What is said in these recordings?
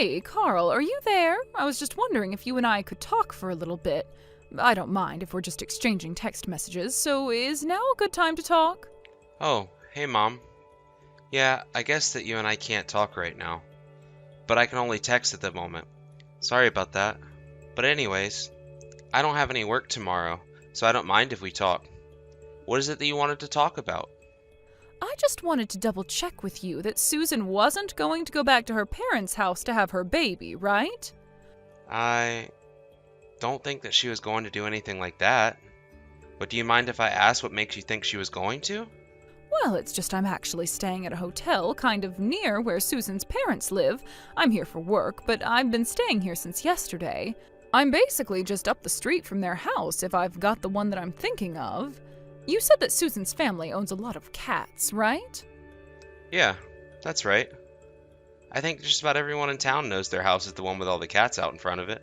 Hey, Carl, are you there? I was just wondering if you and I could talk for a little bit. I don't mind if we're just exchanging text messages, so is now a good time to talk? Oh, hey Mom. Yeah, I guess that you and I can't talk right now, but I can only text at the moment. Sorry about that. But anyways, I don't have any work tomorrow, so I don't mind if we talk. What is it that you wanted to talk about? I just wanted to double check with you that Susan wasn't going to go back to her parents' house to have her baby, right? I don't think that she was going to do anything like that. But do you mind if I ask what makes you think she was going to? Well, it's just I'm actually staying at a hotel kind of near where Susan's parents live. I'm here for work, but I've been staying here since yesterday. I'm basically just up the street from their house if I've got the one that I'm thinking of. You said that Susan's family owns a lot of cats, right? Yeah, that's right. I think just about everyone in town knows their house is the one with all the cats out in front of it.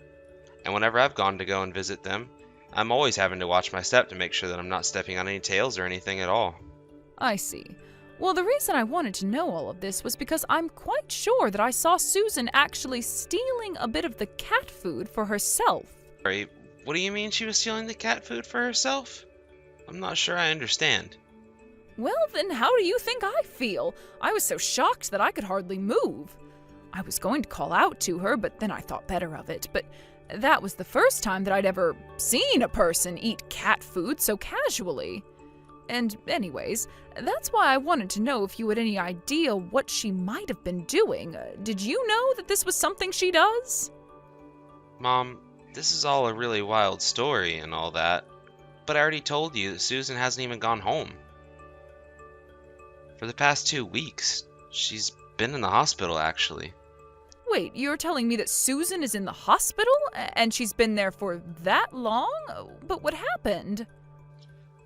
And whenever I've gone to go and visit them, I'm always having to watch my step to make sure that I'm not stepping on any tails or anything at all. I see. Well, the reason I wanted to know all of this was because I'm quite sure that I saw Susan actually stealing a bit of the cat food for herself. Sorry, what do you mean she was stealing the cat food for herself? I'm not sure I understand. Well, then how do you think I feel? I was so shocked that I could hardly move. I was going to call out to her, but then I thought better of it. But that was the first time that I'd ever seen a person eat cat food so casually. And anyways, that's why I wanted to know if you had any idea what she might have been doing. Did you know that this was something she does? Mom, this is all a really wild story and all that, but I already told you that Susan hasn't even gone home. For the past 2 weeks, she's been in the hospital actually. Wait, you're telling me that Susan is in the hospital? And she's been there for that long? But what happened?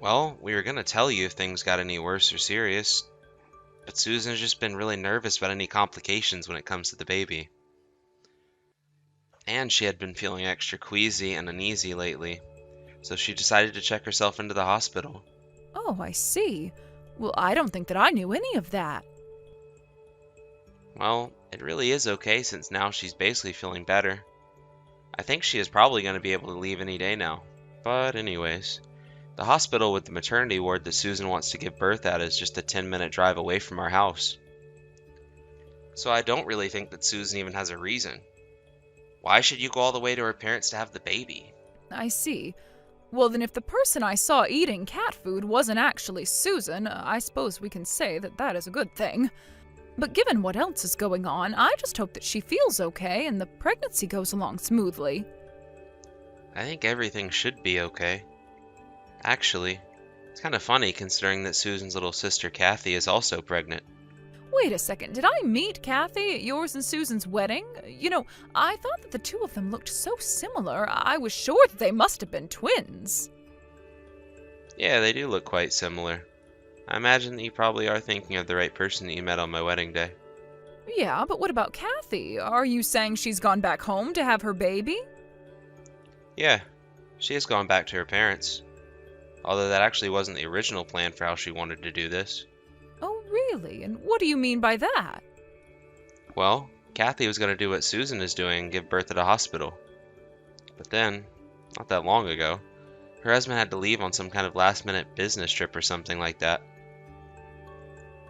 Well, we were gonna tell you if things got any worse or serious, but Susan's just been really nervous about any complications when it comes to the baby. And she had been feeling extra queasy and uneasy lately, so she decided to check herself into the hospital. Oh, I see. Well, I don't think that I knew any of that. Well, it really is okay since now she's basically feeling better. I think she is probably going to be able to leave any day now. But anyways, the hospital with the maternity ward that Susan wants to give birth at is just a 10-minute drive away from our house. So I don't really think that Susan even has a reason. Why should you go all the way to her parents to have the baby? I see. Well, then if the person I saw eating cat food wasn't actually Susan, I suppose we can say that that is a good thing. But given what else is going on, I just hope that she feels okay and the pregnancy goes along smoothly. I think everything should be okay. Actually, it's kind of funny considering that Susan's little sister Kathy is also pregnant. Wait a second, did I meet Kathy at yours and Susan's wedding? You know, I thought that the two of them looked so similar, I was sure that they must have been twins. Yeah, they do look quite similar. I imagine that you probably are thinking of the right person that you met on my wedding day. Yeah, but what about Kathy? Are you saying she's gone back home to have her baby? Yeah, she has gone back to her parents. Although that actually wasn't the original plan for how she wanted to do this. Oh, really? And what do you mean by that? Well, Kathy was going to do what Susan is doing and give birth at a hospital. But then, not that long ago, her husband had to leave on some kind of last-minute business trip or something like that.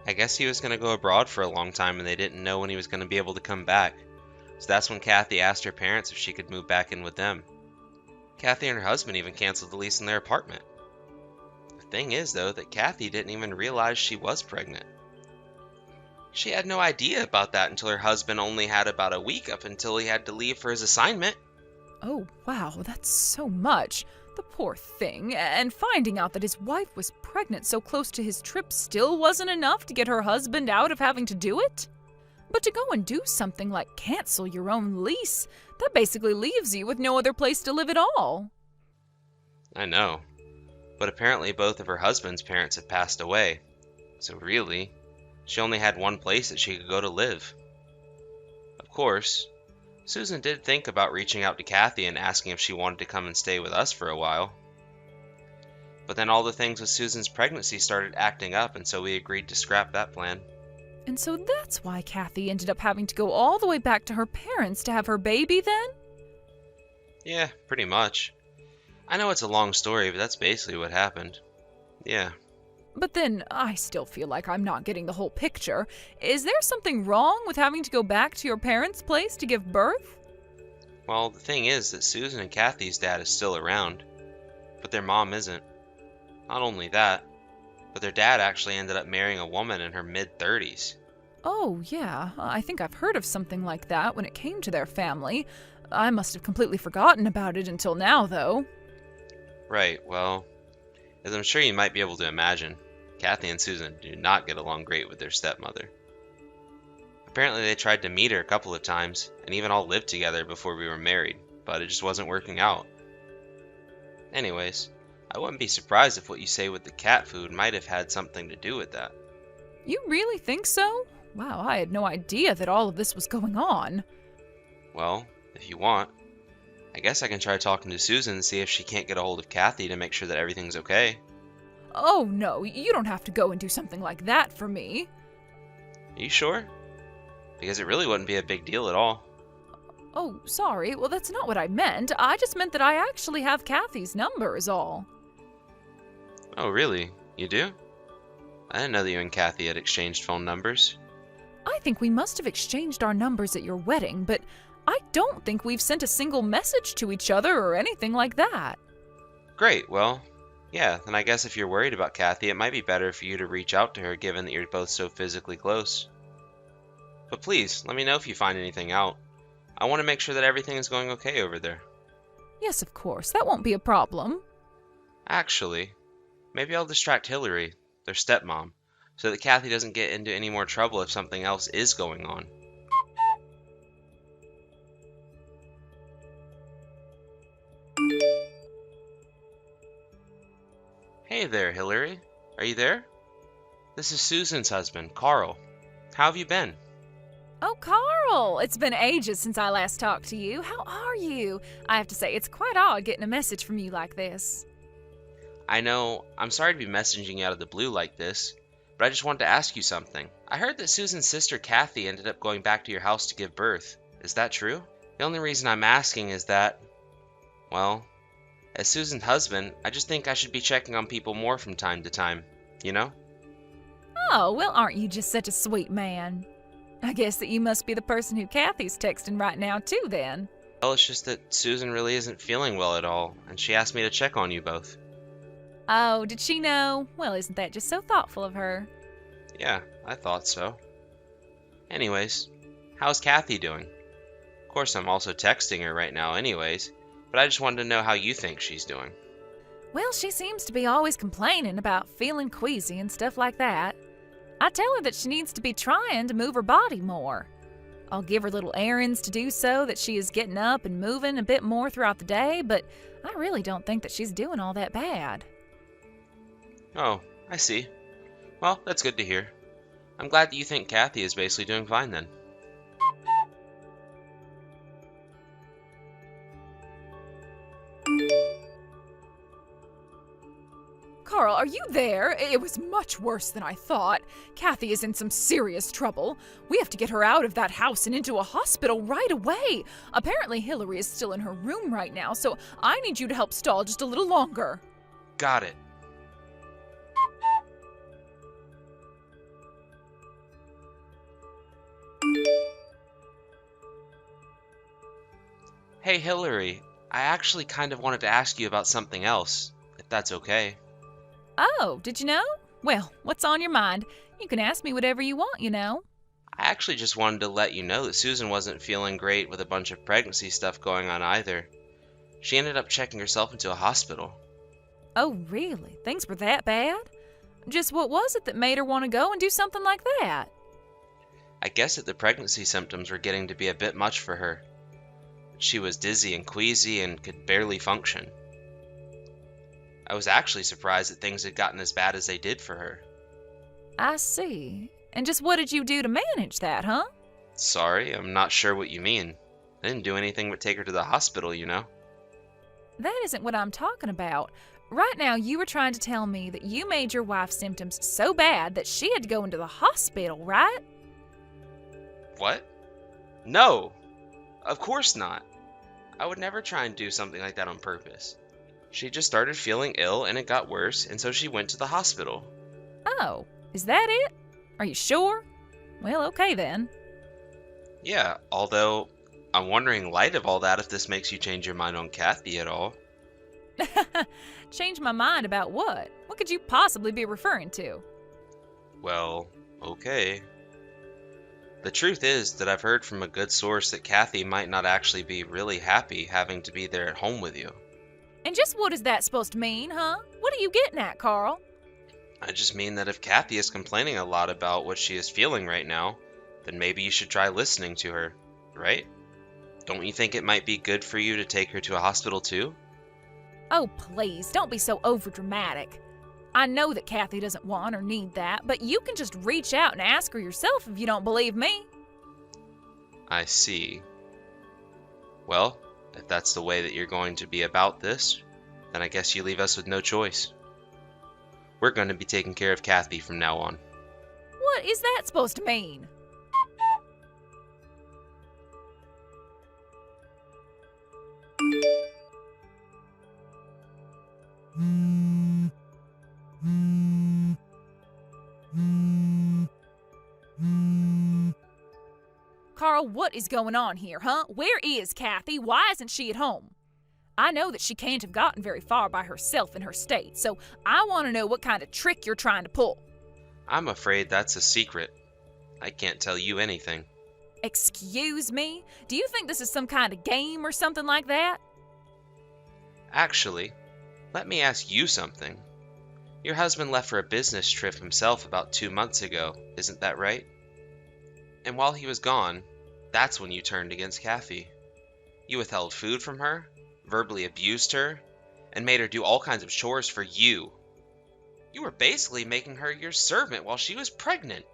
I guess he was going to go abroad for a long time and they didn't know when he was going to be able to come back. So that's when Kathy asked her parents if she could move back in with them. Kathy and her husband even canceled the lease on their apartment. The thing is, though, that Kathy didn't even realize she was pregnant. She had no idea about that until her husband only had about a week up until he had to leave for his assignment. Oh, wow, that's so much. The poor thing. And finding out that his wife was pregnant so close to his trip still wasn't enough to get her husband out of having to do it? But to go and do something like cancel your own lease, that basically leaves you with no other place to live at all. I know. But apparently both of her husband's parents had passed away. So really, she only had one place that she could go to live. Of course, Susan did think about reaching out to Kathy and asking if she wanted to come and stay with us for a while. But then all the things with Susan's pregnancy started acting up, and so we agreed to scrap that plan. And so that's why Kathy ended up having to go all the way back to her parents to have her baby then? Yeah, pretty much. I know it's a long story, but that's basically what happened. Yeah. But then I still feel like I'm not getting the whole picture. Is there something wrong with having to go back to your parents' place to give birth? Well, the thing is that Susan and Kathy's dad is still around, but their mom isn't. Not only that, but their dad actually ended up marrying a woman in her mid-30s. Oh, yeah. I think I've heard of something like that when it came to their family. I must have completely forgotten about it until now, though. Right, well, as I'm sure you might be able to imagine, Kathy and Susan do not get along great with their stepmother. Apparently they tried to meet her a couple of times, and even all lived together before we were married, but it just wasn't working out. Anyways, I wouldn't be surprised if what you say with the cat food might have had something to do with that. You really think so? Wow, I had no idea that all of this was going on. Well, if you want, I guess I can try talking to Susan and see if she can't get a hold of Kathy to make sure that everything's okay. Oh, no, you don't have to go and do something like that for me. Are you sure? Because it really wouldn't be a big deal at all. Oh, sorry. Well, that's not what I meant. I just meant that I actually have Kathy's number is all. Oh, really? You do? I didn't know that you and Kathy had exchanged phone numbers. I think we must have exchanged our numbers at your wedding, but I don't think we've sent a single message to each other or anything like that. Great, well, yeah, then I guess if you're worried about Kathy, it might be better for you to reach out to her given that you're both so physically close. But please, let me know if you find anything out. I want to make sure that everything is going okay over there. Yes, of course. That won't be a problem. Actually, maybe I'll distract Hillary, their stepmom, so that Kathy doesn't get into any more trouble if something else is going on. Hey there, Hillary. Are you there? This is Susan's husband, Carl. How have you been? Oh, Carl! It's been ages since I last talked to you. How are you? I have to say, it's quite odd getting a message from you like this. I know, I'm sorry to be messaging you out of the blue like this, but I just wanted to ask you something. I heard that Susan's sister Kathy ended up going back to your house to give birth. Is that true? The only reason I'm asking is that, well, as Susan's husband, I just think I should be checking on people more from time to time, you know? Oh, well, aren't you just such a sweet man? I guess that you must be the person who Kathy's texting right now, too, then. Well, it's just that Susan really isn't feeling well at all, and she asked me to check on you both. Oh, did she know? Well, isn't that just so thoughtful of her? Yeah, I thought so. Anyways, how's Kathy doing? Of course, I'm also texting her right now anyways, but I just wanted to know how you think she's doing. Well, she seems to be always complaining about feeling queasy and stuff like that. I tell her that she needs to be trying to move her body more. I'll give her little errands to do so that she is getting up and moving a bit more throughout the day, but I really don't think that she's doing all that bad. Oh, I see. Well, that's good to hear. I'm glad that you think Kathy is basically doing fine then. Carl, are you there? It was much worse than I thought. Kathy is in some serious trouble. We have to get her out of that house and into a hospital right away. Apparently Hillary is still in her room right now, so I need you to help stall just a little longer. Got it. Hey Hillary, I actually kind of wanted to ask you about something else, if that's okay. Oh, did you know? Well, what's on your mind? You can ask me whatever you want, you know. I actually just wanted to let you know that Susan wasn't feeling great with a bunch of pregnancy stuff going on either. She ended up checking herself into a hospital. Oh, really? Things were that bad? Just what was it that made her want to go and do something like that? I guess that the pregnancy symptoms were getting to be a bit much for her. She was dizzy and queasy and could barely function. I was actually surprised that things had gotten as bad as they did for her. I see. And just what did you do to manage that, huh? Sorry, I'm not sure what you mean. I didn't do anything but take her to the hospital, you know? That isn't what I'm talking about. Right now, you were trying to tell me that you made your wife's symptoms so bad that she had to go into the hospital, right? What? No, of course not. I would never try and do something like that on purpose. She just started feeling ill and it got worse, and so she went to the hospital. Oh, is that it? Are you sure? Well, okay then. Yeah, although I'm wondering, in light of all that, if this makes you change your mind on Kathy at all. Change my mind about what? What could you possibly be referring to? Well, okay. The truth is that I've heard from a good source that Kathy might not actually be really happy having to be there at home with you. And just what is that supposed to mean, huh? What are you getting at, Carl? I just mean that if Kathy is complaining a lot about what she is feeling right now, then maybe you should try listening to her, right? Don't you think it might be good for you to take her to a hospital too? Oh, please, don't be so overdramatic. I know that Kathy doesn't want or need that, but you can just reach out and ask her yourself if you don't believe me. I see. Well, if that's the way that you're going to be about this, then I guess you leave us with no choice. We're going to be taking care of Kathy from now on. What is that supposed to mean? Carl, what is going on here, huh? Where is Kathy? Why isn't she at home? I know that she can't have gotten very far by herself in her state, so I want to know what kind of trick you're trying to pull. I'm afraid that's a secret. I can't tell you anything. Excuse me? Do you think this is some kind of game or something like that? Actually, let me ask you something. Your husband left for a business trip himself about 2 months ago, isn't that right? And while he was gone, that's when you turned against Kathy. You withheld food from her, verbally abused her, and made her do all kinds of chores for you. You were basically making her your servant while she was pregnant.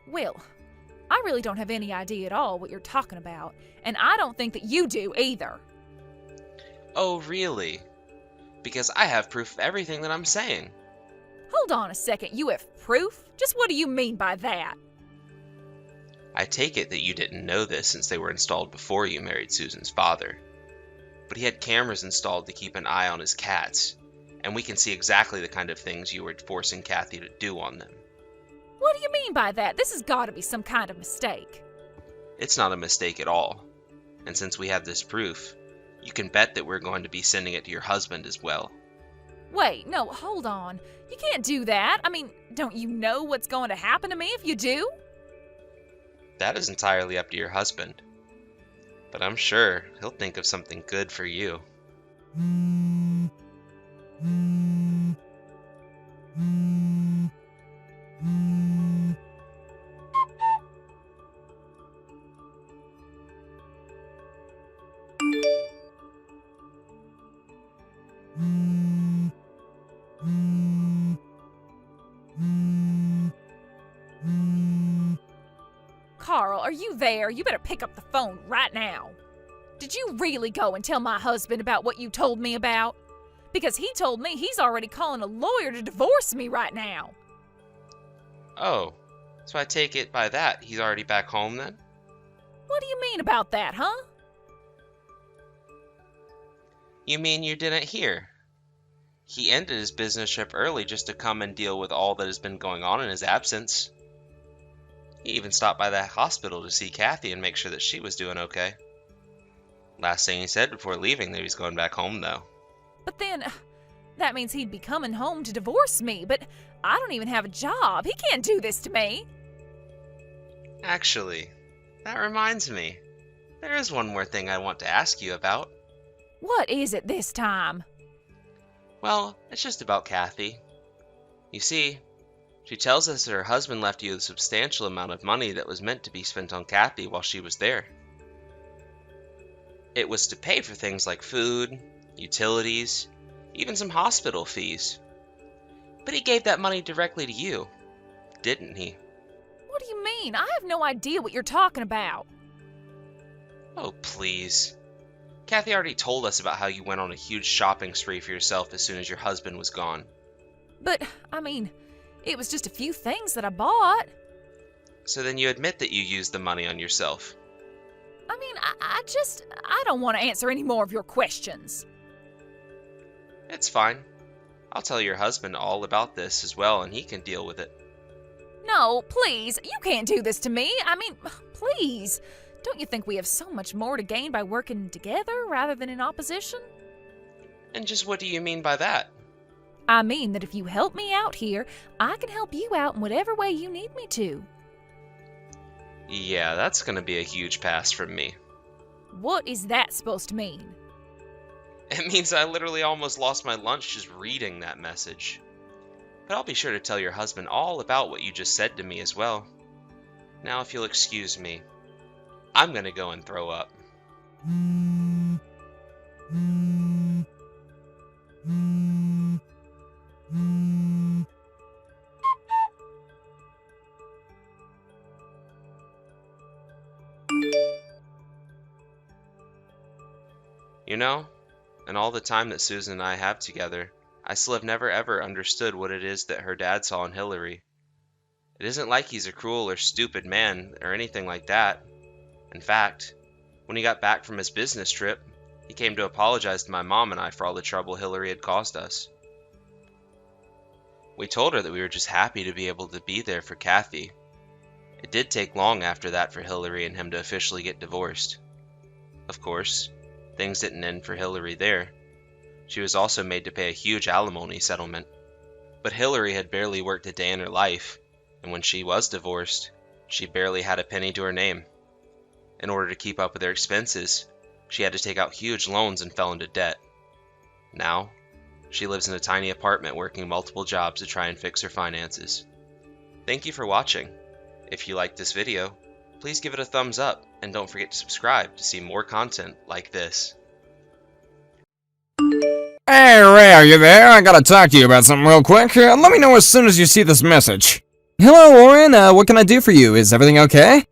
Will, I really don't have any idea at all what you're talking about, and I don't think that you do either. Oh, really? Because I have proof of everything that I'm saying. Hold on a second, you have proof? Just what do you mean by that? I take it that you didn't know this since they were installed before you married Susan's father. But he had cameras installed to keep an eye on his cats, and we can see exactly the kind of things you were forcing Kathy to do on them. What do you mean by that? This has got to be some kind of mistake. It's not a mistake at all. And since we have this proof, you can bet that we're going to be sending it to your husband as well. Wait, no, hold on. You can't do that. I mean, don't you know what's going to happen to me if you do? That is entirely up to your husband. But I'm sure he'll think of something good for you. Carl, are you there? You better pick up the phone right now. Did you really go and tell my husband about what you told me about? Because he told me he's already calling a lawyer to divorce me right now. Oh, so I take it by that he's already back home then? What do you mean about that, huh? You mean you didn't hear? He ended his business trip early just to come and deal with all that has been going on in his absence. He even stopped by the hospital to see Kathy and make sure that she was doing okay. Last thing he said before leaving that he's going back home, though. But then, that means he'd be coming home to divorce me, but I don't even have a job. He can't do this to me. Actually, that reminds me. There is one more thing I want to ask you about. What is it this time? Well, it's just about Kathy. You see, she tells us that her husband left you a substantial amount of money that was meant to be spent on Kathy while she was there. It was to pay for things like food, utilities, even some hospital fees. But he gave that money directly to you, didn't he? What do you mean? I have no idea what you're talking about. Oh, please. Kathy already told us about how you went on a huge shopping spree for yourself as soon as your husband was gone. But, I mean, it was just a few things that I bought. So then you admit that you used the money on yourself. I mean, I don't want to answer any more of your questions. It's fine. I'll tell your husband all about this as well, and he can deal with it. No, please, you can't do this to me. I mean, please. Don't you think we have so much more to gain by working together rather than in opposition? And just what do you mean by that? I mean that if you help me out here, I can help you out in whatever way you need me to. Yeah, that's gonna be a huge pass from me. What is that supposed to mean? It means I literally almost lost my lunch just reading that message. But I'll be sure to tell your husband all about what you just said to me as well. Now, if you'll excuse me, I'm gonna go and throw up. You know, in all the time that Susan and I have together, I still have never ever understood what it is that her dad saw in Hillary. It isn't like he's a cruel or stupid man or anything like that. In fact, when he got back from his business trip, he came to apologize to my mom and I for all the trouble Hillary had caused us. We told her that we were just happy to be able to be there for Kathy. It did take long after that for Hillary and him to officially get divorced. Of course, things didn't end for Hillary there. She was also made to pay a huge alimony settlement. But Hillary had barely worked a day in her life, and when she was divorced, she barely had a penny to her name. In order to keep up with her expenses, she had to take out huge loans and fell into debt. Now, she lives in a tiny apartment working multiple jobs to try and fix her finances. Thank you for watching. If you liked this video, please give it a thumbs up and don't forget to subscribe to see more content like this. Hey Ray, are you there? I gotta talk to you about something real quick. Let me know as soon as you see this message. Hello Warren, what can I do for you? Is everything okay?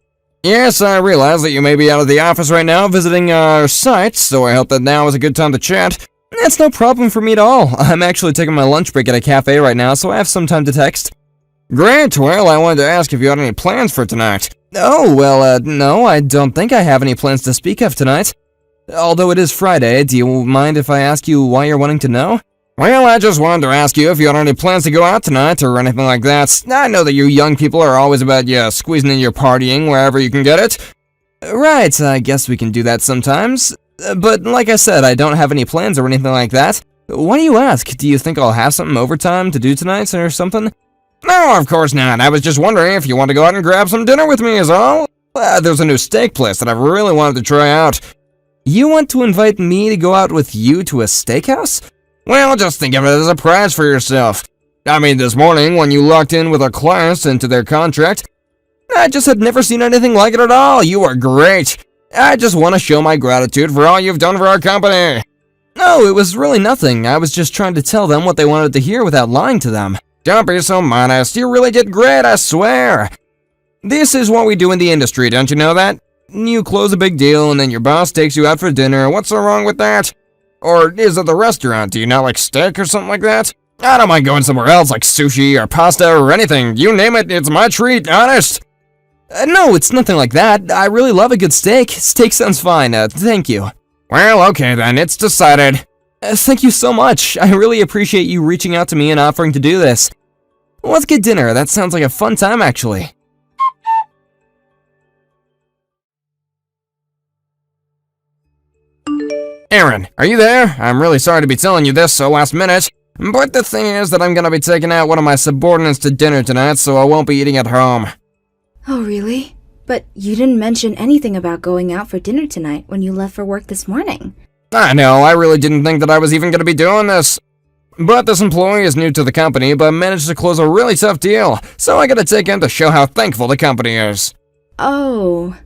Yes, I realize that you may be out of the office right now visiting our site, so I hope that now is a good time to chat. That's no problem for me at all. I'm actually taking my lunch break at a cafe right now, so I have some time to text. Great, well, I wanted to ask if you had any plans for tonight. Oh, well, no, I don't think I have any plans to speak of tonight. Although it is Friday, do you mind if I ask you why you're wanting to know? Well, I just wanted to ask you if you had any plans to go out tonight or anything like that. I know that you young people are always about, squeezing in your partying wherever you can get it. Right, I guess we can do that sometimes. But like I said, I don't have any plans or anything like that. Why do you ask? Do you think I'll have something overtime to do tonight or something? No, of course not. I was just wondering if you want to go out and grab some dinner with me is all. There's a new steak place that I've really wanted to try out. You want to invite me to go out with you to a steakhouse? Well, just think of it as a prize for yourself. I mean, this morning, when you locked in with a client into their contract, I just had never seen anything like it at all. You are great. I just want to show my gratitude for all you've done for our company. No, it was really nothing. I was just trying to tell them what they wanted to hear without lying to them. Don't be so modest. You really did great, I swear. This is what we do in the industry, don't you know that? You close a big deal and then your boss takes you out for dinner. What's so wrong with that? Or is it the restaurant? Do you not like steak or something like that? I don't mind going somewhere else like sushi or pasta or anything. You name it, it's my treat, honest. No, it's nothing like that. I really love a good steak. Steak sounds fine. Thank you. Well, okay then, it's decided. Thank you so much. I really appreciate you reaching out to me and offering to do this. Let's get dinner. That sounds like a fun time, actually. Aaron, are you there? I'm really sorry to be telling you this so last minute, but the thing is that I'm gonna be taking out one of my subordinates to dinner tonight, so I won't be eating at home. Oh, really? But you didn't mention anything about going out for dinner tonight when you left for work this morning. I know, I really didn't think that I was even gonna be doing this. But this employee is new to the company, but managed to close a really tough deal, so I gotta take him to show how thankful the company is. Oh,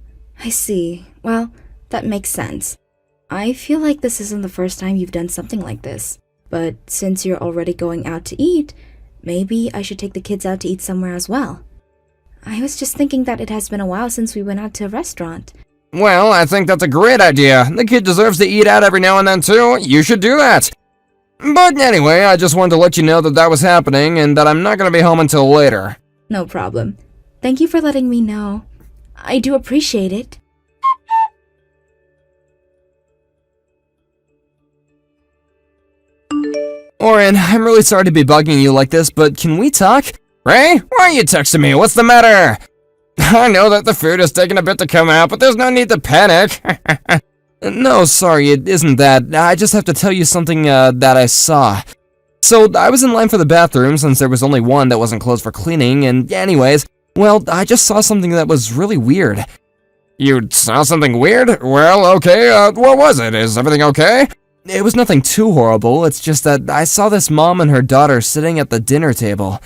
I see. Well, that makes sense. I feel like this isn't the first time you've done something like this. But since you're already going out to eat, maybe I should take the kids out to eat somewhere as well. I was just thinking that it has been a while since we went out to a restaurant. Well, I think that's a great idea. The kid deserves to eat out every now and then too. You should do that. But anyway, I just wanted to let you know that that was happening and that I'm not going to be home until later. No problem. Thank you for letting me know. I do appreciate it. Oren, I'm really sorry to be bugging you like this, but can we talk? Ray, why are you texting me? What's the matter? I know that the food is taking a bit to come out, but there's no need to panic. No, sorry, it isn't that. I just have to tell you something that I saw. So, I was in line for the bathroom since there was only one that wasn't closed for cleaning, and anyways, well, I just saw something that was really weird. You saw something weird? Well, okay, what was it? Is everything okay? It was nothing too horrible, it's just that I saw this mom and her daughter sitting at the dinner table.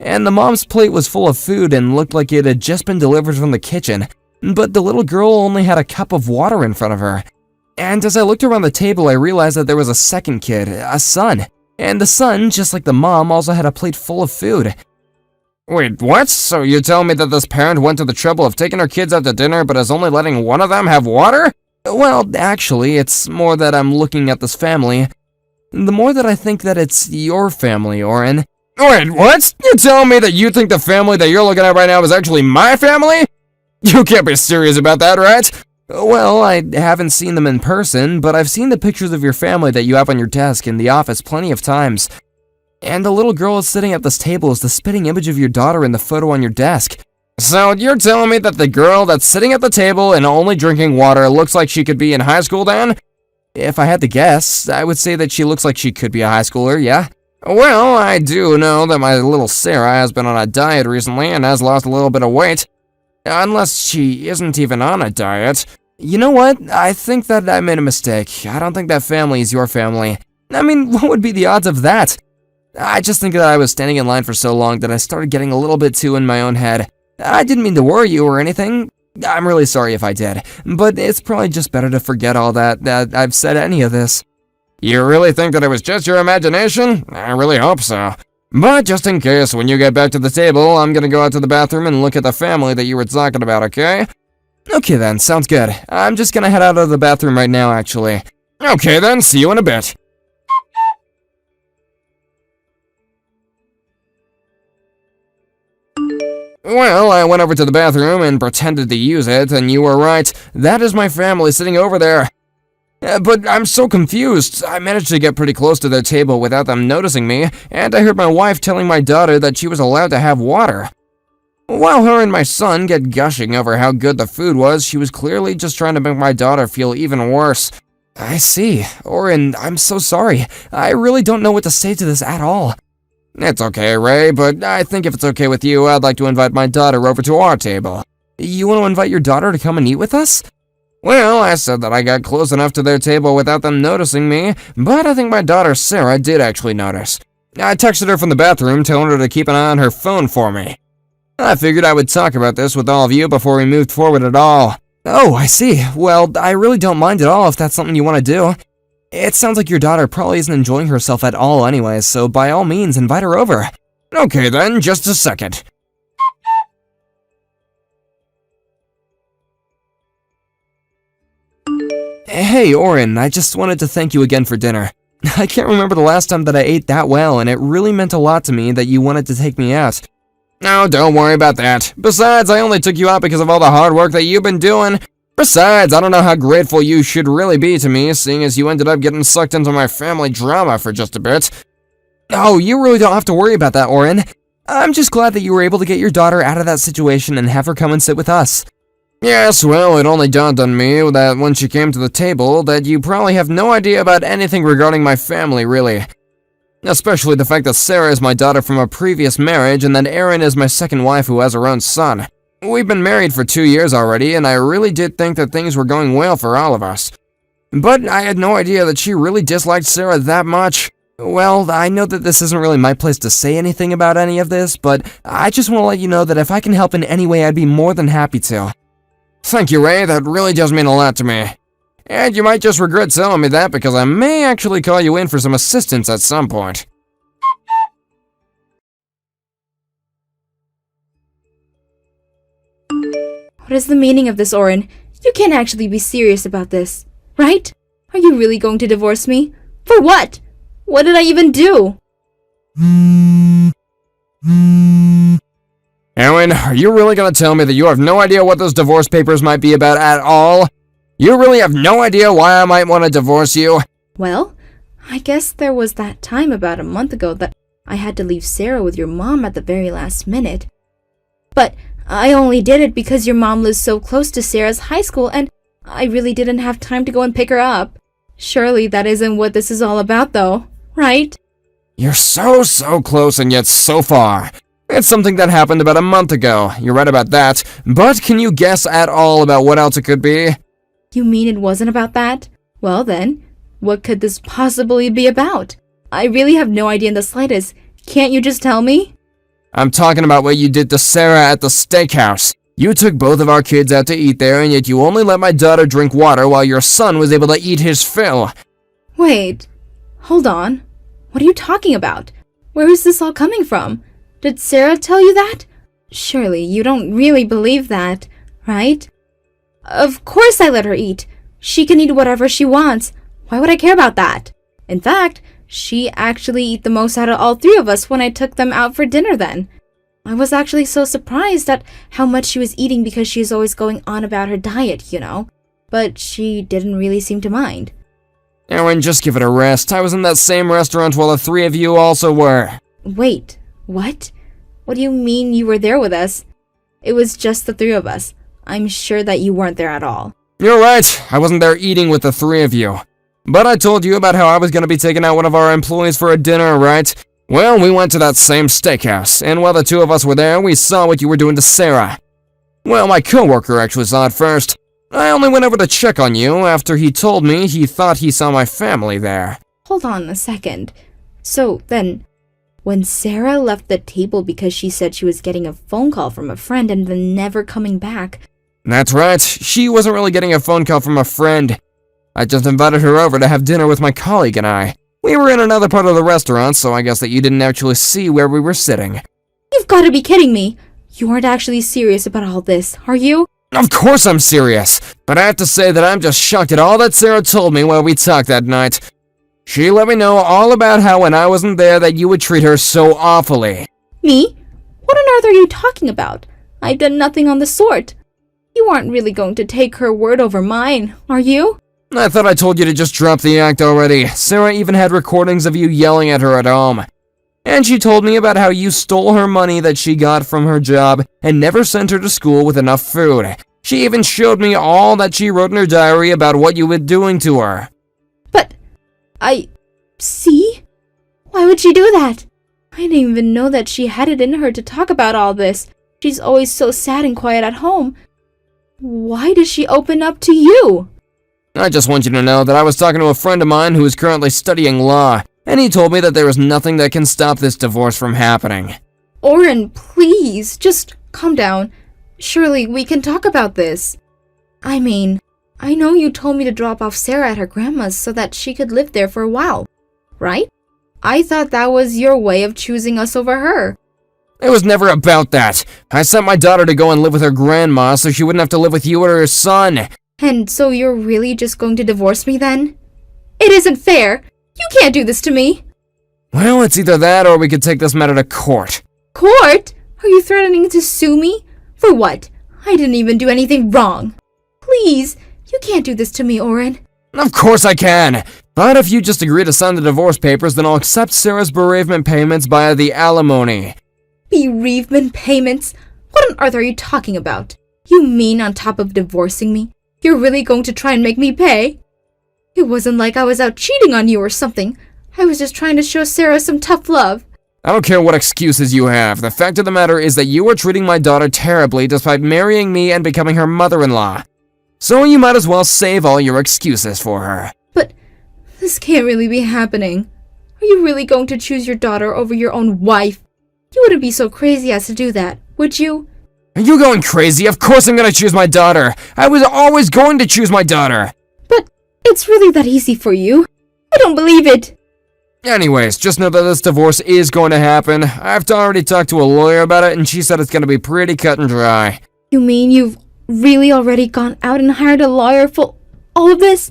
And the mom's plate was full of food and looked like it had just been delivered from the kitchen, but the little girl only had a cup of water in front of her. And as I looked around the table, I realized that there was a second kid, a son. And the son, just like the mom, also had a plate full of food. Wait, what? So you tell me that this parent went to the trouble of taking her kids out to dinner but is only letting one of them have water? Well, actually, it's more that I'm looking at this family. The more that I think that it's your family, Oren. Wait, what? You tell me that you think the family that you're looking at right now is actually my family? You can't be serious about that, right? Well, I haven't seen them in person, but I've seen the pictures of your family that you have on your desk in the office plenty of times. And the little girl is sitting at this table is the spitting image of your daughter in the photo on your desk. So you're telling me that the girl that's sitting at the table and only drinking water looks like she could be in high school then? If I had to guess, I would say that she looks like she could be a high schooler, yeah? Well, I do know that my little Sarah has been on a diet recently and has lost a little bit of weight. Unless she isn't even on a diet. You know what? I think that I made a mistake. I don't think that family is your family. I mean, what would be the odds of that? I just think that I was standing in line for so long that I started getting a little bit too in my own head. I didn't mean to worry you or anything. I'm really sorry if I did. But it's probably just better to forget all that I've said any of this. You really think that it was just your imagination? I really hope so. But just in case, when you get back to the table, I'm gonna go out to the bathroom and look at the family that you were talking about, okay? Okay then, sounds good. I'm just gonna head out of the bathroom right now, actually. Okay then, see you in a bit. Well, I went over to the bathroom and pretended to use it, and you were right. That is my family sitting over there. But I'm so confused. I managed to get pretty close to their table without them noticing me, and I heard my wife telling my daughter that she was allowed to have water. While her and my son get gushing over how good the food was, she was clearly just trying to make my daughter feel even worse. I see. Oren, I'm so sorry. I really don't know what to say to this at all. It's okay, Ray, but I think if it's okay with you, I'd like to invite my daughter over to our table. You want to invite your daughter to come and eat with us? Well, I said that I got close enough to their table without them noticing me, but I think my daughter Sarah did actually notice. I texted her from the bathroom, telling her to keep an eye on her phone for me. I figured I would talk about this with all of you before we moved forward at all. Oh, I see. Well, I really don't mind at all if that's something you want to do. It sounds like your daughter probably isn't enjoying herself at all anyways, so by all means, invite her over. Okay then, just a second. Hey, Oren, I just wanted to thank you again for dinner. I can't remember the last time that I ate that well, and it really meant a lot to me that you wanted to take me out. No, don't worry about that. Besides, I only took you out because of all the hard work that you've been doing. Besides, I don't know how grateful you should really be to me, seeing as you ended up getting sucked into my family drama for just a bit. Oh, you really don't have to worry about that, Oren. I'm just glad that you were able to get your daughter out of that situation and have her come and sit with us. Yes, well, it only dawned on me that when she came to the table, that you probably have no idea about anything regarding my family, really. Especially the fact that Sarah is my daughter from a previous marriage and that Erin is my second wife who has her own son. We've been married for 2 years already, and I really did think that things were going well for all of us. But I had no idea that she really disliked Sarah that much. Well, I know that this isn't really my place to say anything about any of this, but I just want to let you know that if I can help in any way, I'd be more than happy to. Thank you, Ray, that really does mean a lot to me. And you might just regret telling me that because I may actually call you in for some assistance at some point. What is the meaning of this, Oren? You can't actually be serious about this, right? Are you really going to divorce me? For what? What did I even do? Aaron, are you really gonna tell me that you have no idea what those divorce papers might be about at all? You really have no idea why I might want to divorce you? Well, I guess there was that time about a month ago that I had to leave Sarah with your mom at the very last minute. But I only did it because your mom lives so close to Sarah's high school and I really didn't have time to go and pick her up. Surely that isn't what this is all about though, right? You're so close and yet so far. It's something that happened about a month ago. You're right about that. But can you guess at all about what else it could be? You mean it wasn't about that? Well then, what could this possibly be about? I really have no idea in the slightest. Can't you just tell me? I'm talking about what you did to Sarah at the steakhouse. You took both of our kids out to eat there, and yet you only let my daughter drink water while your son was able to eat his fill. Wait, hold on. What are you talking about? Where is this all coming from? Did Sarah tell you that? Surely you don't really believe that, right? Of course I let her eat. She can eat whatever she wants. Why would I care about that? In fact, she actually ate the most out of all three of us when I took them out for dinner then. I was actually so surprised at how much she was eating because she's always going on about her diet, you know. But she didn't really seem to mind. Aaron, just give it a rest. I was in that same restaurant while the three of you also were. Wait, what? What do you mean you were there with us? It was just the three of us. I'm sure that you weren't there at all. You're right. I wasn't there eating with the three of you. But I told you about how I was going to be taking out one of our employees for a dinner, right? Well, we went to that same steakhouse, and while the two of us were there, we saw what you were doing to Sarah. Well, my coworker actually saw it first. I only went over to check on you after he told me he thought he saw my family there. Hold on a second. So then, when Sarah left the table because she said she was getting a phone call from a friend and then never coming back. That's right. She wasn't really getting a phone call from a friend. I just invited her over to have dinner with my colleague and I. We were in another part of the restaurant, so I guess that you didn't actually see where we were sitting. You've got to be kidding me. You aren't actually serious about all this, are you? Of course I'm serious, but I have to say that I'm just shocked at all that Sarah told me while we talked that night. She let me know all about how when I wasn't there that you would treat her so awfully. Me? What on earth are you talking about? I've done nothing on the sort. You aren't really going to take her word over mine, are you? I thought I told you to just drop the act already. Sarah even had recordings of you yelling at her at home. And she told me about how you stole her money that she got from her job and never sent her to school with enough food. She even showed me all that she wrote in her diary about what you were doing to her. But, see? Why would she do that? I didn't even know that she had it in her to talk about all this. She's always so sad and quiet at home. Why does she open up to you? I just want you to know that I was talking to a friend of mine who is currently studying law, and he told me that there is nothing that can stop this divorce from happening. Oren, please, just calm down. Surely we can talk about this. I mean, I know you told me to drop off Sarah at her grandma's so that she could live there for a while, right? I thought that was your way of choosing us over her. It was never about that. I sent my daughter to go and live with her grandma so she wouldn't have to live with you or her son. And so you're really just going to divorce me then? It isn't fair! You can't do this to me! Well, it's either that or we could take this matter to court. Court? Are you threatening to sue me? For what? I didn't even do anything wrong. Please, you can't do this to me, Oren. Of course I can. But if you just agree to sign the divorce papers, then I'll accept Sarah's bereavement payments via the alimony. Bereavement payments? What on earth are you talking about? You mean on top of divorcing me, you're really going to try and make me pay? It wasn't like I was out cheating on you or something. I was just trying to show Sarah some tough love. I don't care what excuses you have. The fact of the matter is that you are treating my daughter terribly despite marrying me and becoming her mother-in-law. So you might as well save all your excuses for her. But this can't really be happening. Are you really going to choose your daughter over your own wife? You wouldn't be so crazy as to do that, would you? Are you going crazy? Of course I'm gonna choose my daughter. I was always going to choose my daughter. But it's really that easy for you. I don't believe it. Anyways, just know that this divorce is going to happen. I've already talked to a lawyer about it, and she said it's gonna be pretty cut and dry. You mean you've really already gone out and hired a lawyer for all of this?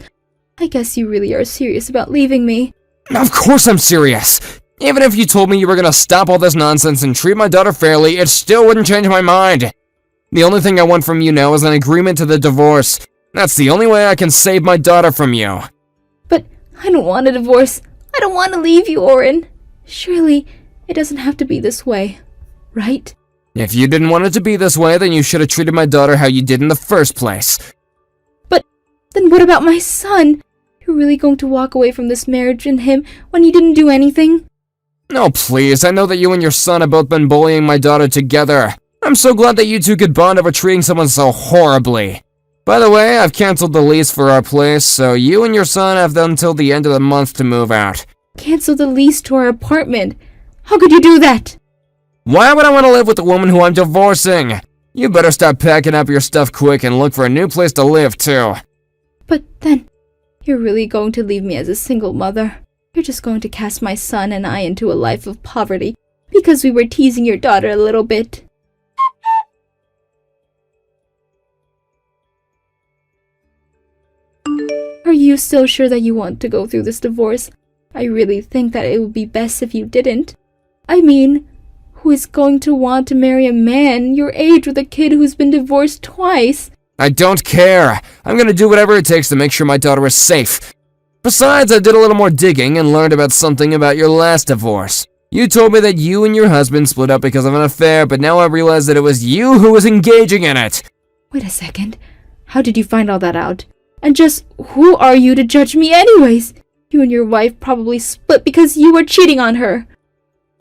I guess you really are serious about leaving me. Of course I'm serious. Even if you told me you were gonna stop all this nonsense and treat my daughter fairly, it still wouldn't change my mind. The only thing I want from you now is an agreement to the divorce. That's the only way I can save my daughter from you. But I don't want a divorce. I don't want to leave you, Oren. Surely, it doesn't have to be this way, right? If you didn't want it to be this way, then you should have treated my daughter how you did in the first place. But then what about my son? You're really going to walk away from this marriage and him when you didn't do anything? No, please, I know that you and your son have both been bullying my daughter together. I'm so glad that you two could bond over treating someone so horribly. By the way, I've canceled the lease for our place, so you and your son have until the end of the month to move out. Cancel the lease to our apartment. How could you do that? Why would I want to live with the woman who I'm divorcing? You better start packing up your stuff quick and look for a new place to live, too. But then, you're really going to leave me as a single mother. You're just going to cast my son and I into a life of poverty because we were teasing your daughter a little bit. Are you still sure that you want to go through this divorce? I really think that it would be best if you didn't. I mean, who is going to want to marry a man your age with a kid who's been divorced twice? I don't care. I'm gonna do whatever it takes to make sure my daughter is safe. Besides, I did a little more digging and learned about something about your last divorce. You told me that you and your husband split up because of an affair, but now I realize that it was you who was engaging in it. Wait a second. How did you find all that out? And just who are you to judge me anyways? You and your wife probably split because you were cheating on her.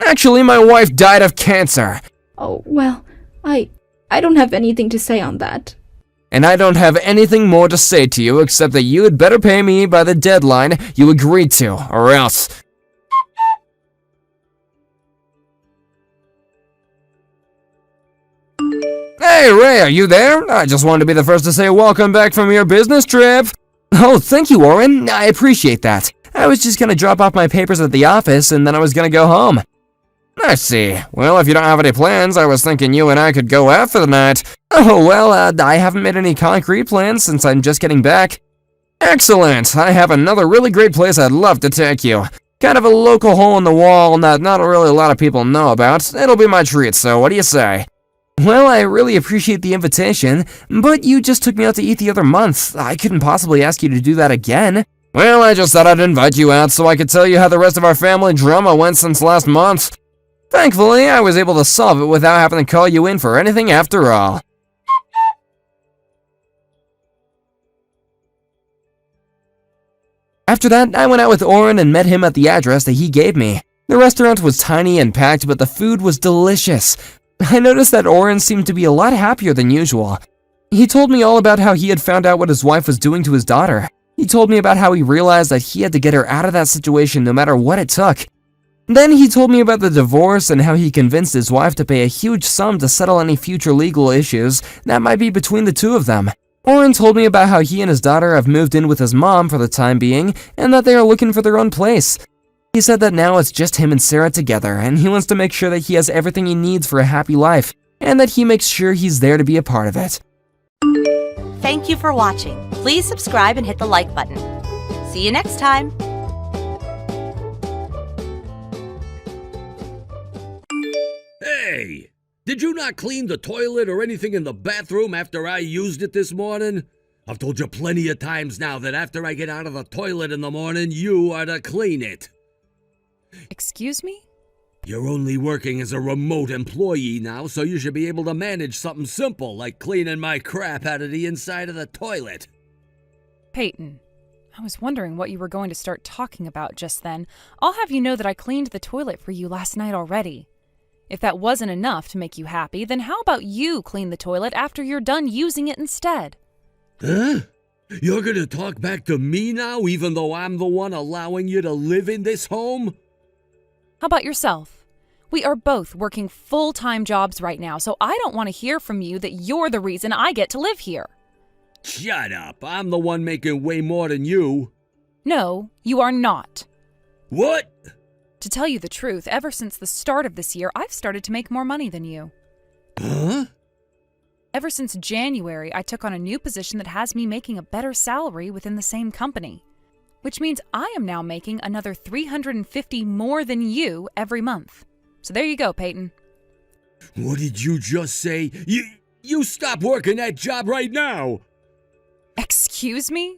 Actually, my wife died of cancer. Oh, well, I don't have anything to say on that. And I don't have anything more to say to you except that you had better pay me by the deadline you agreed to, or else. Hey, Ray, are you there? I just wanted to be the first to say welcome back from your business trip. Oh, thank you, Oren. I appreciate that. I was just gonna drop off my papers at the office and then I was gonna go home. I see. Well, if you don't have any plans, I was thinking you and I could go out for the night. Oh, well, I haven't made any concrete plans since I'm just getting back. Excellent. I have another really great place I'd love to take you. Kind of a local hole in the wall that not really a lot of people know about. It'll be my treat, so what do you say? Well, I really appreciate the invitation, but you just took me out to eat the other month. I couldn't possibly ask you to do that again. Well, I just thought I'd invite you out so I could tell you how the rest of our family drama went since last month. Thankfully, I was able to solve it without having to call you in for anything after all. After that, I went out with Oren and met him at the address that he gave me. The restaurant was tiny and packed, but the food was delicious. I noticed that Oren seemed to be a lot happier than usual. He told me all about how he had found out what his wife was doing to his daughter. He told me about how he realized that he had to get her out of that situation no matter what it took. Then he told me about the divorce and how he convinced his wife to pay a huge sum to settle any future legal issues that might be between the two of them. Oren told me about how he and his daughter have moved in with his mom for the time being and that they are looking for their own place. He said that now it's just him and Sarah together and he wants to make sure that he has everything he needs for a happy life and that he makes sure he's there to be a part of it. Thank you for watching. Please subscribe and hit the like button. See you next time. Hey, did you not clean the toilet or anything in the bathroom after I used it this morning? I've told you plenty of times now that after I get out of the toilet in the morning, you are to clean it. Excuse me? You're only working as a remote employee now, so you should be able to manage something simple like cleaning my crap out of the inside of the toilet. Peyton, I was wondering what you were going to start talking about just then. I'll have you know that I cleaned the toilet for you last night already. If that wasn't enough to make you happy, then how about you clean the toilet after you're done using it instead? Huh? You're gonna talk back to me now, even though I'm the one allowing you to live in this home? How about yourself? We are both working full-time jobs right now, so I don't want to hear from you that you're the reason I get to live here. Shut up. I'm the one making way more than you. No, you are not. What? To tell you the truth, ever since the start of this year, I've started to make more money than you. Huh? Ever since January, I took on a new position that has me making a better salary within the same company. which means I am now making another $350 more than you every month. So there you go, Peyton. What did you just say? You stop working that job right now! Excuse me?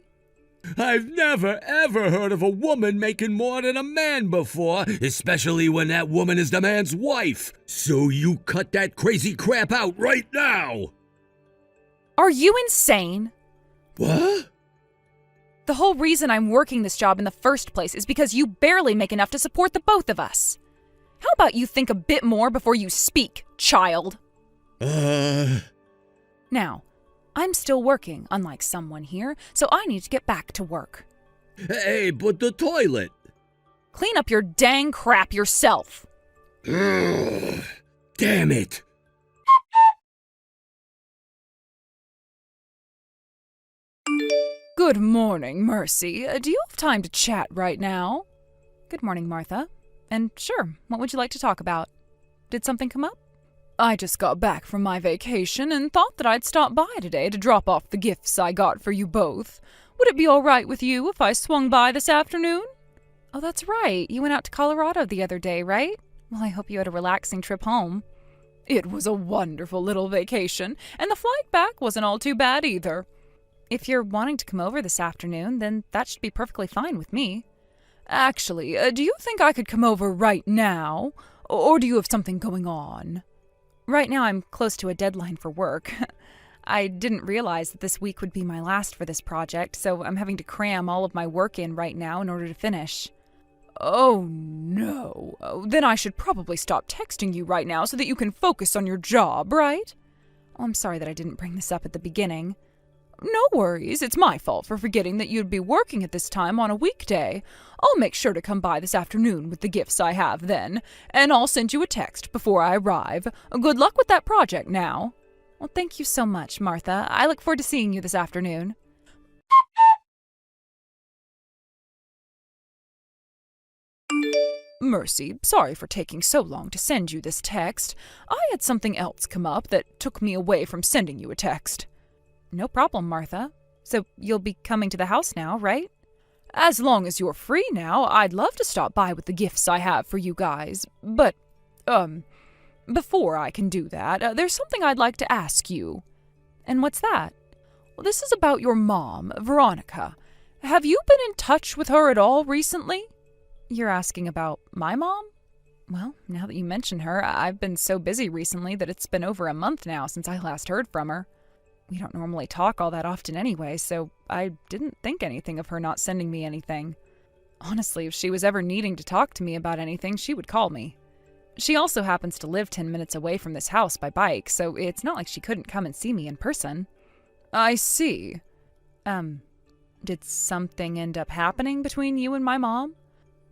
I've never, ever heard of a woman making more than a man before, especially when that woman is the man's wife. So you cut that crazy crap out right now! Are you insane? What? The whole reason I'm working this job in the first place is because you barely make enough to support the both of us. How about you think a bit more before you speak, child? Now, I'm still working, unlike someone here, so I need to get back to work. Hey, but the toilet! Clean up your dang crap yourself. Ugh, damn it! Good morning, Mercy. Do you have time to chat right now? Good morning, Martha. And sure, what would you like to talk about? Did something come up? I just got back from my vacation and thought that I'd stop by today to drop off the gifts I got for you both. Would it be all right with you if I swung by this afternoon? Oh, that's right. You went out to Colorado the other day, right? Well, I hope you had a relaxing trip home. It was a wonderful little vacation, and the flight back wasn't all too bad either. If you're wanting to come over this afternoon, then that should be perfectly fine with me. Actually, do you think I could come over right now? Or do you have something going on? Right now I'm close to a deadline for work. I didn't realize that this week would be my last for this project, so I'm having to cram all of my work in right now in order to finish. Oh no. Then I should probably stop texting you right now so that you can focus on your job, right? Oh, I'm sorry that I didn't bring this up at the beginning. No worries, it's my fault for forgetting that you'd be working at this time on a weekday. I'll make sure to come by this afternoon with the gifts I have then, and I'll send you a text before I arrive. Good luck with that project now. Well, thank you so much, Martha. I look forward to seeing you this afternoon. Mercy, sorry for taking so long to send you this text. I had something else come up that took me away from sending you a text. No problem, Martha. So you'll be coming to the house now, right? As long as you're free now, I'd love to stop by with the gifts I have for you guys. But, before I can do that, there's something I'd like to ask you. And what's that? Well, this is about your mom, Veronica. Have you been in touch with her at all recently? You're asking about my mom? Well, now that you mention her, I've been so busy recently that it's been over a month now since I last heard from her. We don't normally talk all that often anyway, so I didn't think anything of her not sending me anything. Honestly, if she was ever needing to talk to me about anything, she would call me. She also happens to live 10 minutes away from this house by bike, so it's not like she couldn't come and see me in person. I see. Did something end up happening between you and my mom?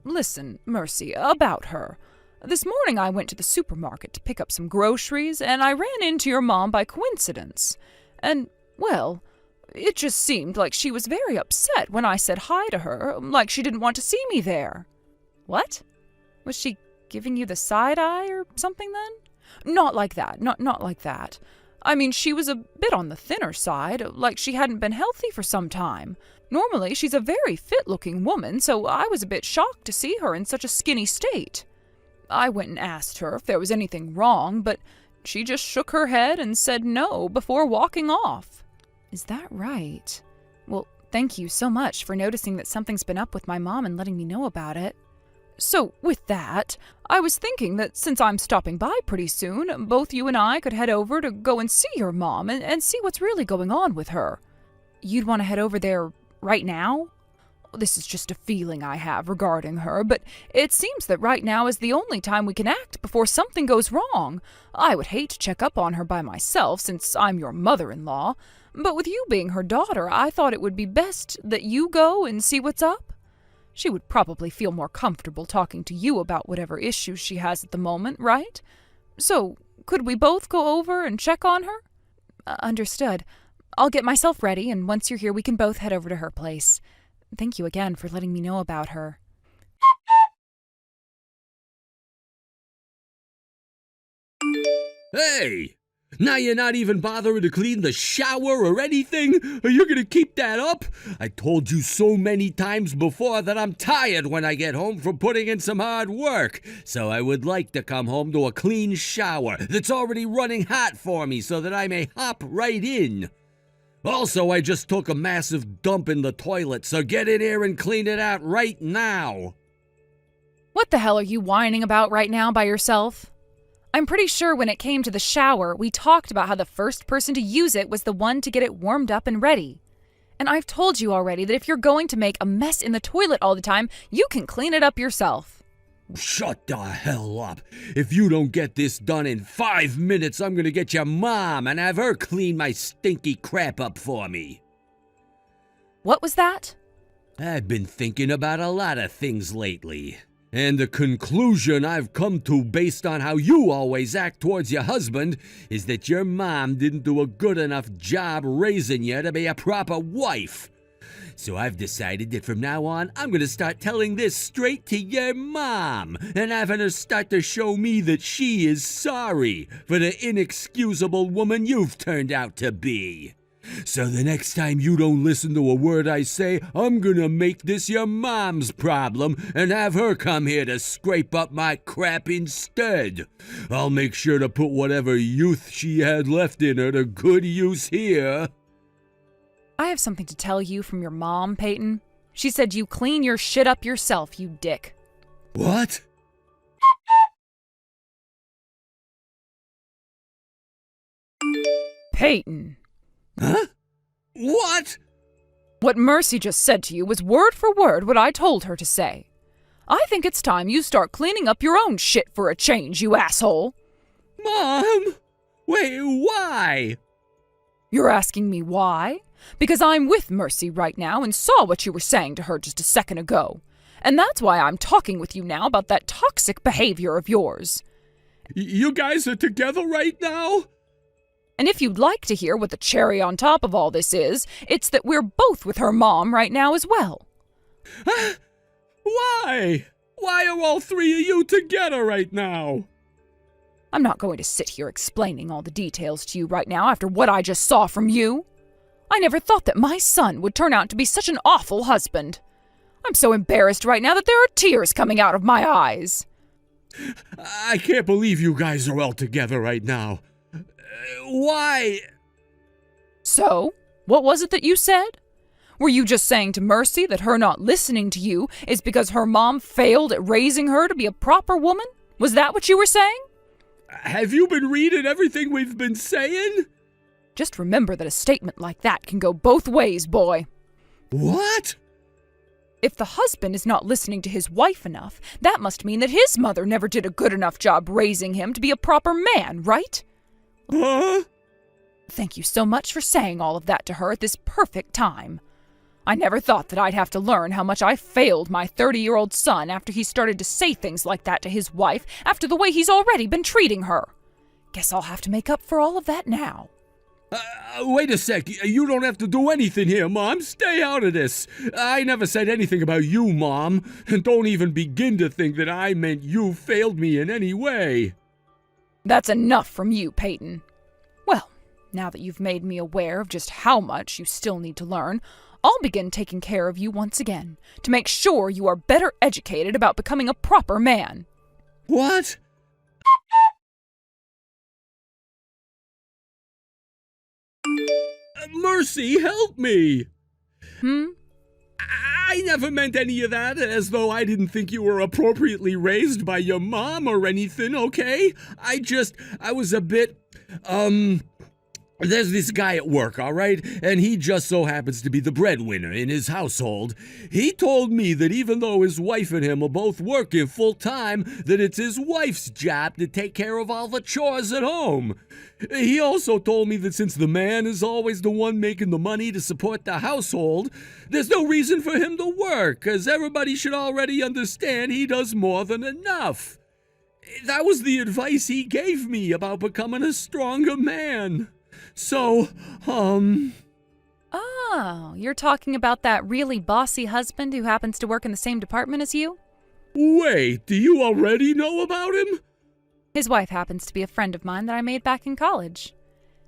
Listen, Mercy, about her. This morning I went to the supermarket to pick up some groceries, and I ran into your mom by coincidence. And, well, it just seemed like she was very upset when I said hi to her, like she didn't want to see me there. What? Was she giving you the side eye or something then? Not like that, not like that. I mean, she was a bit on the thinner side, like she hadn't been healthy for some time. Normally, she's a very fit-looking woman, so I was a bit shocked to see her in such a skinny state. I went and asked her if there was anything wrong, but she just shook her head and said no before walking off. Is that right? Well, thank you so much for noticing that something's been up with my mom and letting me know about it. So, with that, I was thinking that since I'm stopping by pretty soon, both you and I could head over to go and see your mom and see what's really going on with her. You'd want to head over there right now? This is just a feeling I have regarding her, but it seems that right now is the only time we can act before something goes wrong. I would hate to check up on her by myself, since I'm your mother-in-law, but with you being her daughter, I thought it would be best that you go and see what's up. She would probably feel more comfortable talking to you about whatever issues she has at the moment, right? So, could we both go over and check on her? Understood. I'll get myself ready, and once you're here, we can both head over to her place. Thank you again for letting me know about her. Hey! Now you're not even bothering to clean the shower or anything? Are you gonna keep that up? I told you so many times before that I'm tired when I get home from putting in some hard work. So I would like to come home to a clean shower that's already running hot for me so that I may hop right in. Also, I just took a massive dump in the toilet, so get in here and clean it out right now. What the hell are you whining about right now by yourself? I'm pretty sure when it came to the shower, we talked about how the first person to use it was the one to get it warmed up and ready. And I've told you already that if you're going to make a mess in the toilet all the time, you can clean it up yourself. Shut the hell up. If you don't get this done in 5 minutes, I'm gonna get your mom and have her clean my stinky crap up for me. What was that? I've been thinking about a lot of things lately. And the conclusion I've come to based on how you always act towards your husband is that your mom didn't do a good enough job raising you to be a proper wife. So I've decided that from now on, I'm going to start telling this straight to your mom and having her start to show me that she is sorry for the inexcusable woman you've turned out to be. So the next time you don't listen to a word I say, I'm gonna make this your mom's problem and have her come here to scrape up my crap instead. I'll make sure to put whatever youth she had left in her to good use here. I have something to tell you from your mom, Peyton. She said you clean your shit up yourself, you dick. What? Peyton. Huh? What? What Mercy just said to you was word for word what I told her to say. I think it's time you start cleaning up your own shit for a change, you asshole. Mom? Wait, why? You're asking me why? Because I'm with Mercy right now and saw what you were saying to her just a second ago. And that's why I'm talking with you now about that toxic behavior of yours. You guys are together right now? And if you'd like to hear what the cherry on top of all this is, it's that we're both with her mom right now as well. Why? Why are all three of you together right now? I'm not going to sit here explaining all the details to you right now after what I just saw from you. I never thought that my son would turn out to be such an awful husband. I'm so embarrassed right now that there are tears coming out of my eyes. I can't believe you guys are all together right now. Why? So, what was it that you said? Were you just saying to Mercy that her not listening to you is because her mom failed at raising her to be a proper woman? Was that what you were saying? Have you been reading everything we've been saying? Just remember that a statement like that can go both ways, boy. What? If the husband is not listening to his wife enough, that must mean that his mother never did a good enough job raising him to be a proper man, right? Huh? Thank you so much for saying all of that to her at this perfect time. I never thought that I'd have to learn how much I failed my 30-year-old son after he started to say things like that to his wife after the way he's already been treating her. Guess I'll have to make up for all of that now. Wait a sec. You don't have to do anything here, Mom. Stay out of this. I never said anything about you, Mom. And don't even begin to think that I meant you failed me in any way. That's enough from you, Peyton. Well, now that you've made me aware of just how much you still need to learn, I'll begin taking care of you once again, to make sure you are better educated about becoming a proper man. What? Mercy, help me! I never meant any of that, as though I didn't think you were appropriately raised by your mom or anything, okay? I was a bit, there's this guy at work, all right? And he just so happens to be the breadwinner in his household. He told me that even though his wife and him are both working full-time, that it's his wife's job to take care of all the chores at home. He also told me that since the man is always the one making the money to support the household, there's no reason for him to work, because everybody should already understand he does more than enough. That was the advice he gave me about becoming a stronger man. So, Oh, you're talking about that really bossy husband who happens to work in the same department as you? Wait, do you already know about him? His wife happens to be a friend of mine that I made back in college.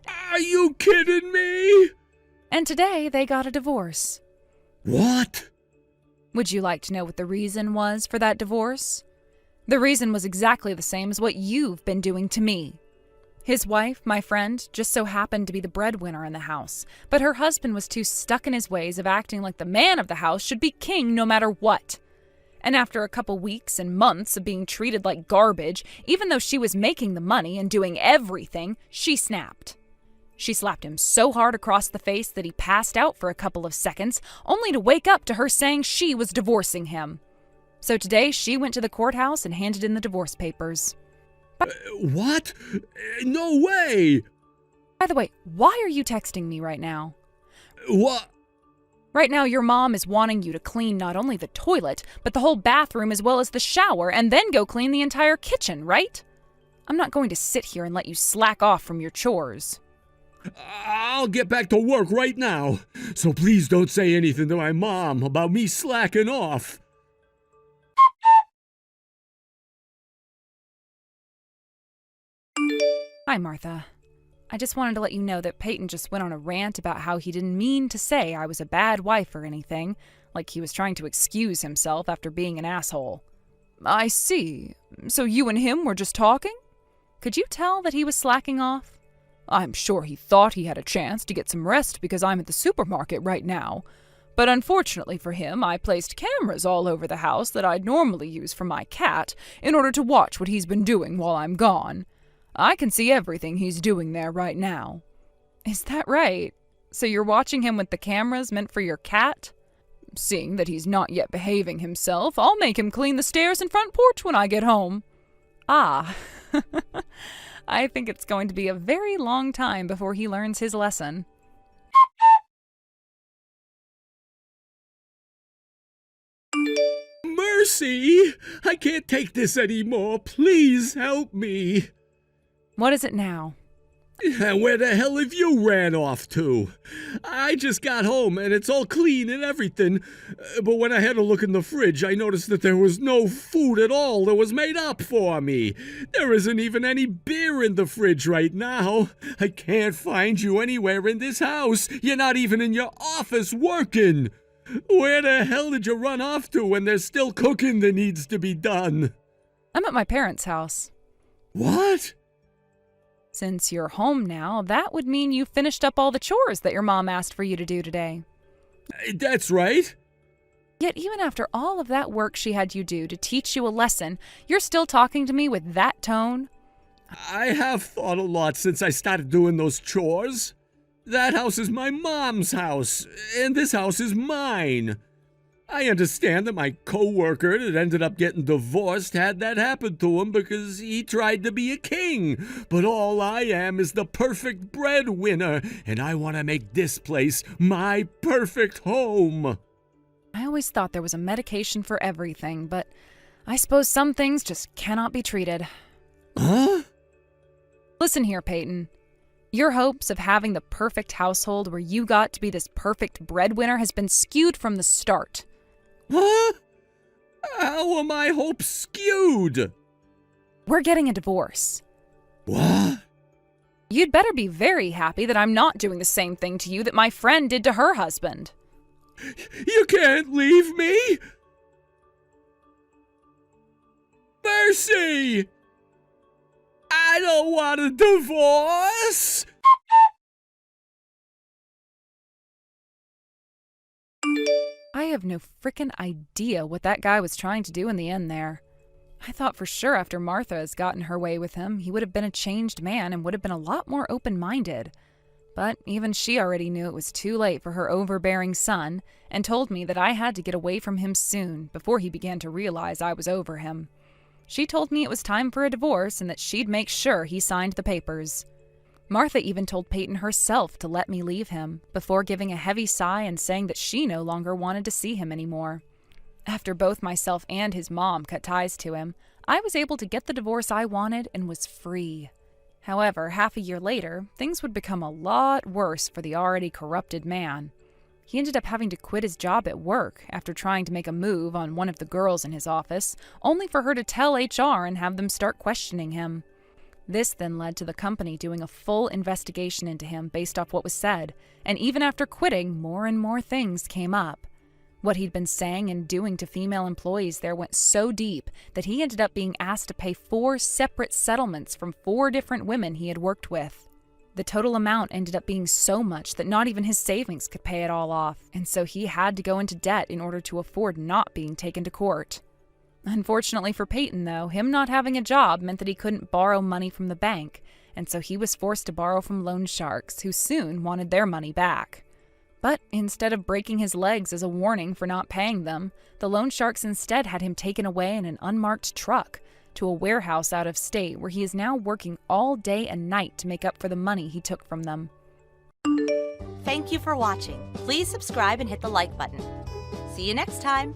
Are you kidding me? And today they got a divorce. What? Would you like to know what the reason was for that divorce? The reason was exactly the same as what you've been doing to me. His wife, my friend, just so happened to be the breadwinner in the house, but her husband was too stuck in his ways of acting like the man of the house should be king no matter what. And after a couple weeks and months of being treated like garbage, even though she was making the money and doing everything, she snapped. She slapped him so hard across the face that he passed out for a couple of seconds, only to wake up to her saying she was divorcing him. So today she went to the courthouse and handed in the divorce papers. What? No way! By the way, why are you texting me right now? What? Right now your mom is wanting you to clean not only the toilet, but the whole bathroom as well as the shower, and then go clean the entire kitchen, right? I'm not going to sit here and let you slack off from your chores. I'll get back to work right now, so please don't say anything to my mom about me slacking off. Hi, Martha. I just wanted to let you know that Peyton just went on a rant about how he didn't mean to say I was a bad wife or anything, like he was trying to excuse himself after being an asshole. I see. So you and him were just talking? Could you tell that he was slacking off? I'm sure he thought he had a chance to get some rest because I'm at the supermarket right now. But unfortunately for him, I placed cameras all over the house that I'd normally use for my cat in order to watch what he's been doing while I'm gone. I can see everything he's doing there right now. Is that right? So you're watching him with the cameras meant for your cat? Seeing that he's not yet behaving himself, I'll make him clean the stairs and front porch when I get home. Ah, I think it's going to be a very long time before he learns his lesson. Mercy! I can't take this anymore. Please help me. What is it now? Where the hell have you ran off to? I just got home and it's all clean and everything. But when I had a look in the fridge, I noticed that there was no food at all that was made up for me. There isn't even any beer in the fridge right now. I can't find you anywhere in this house. You're not even in your office working. Where the hell did you run off to when there's still cooking that needs to be done? I'm at my parents' house. What? Since you're home now, that would mean you finished up all the chores that your mom asked for you to do today. That's right. Yet even after all of that work she had you do to teach you a lesson, you're still talking to me with that tone? I have thought a lot since I started doing those chores. That house is my mom's house, and this house is mine. I understand that my coworker that ended up getting divorced had that happen to him because he tried to be a king. But all I am is the perfect breadwinner, and I want to make this place my perfect home. I always thought there was a medication for everything, but I suppose some things just cannot be treated. Huh? Listen here, Peyton. Your hopes of having the perfect household where you got to be this perfect breadwinner has been skewed from the start. Huh? How are my hopes skewed? We're getting a divorce. What? You'd better be very happy that I'm not doing the same thing to you that my friend did to her husband. You can't leave me! Mercy! I don't want a divorce! I have no frickin' idea what that guy was trying to do in the end there. I thought for sure after Martha has gotten her way with him, he would have been a changed man and would have been a lot more open-minded. But even she already knew it was too late for her overbearing son and told me that I had to get away from him soon before he began to realize I was over him. She told me it was time for a divorce and that she'd make sure he signed the papers. Martha even told Peyton herself to let me leave him, before giving a heavy sigh and saying that she no longer wanted to see him anymore. After both myself and his mom cut ties to him, I was able to get the divorce I wanted and was free. However, half a year later, things would become a lot worse for the already corrupted man. He ended up having to quit his job at work after trying to make a move on one of the girls in his office, only for her to tell HR and have them start questioning him. This then led to the company doing a full investigation into him based off what was said, and even after quitting, more and more things came up. What he'd been saying and doing to female employees there went so deep that he ended up being asked to pay 4 separate settlements from 4 different women he had worked with. The total amount ended up being so much that not even his savings could pay it all off, and so he had to go into debt in order to afford not being taken to court. Unfortunately for Peyton, though, him not having a job meant that he couldn't borrow money from the bank, and so he was forced to borrow from loan sharks, who soon wanted their money back. But instead of breaking his legs as a warning for not paying them, the loan sharks instead had him taken away in an unmarked truck to a warehouse out of state where he is now working all day and night to make up for the money he took from them. Thank you for watching. Please subscribe and hit the like button. See you next time.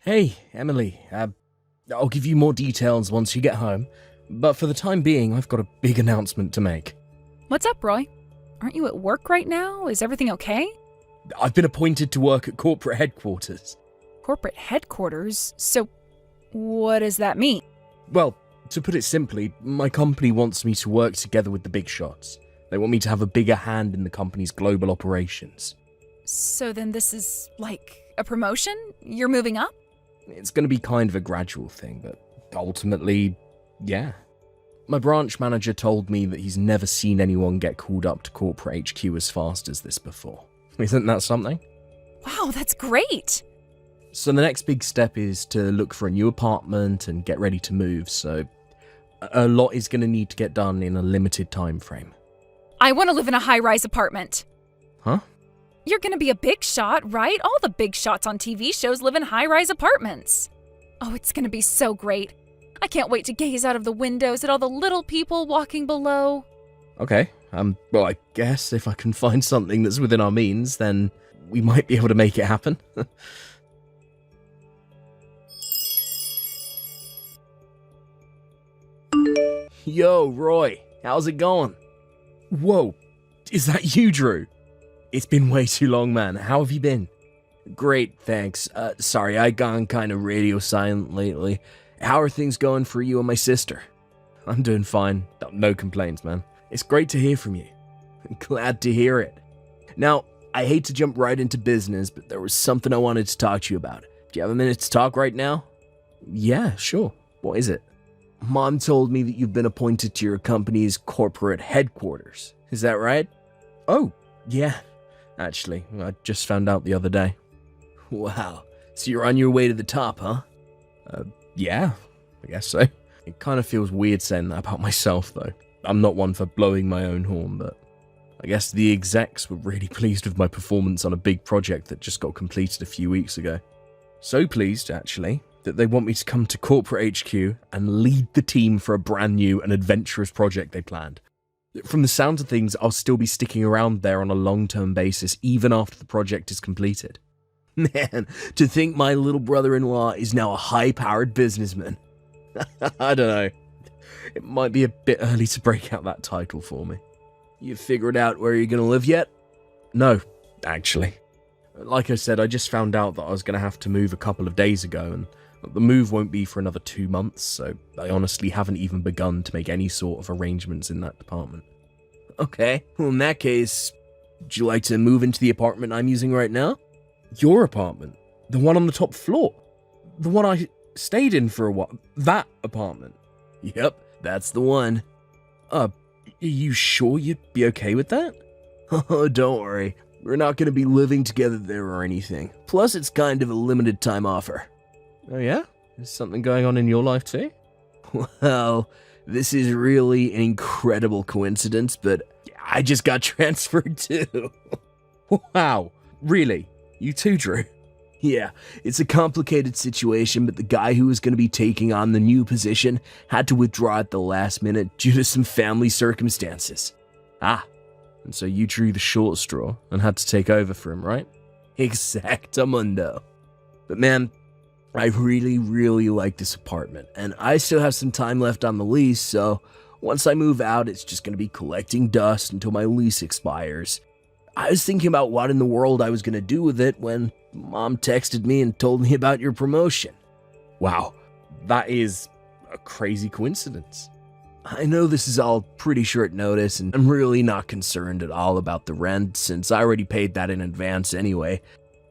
Hey, Emily. I'll give you more details once you get home. But for the time being, I've got a big announcement to make. What's up, Roy? Aren't you at work right now? Is everything okay? I've been appointed to work at corporate headquarters. Corporate headquarters? So, what does that mean? Well, to put it simply, my company wants me to work together with the big shots. They want me to have a bigger hand in the company's global operations. So then this is, like, a promotion? You're moving up? It's going to be kind of a gradual thing, but ultimately, yeah. My branch manager told me that he's never seen anyone get called up to corporate HQ as fast as this before. Isn't that something? Wow, that's great! So the next big step is to look for a new apartment and get ready to move, so a lot is going to need to get done in a limited time frame. I want to live in a high-rise apartment. Huh? You're going to be a big shot, right? All the big shots on TV shows live in high-rise apartments. Oh, it's going to be so great. I can't wait to gaze out of the windows at all the little people walking below. Okay, well, I guess if I can find something that's within our means, then we might be able to make it happen. Yo, Roy, how's it going? Whoa, is that you, Drew? It's been way too long, man. How have you been? Great, thanks. Sorry, I gone kind of radio silent lately. How are things going for you and my sister? I'm doing fine. No complaints, man. It's great to hear from you. Glad to hear it. Now, I hate to jump right into business, but there was something I wanted to talk to you about. Do you have a minute to talk right now? Yeah, sure. What is it? Mom told me that you've been appointed to your company's corporate headquarters. Is that right? Oh, yeah. Actually, I just found out the other day. Wow. So you're on your way to the top, huh? Yeah, I guess so. It kind of feels weird saying that about myself, though. I'm not one for blowing my own horn, but I guess the execs were really pleased with my performance on a big project that just got completed a few weeks ago. So pleased, actually, that they want me to come to corporate HQ and lead the team for a brand new and adventurous project they planned. From the sound of things, I'll still be sticking around there on a long-term basis, even after the project is completed. Man, to think my little brother-in-law is now a high-powered businessman. I don't know. It might be a bit early to break out that title for me. You figured out where you're going to live yet? No, actually. Like I said, I just found out that I was going to have to move a couple of days ago, and the move won't be for another 2 months, so I honestly haven't even begun to make any sort of arrangements in that department. Okay, well in that case, would you like to move into the apartment I'm using right now? Your apartment? The one on the top floor? The one I stayed in for a while? That apartment? Yep, that's the one. Are you sure you'd be okay with that? Oh, don't worry. We're not going to be living together there or anything. Plus, it's kind of a limited time offer. Oh yeah? Is something going on in your life too? Well, this is really an incredible coincidence, but I just got transferred too. Wow, really? You too, Drew? Yeah, it's a complicated situation, but the guy who was going to be taking on the new position had to withdraw at the last minute due to some family circumstances. Ah, and so you drew the short straw and had to take over for him, right? Exactamundo. But man, I really, really like this apartment, and I still have some time left on the lease, so once I move out, it's just going to be collecting dust until my lease expires. I was thinking about what in the world I was going to do with it when Mom texted me and told me about your promotion. Wow, that is a crazy coincidence. I know this is all pretty short notice, and I'm really not concerned at all about the rent, since I already paid that in advance anyway.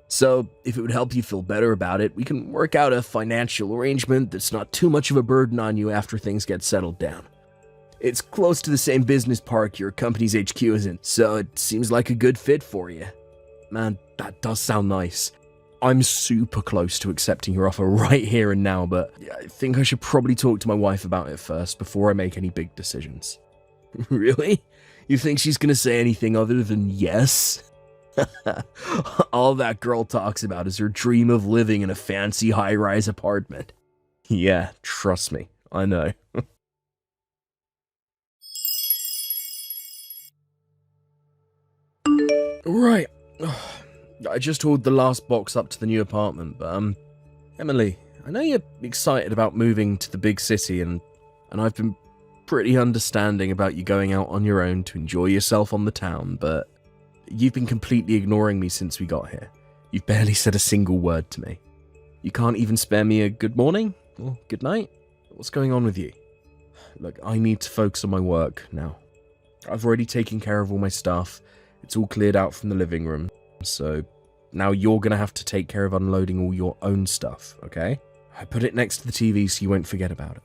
So, if it would help you feel better about it, we can work out a financial arrangement that's not too much of a burden on you after things get settled down. It's close to the same business park your company's HQ is in, so it seems like a good fit for you. Man, that does sound nice. I'm super close to accepting your offer right here and now, but I think I should probably talk to my wife about it first before I make any big decisions. Really? You think she's gonna say anything other than yes? All that girl talks about is her dream of living in a fancy high-rise apartment. Yeah, trust me, I know. Right. I just hauled the last box up to the new apartment, but, Emily, I know you're excited about moving to the big city, and I've been pretty understanding about you going out on your own to enjoy yourself on the town, but you've been completely ignoring me since we got here. You've barely said a single word to me. You can't even spare me a good morning or good night? What's going on with you? Look, I need to focus on my work now. I've already taken care of all my stuff. It's all cleared out from the living room. So now you're going to have to take care of unloading all your own stuff, okay? I put it next to the TV so you won't forget about it.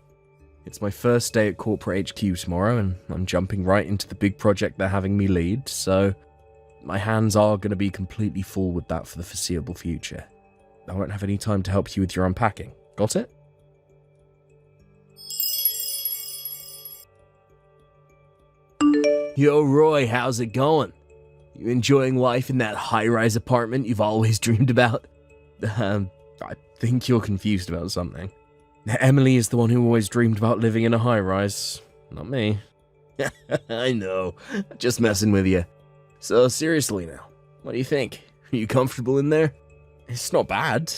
It's my first day at corporate HQ tomorrow, and I'm jumping right into the big project they're having me lead, so my hands are going to be completely full with that for the foreseeable future. I won't have any time to help you with your unpacking. Got it? Yo, Roy, how's it going? You enjoying life in that high-rise apartment you've always dreamed about? I think you're confused about something. Emily is the one who always dreamed about living in a high-rise, not me. I know, just messing with you. So seriously now, what do you think? Are you comfortable in there? It's not bad.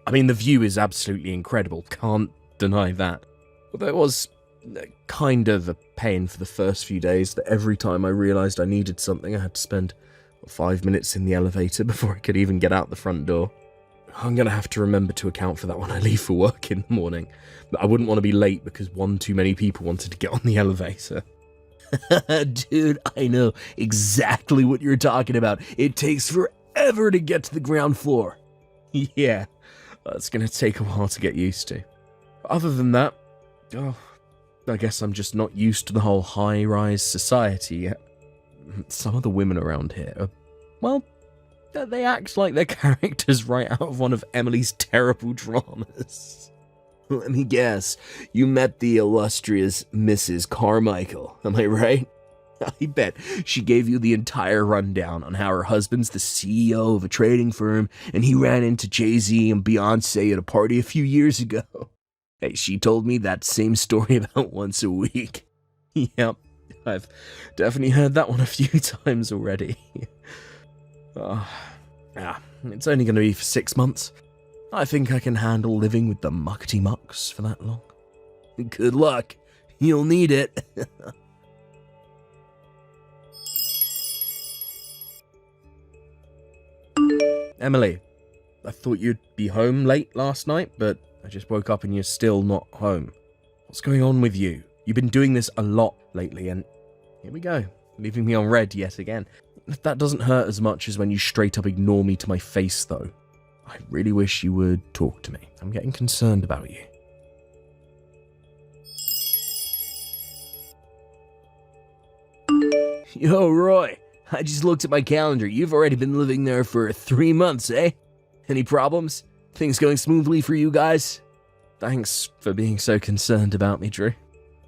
I mean, the view is absolutely incredible, can't deny that. Although it was kind of a pain for the first few days that every time I realised I needed something, I had to spend 5 minutes in the elevator before I could even get out the front door. I'm going to have to remember to account for that when I leave for work in the morning. But I wouldn't want to be late because one too many people wanted to get on the elevator. Dude, I know exactly what you're talking about. It takes forever to get to the ground floor. Yeah, that's going to take a while to get used to. Other than that, I guess I'm just not used to the whole high-rise society yet. Some of the women around here are, well, they act like they're characters right out of one of Emily's terrible dramas. Let me guess, you met the illustrious Mrs. Carmichael, am I right? I bet she gave you the entire rundown on how her husband's the CEO of a trading firm and he ran into Jay-Z and Beyonce at a party a few years ago. Hey, she told me that same story about once a week. Yep, I've definitely heard that one a few times already. It's only going to be for 6 months. I think I can handle living with the muckety mucks for that long. Good luck. You'll need it. Emily, I thought you'd be home late last night, but I just woke up and you're still not home. What's going on with you? You've been doing this a lot lately, and here we go, leaving me on red yet again. That doesn't hurt as much as when you straight up ignore me to my face, though. I really wish you would talk to me. I'm getting concerned about you. Yo, Roy, I just looked at my calendar. You've already been living there for 3 months, eh? Any problems? Things going smoothly for you guys? Thanks for being so concerned about me, Drew.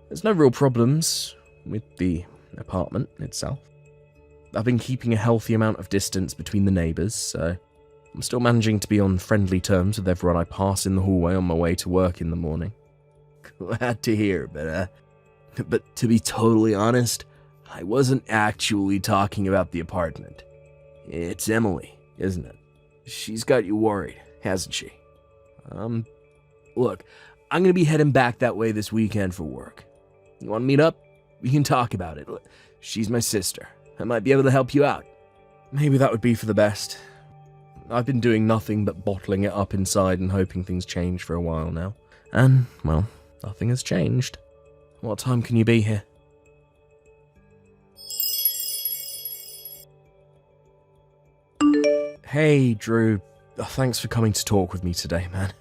There's no real problems with the apartment itself. I've been keeping a healthy amount of distance between the neighbours, so I'm still managing to be on friendly terms with everyone I pass in the hallway on my way to work in the morning. Glad to hear, but to be totally honest, I wasn't actually talking about the apartment. It's Emily, isn't it? She's got you worried, hasn't she? Look, I'm gonna be heading back that way this weekend for work. You wanna meet up? We can talk about it. She's my sister. I might be able to help you out. Maybe that would be for the best. I've been doing nothing but bottling it up inside and hoping things change for a while now. And, well, nothing has changed. What time can you be here? Hey, Drew. Thanks for coming to talk with me today, man.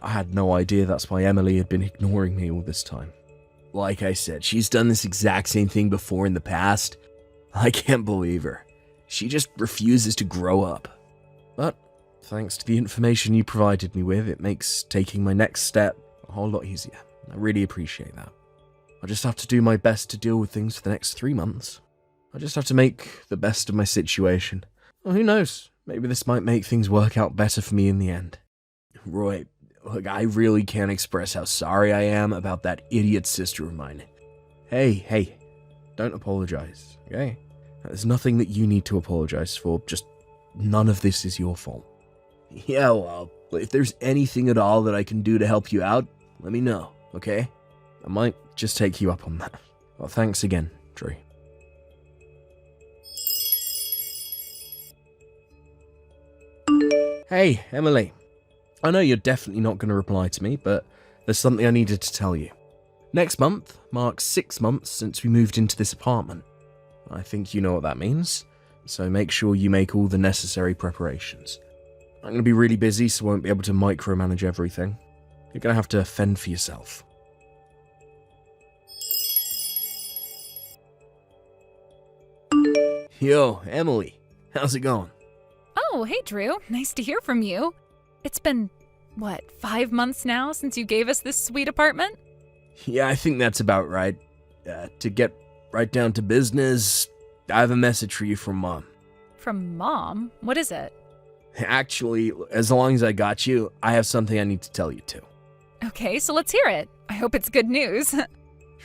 I had no idea that's why Emily had been ignoring me all this time. Like I said, she's done this exact same thing before in the past. I can't believe her. She just refuses to grow up. But, thanks to the information you provided me with, it makes taking my next step a whole lot easier. I really appreciate that. I just have to do my best to deal with things for the next 3 months. I just have to make the best of my situation. Well, who knows? Maybe this might make things work out better for me in the end. Roy, look, I really can't express how sorry I am about that idiot sister of mine. Hey, don't apologize, okay? There's nothing that you need to apologize for, just none of this is your fault. Yeah, well, if there's anything at all that I can do to help you out, let me know, okay? I might just take you up on that. Well, thanks again, Drew. Hey, Emily. I know you're definitely not going to reply to me, but there's something I needed to tell you. Next month marks 6 months since we moved into this apartment. I think you know what that means, so make sure you make all the necessary preparations. I'm going to be really busy, so I won't be able to micromanage everything. You're going to have to fend for yourself. Yo, Emily, how's it going? Oh, hey, Drew. Nice to hear from you. It's been, 5 months now since you gave us this sweet apartment? Yeah, I think that's about right. To get right down to business, I have a message for you from Mom. From Mom? What is it? Actually, as long as I got you, I have something I need to tell you too. Okay, so let's hear it. I hope it's good news. You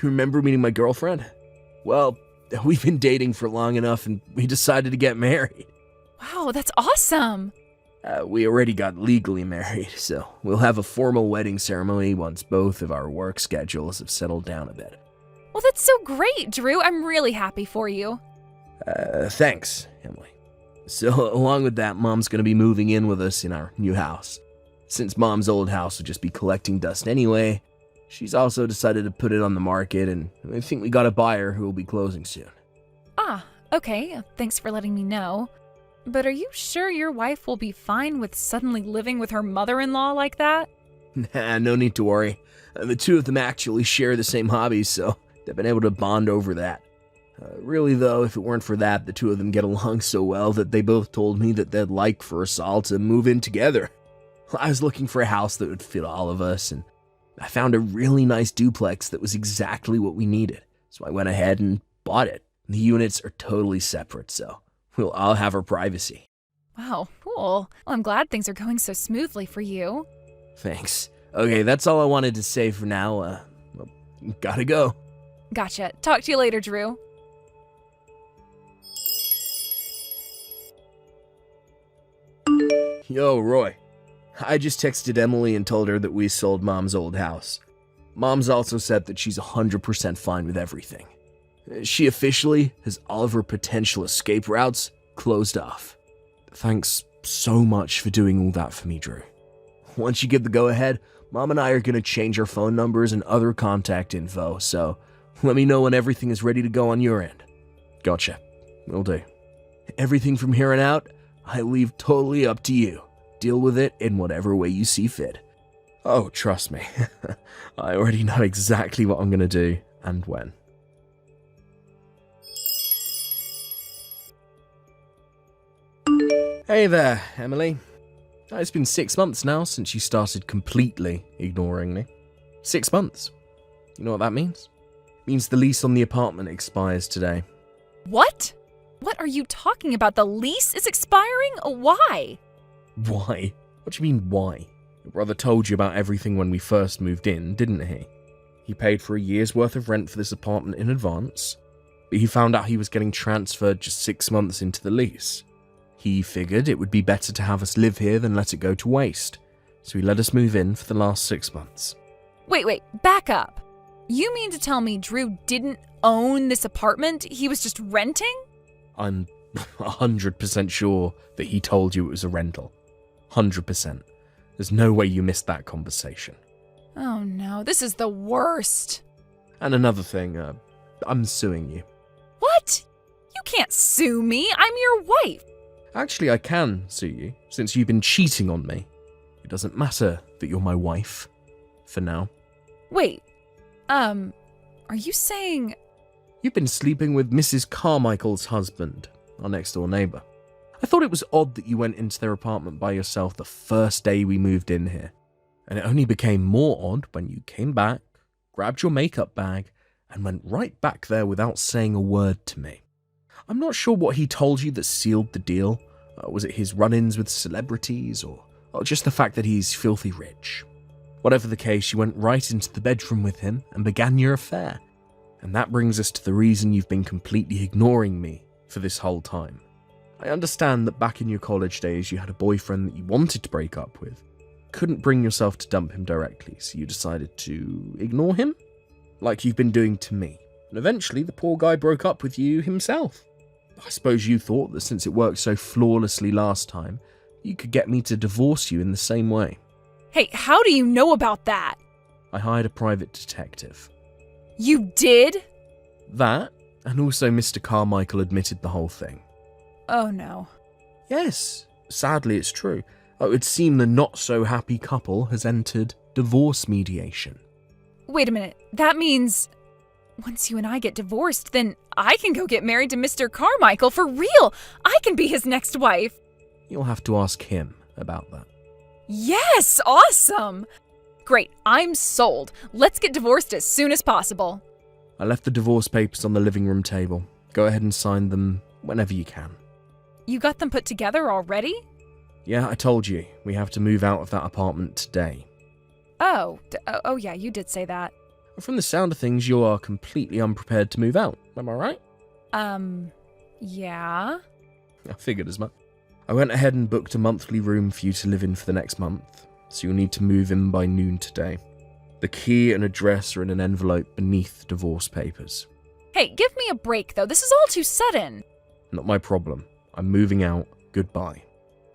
remember meeting my girlfriend? Well, we've been dating for long enough and we decided to get married. Wow, that's awesome. We already got legally married, so we'll have a formal wedding ceremony once both of our work schedules have settled down a bit. Well, that's so great, Drew. I'm really happy for you. Thanks, Emily. So, along with that, Mom's gonna be moving in with us in our new house. Since Mom's old house will just be collecting dust anyway, she's also decided to put it on the market, and I think we got a buyer who will be closing soon. Ah, okay. Thanks for letting me know. But are you sure your wife will be fine with suddenly living with her mother-in-law like that? Nah, no need to worry. The two of them actually share the same hobbies, so they've been able to bond over that. Really, though, if it weren't for that, the two of them get along so well that they both told me that they'd like for us all to move in together. I was looking for a house that would fit all of us, and I found a really nice duplex that was exactly what we needed. So I went ahead and bought it. The units are totally separate, so we'll all have our privacy. Wow, cool. Well, I'm glad things are going so smoothly for you. Thanks. Okay, that's all I wanted to say for now. Well, gotta go. Gotcha. Talk to you later, Drew. Yo, Roy. I just texted Emily and told her that we sold Mom's old house. Mom's also said that she's 100% fine with everything. She officially has all of her potential escape routes closed off. Thanks so much for doing all that for me, Drew. Once you give the go-ahead, Mom and I are going to change our phone numbers and other contact info, so let me know when everything is ready to go on your end. Gotcha. Will do. Everything from here on out, I leave totally up to you. Deal with it in whatever way you see fit. Oh, trust me. I already know exactly what I'm going to do and when. Hey there, Emily. It's been 6 months now since you started completely ignoring me. 6 months. You know what that means? It means the lease on the apartment expires today. What? What are you talking about? The lease is expiring? Why? Why? What do you mean, why? Your brother told you about everything when we first moved in, didn't he? He paid for a year's worth of rent for this apartment in advance, but he found out he was getting transferred just 6 months into the lease. He figured it would be better to have us live here than let it go to waste, so he let us move in for the last 6 months. Wait, back up. You mean to tell me Drew didn't own this apartment? He was just renting? I'm 100% sure that he told you it was a rental. 100%. There's no way you missed that conversation. Oh no, this is the worst. And another thing, I'm suing you. What? You can't sue me. I'm your wife. Actually, I can sue you, since you've been cheating on me. It doesn't matter that you're my wife. For now. Wait, are you saying... You've been sleeping with Mrs. Carmichael's husband, our next-door neighbour. I thought it was odd that you went into their apartment by yourself the first day we moved in here. And it only became more odd when you came back, grabbed your makeup bag, and went right back there without saying a word to me. I'm not sure what he told you that sealed the deal. Was it his run-ins with celebrities, or just the fact that he's filthy rich? Whatever the case, you went right into the bedroom with him and began your affair. And that brings us to the reason you've been completely ignoring me for this whole time. I understand that back in your college days you had a boyfriend that you wanted to break up with. Couldn't bring yourself to dump him directly, so you decided to ignore him? Like you've been doing to me. And eventually the poor guy broke up with you himself. I suppose you thought that since it worked so flawlessly last time, you could get me to divorce you in the same way. Hey, how do you know about that? I hired a private detective. You did? That, and also Mr. Carmichael admitted the whole thing. Oh no. Yes, sadly it's true. It would seem the not-so-happy couple has entered divorce mediation. Wait a minute, that means... Once you and I get divorced, then I can go get married to Mr. Carmichael for real! I can be his next wife! You'll have to ask him about that. Yes! Awesome! Great, I'm sold. Let's get divorced as soon as possible. I left the divorce papers on the living room table. Go ahead and sign them whenever you can. You got them put together already? Yeah, I told you. We have to move out of that apartment today. Oh, yeah, you did say that. From the sound of things, you are completely unprepared to move out. Am I right? Yeah? I figured as much. I went ahead and booked a monthly room for you to live in for the next month, so you'll need to move in by noon today. The key and address are in an envelope beneath the divorce papers. Hey, give me a break, though. This is all too sudden. Not my problem. I'm moving out. Goodbye.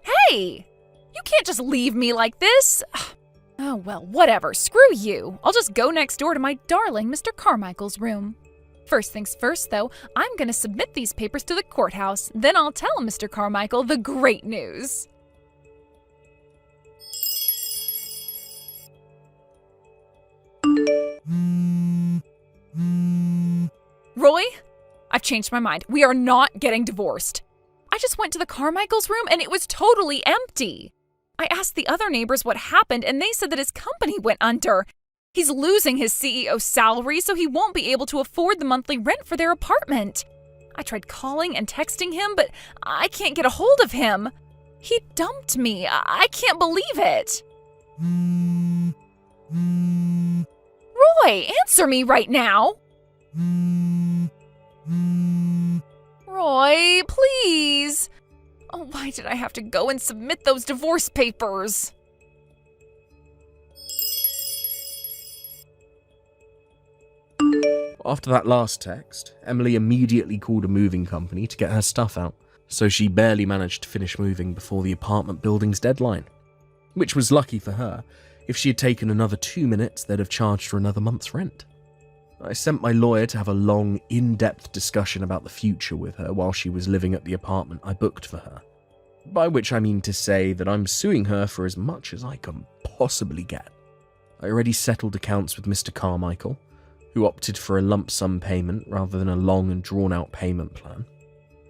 Hey! You can't just leave me like this. Oh, well, whatever. Screw you. I'll just go next door to my darling Mr. Carmichael's room. First things first, though, I'm going to submit these papers to the courthouse. Then I'll tell Mr. Carmichael the great news. Roy, I've changed my mind. We are not getting divorced. I just went to the Carmichael's room and it was totally empty. I asked the other neighbors what happened and they said that his company went under. He's losing his CEO salary, so he won't be able to afford the monthly rent for their apartment. I tried calling and texting him, but I can't get a hold of him. He dumped me. I can't believe it. Roy, answer me right now. Roy, please. Oh, why did I have to go and submit those divorce papers? After that last text, Emily immediately called a moving company to get her stuff out, so she barely managed to finish moving before the apartment building's deadline. Which was lucky for her. If she had taken another 2 minutes, they'd have charged her another month's rent. I sent my lawyer to have a long, in-depth discussion about the future with her while she was living at the apartment I booked for her. By which I mean to say that I'm suing her for as much as I can possibly get. I already settled accounts with Mr. Carmichael, who opted for a lump sum payment rather than a long and drawn-out payment plan.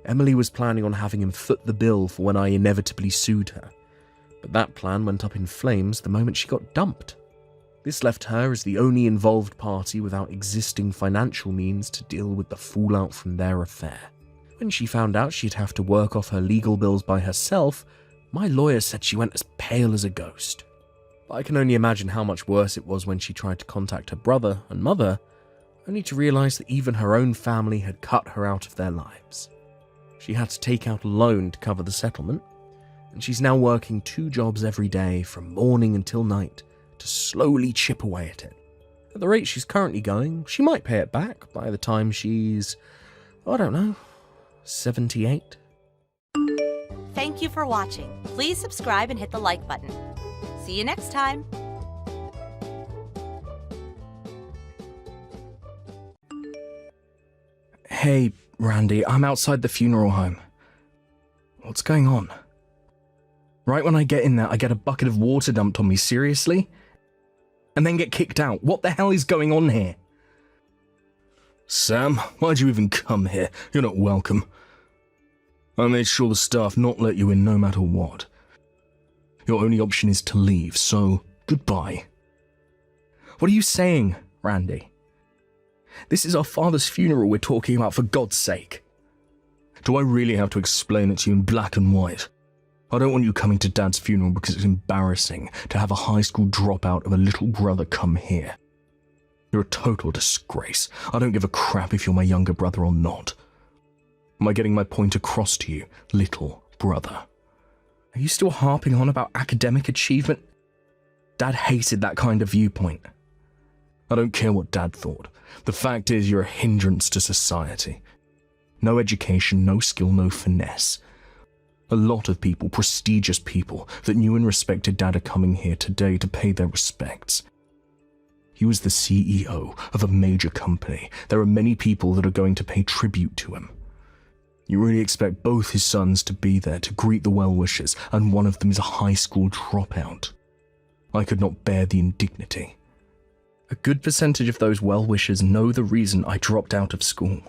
Emily was planning on having him foot the bill for when I inevitably sued her, but that plan went up in flames the moment she got dumped. This left her as the only involved party without existing financial means to deal with the fallout from their affair. When she found out she'd have to work off her legal bills by herself, my lawyer said she went as pale as a ghost. But I can only imagine how much worse it was when she tried to contact her brother and mother, only to realise that even her own family had cut her out of their lives. She had to take out a loan to cover the settlement, and she's now working 2 jobs every day from morning until night to slowly chip away at it. At the rate she's currently going, she might pay it back by the time she's, I don't know, 78? Thank you for watching. Please subscribe and hit the like button. See you next time. Hey, Randy, I'm outside the funeral home. What's going on? Right when I get in there, I get a bucket of water dumped on me, seriously? And then get kicked out. What the hell is going on here? Sam, why'd you even come here? You're not welcome. I made sure the staff not let you in no matter what. Your only option is to leave, so goodbye. What are you saying, Randy? This is our father's funeral we're talking about, for God's sake. Do I really have to explain it to you in black and white? I don't want you coming to Dad's funeral because it's embarrassing to have a high school dropout of a little brother come here. You're a total disgrace. I don't give a crap if you're my younger brother or not. Am I getting my point across to you, little brother? Are you still harping on about academic achievement? Dad hated that kind of viewpoint. I don't care what Dad thought. The fact is you're a hindrance to society. No education, no skill, no finesse. A lot of people, prestigious people, that knew and respected Dad are coming here today to pay their respects. He was the CEO of a major company. There are many people that are going to pay tribute to him. You really expect both his sons to be there to greet the well-wishers, and one of them is a high school dropout. I could not bear the indignity. A good percentage of those well-wishers know the reason I dropped out of school.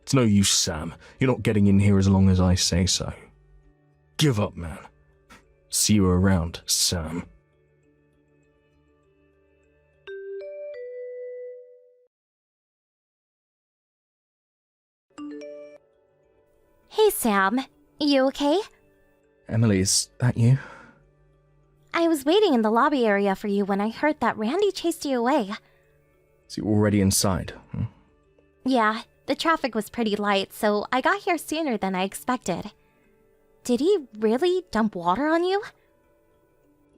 It's no use, Sam. You're not getting in here as long as I say so. Give up, man. See you around, Sam. Hey, Sam. You okay? Emily, is that you? I was waiting in the lobby area for you when I heard that Randy chased you away. Is he already inside? Yeah, the traffic was pretty light, so I got here sooner than I expected. Did he really dump water on you?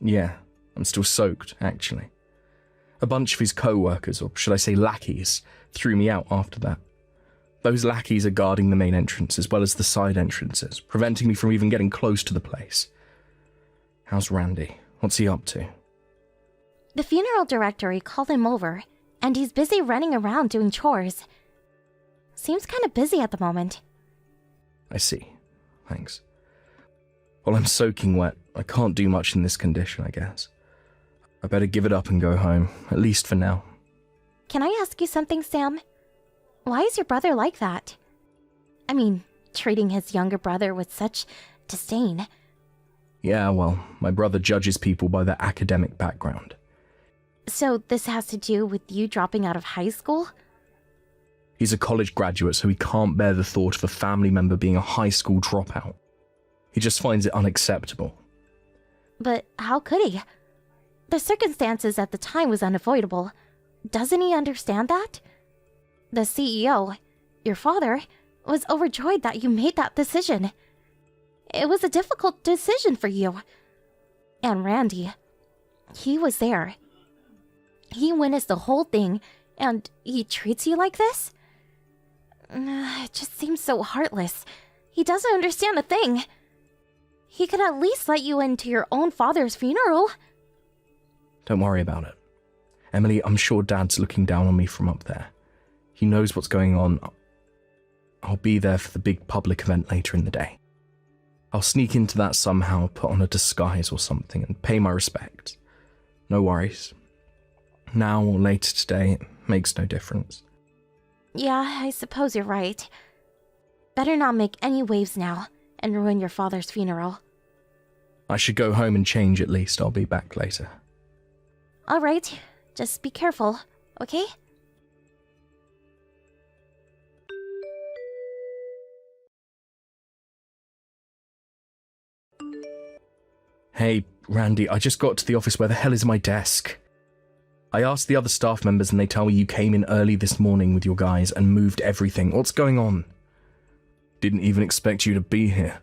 Yeah, I'm still soaked, actually. A bunch of his co-workers, or should I say lackeys, threw me out after that. Those lackeys are guarding the main entrance as well as the side entrances, preventing me from even getting close to the place. How's Randy? What's he up to? The funeral directory called him over, and he's busy running around doing chores. Seems kind of busy at the moment. I see. Thanks. Well, I'm soaking wet. I can't do much in this condition, I guess. I better give it up and go home, at least for now. Can I ask you something, Sam? Why is your brother like that? I mean, treating his younger brother with such disdain. Yeah, well, my brother judges people by their academic background. So this has to do with you dropping out of high school? He's a college graduate, so he can't bear the thought of a family member being a high school dropout. He just finds it unacceptable. But how could he? The circumstances at the time was unavoidable. Doesn't he understand that? The CEO, your father, was overjoyed that you made that decision. It was a difficult decision for you. And Randy, he was there. He witnessed the whole thing, and he treats you like this? It just seems so heartless. He doesn't understand a thing. He could at least let you into your own father's funeral. Don't worry about it. Emily, I'm sure Dad's looking down on me from up there. He knows what's going on. I'll be there for the big public event later in the day. I'll sneak into that somehow, put on a disguise or something, and pay my respects. No worries. Now or later today, it makes no difference. Yeah, I suppose you're right. Better not make any waves now and ruin your father's funeral. I should go home and change at least. I'll be back later. All right, just be careful, okay? Hey, Randy, I just got to the office. Where the hell is my desk? I asked the other staff members and they tell me you came in early this morning with your guys and moved everything. What's going on? Didn't even expect you to be here.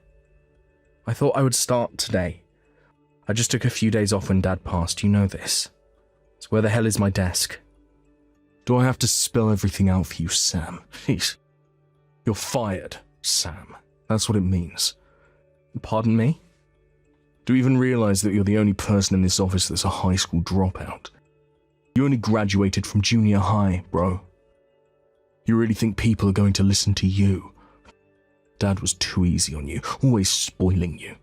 I thought I would start today. I just took a few days off when Dad passed, you know this. So where the hell is my desk? Do I have to spell everything out for you, Sam? Please. You're fired, Sam. That's what it means. Pardon me? Do you even realize that you're the only person in this office that's a high school dropout? You only graduated from junior high, bro. You really think people are going to listen to you? Dad was too easy on you, always spoiling you.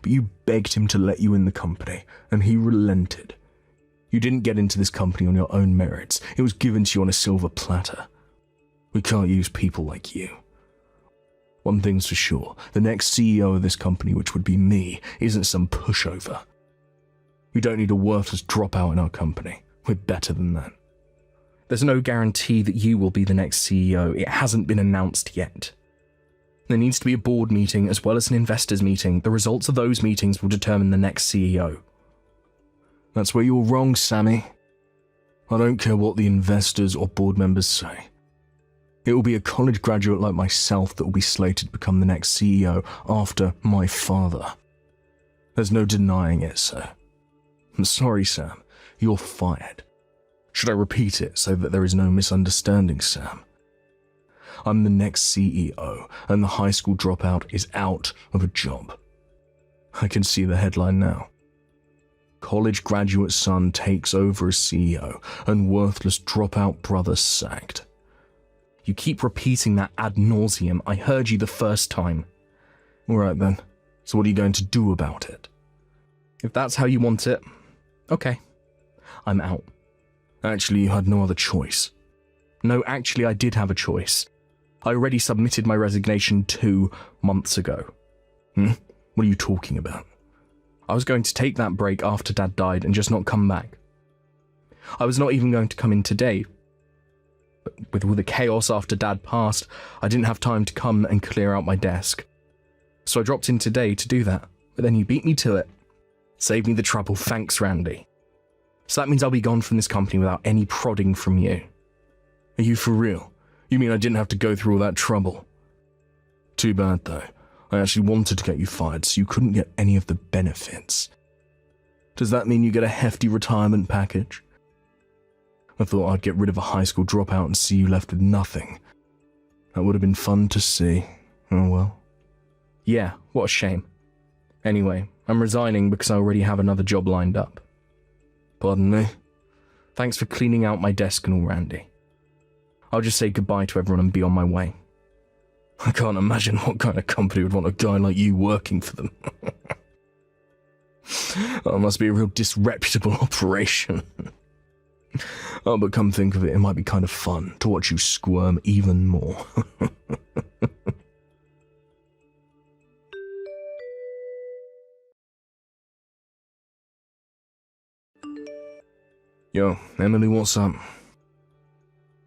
But you begged him to let you in the company, and he relented. You didn't get into this company on your own merits. It was given to you on a silver platter. We can't use people like you. One thing's for sure, the next CEO of this company, which would be me, isn't some pushover. We don't need a worthless dropout in our company. We're better than that. There's no guarantee that you will be the next CEO. It hasn't been announced yet. There needs to be a board meeting as well as an investors meeting. The results of those meetings will determine the next CEO. That's where you're wrong, Sammy. I don't care what the investors or board members say. It will be a college graduate like myself that will be slated to become the next CEO after my father. There's no denying it, sir. I'm sorry, Sam. You're fired. Should I repeat it so that there is no misunderstanding, Sam? I'm the next CEO, and the high school dropout is out of a job. I can see the headline now. College graduate son takes over as CEO, and worthless dropout brother sacked. You keep repeating that ad nauseum. I heard you the first time. All right then, so what are you going to do about it? If that's how you want it, okay. I'm out. Actually, you had no other choice. No, actually, I did have a choice. I already submitted my resignation 2 months ago. What are you talking about? I was going to take that break after Dad died and just not come back. I was not even going to come in today. But with all the chaos after Dad passed, I didn't have time to come and clear out my desk. So I dropped in today to do that, but then you beat me to it. Saved me the trouble, thanks, Randy. So that means I'll be gone from this company without any prodding from you. Are you for real? You mean I didn't have to go through all that trouble? Too bad, though. I actually wanted to get you fired so you couldn't get any of the benefits. Does that mean you get a hefty retirement package? I thought I'd get rid of a high school dropout and see you left with nothing. That would have been fun to see. Oh well. Yeah, what a shame. Anyway, I'm resigning because I already have another job lined up. Pardon me? Thanks for cleaning out my desk and all, Randy. I'll just say goodbye to everyone and be on my way. I can't imagine what kind of company would want a guy like you working for them. That must be a real disreputable operation. Oh, but come think of it, it might be kind of fun to watch you squirm even more. Yo, Emily, what's up?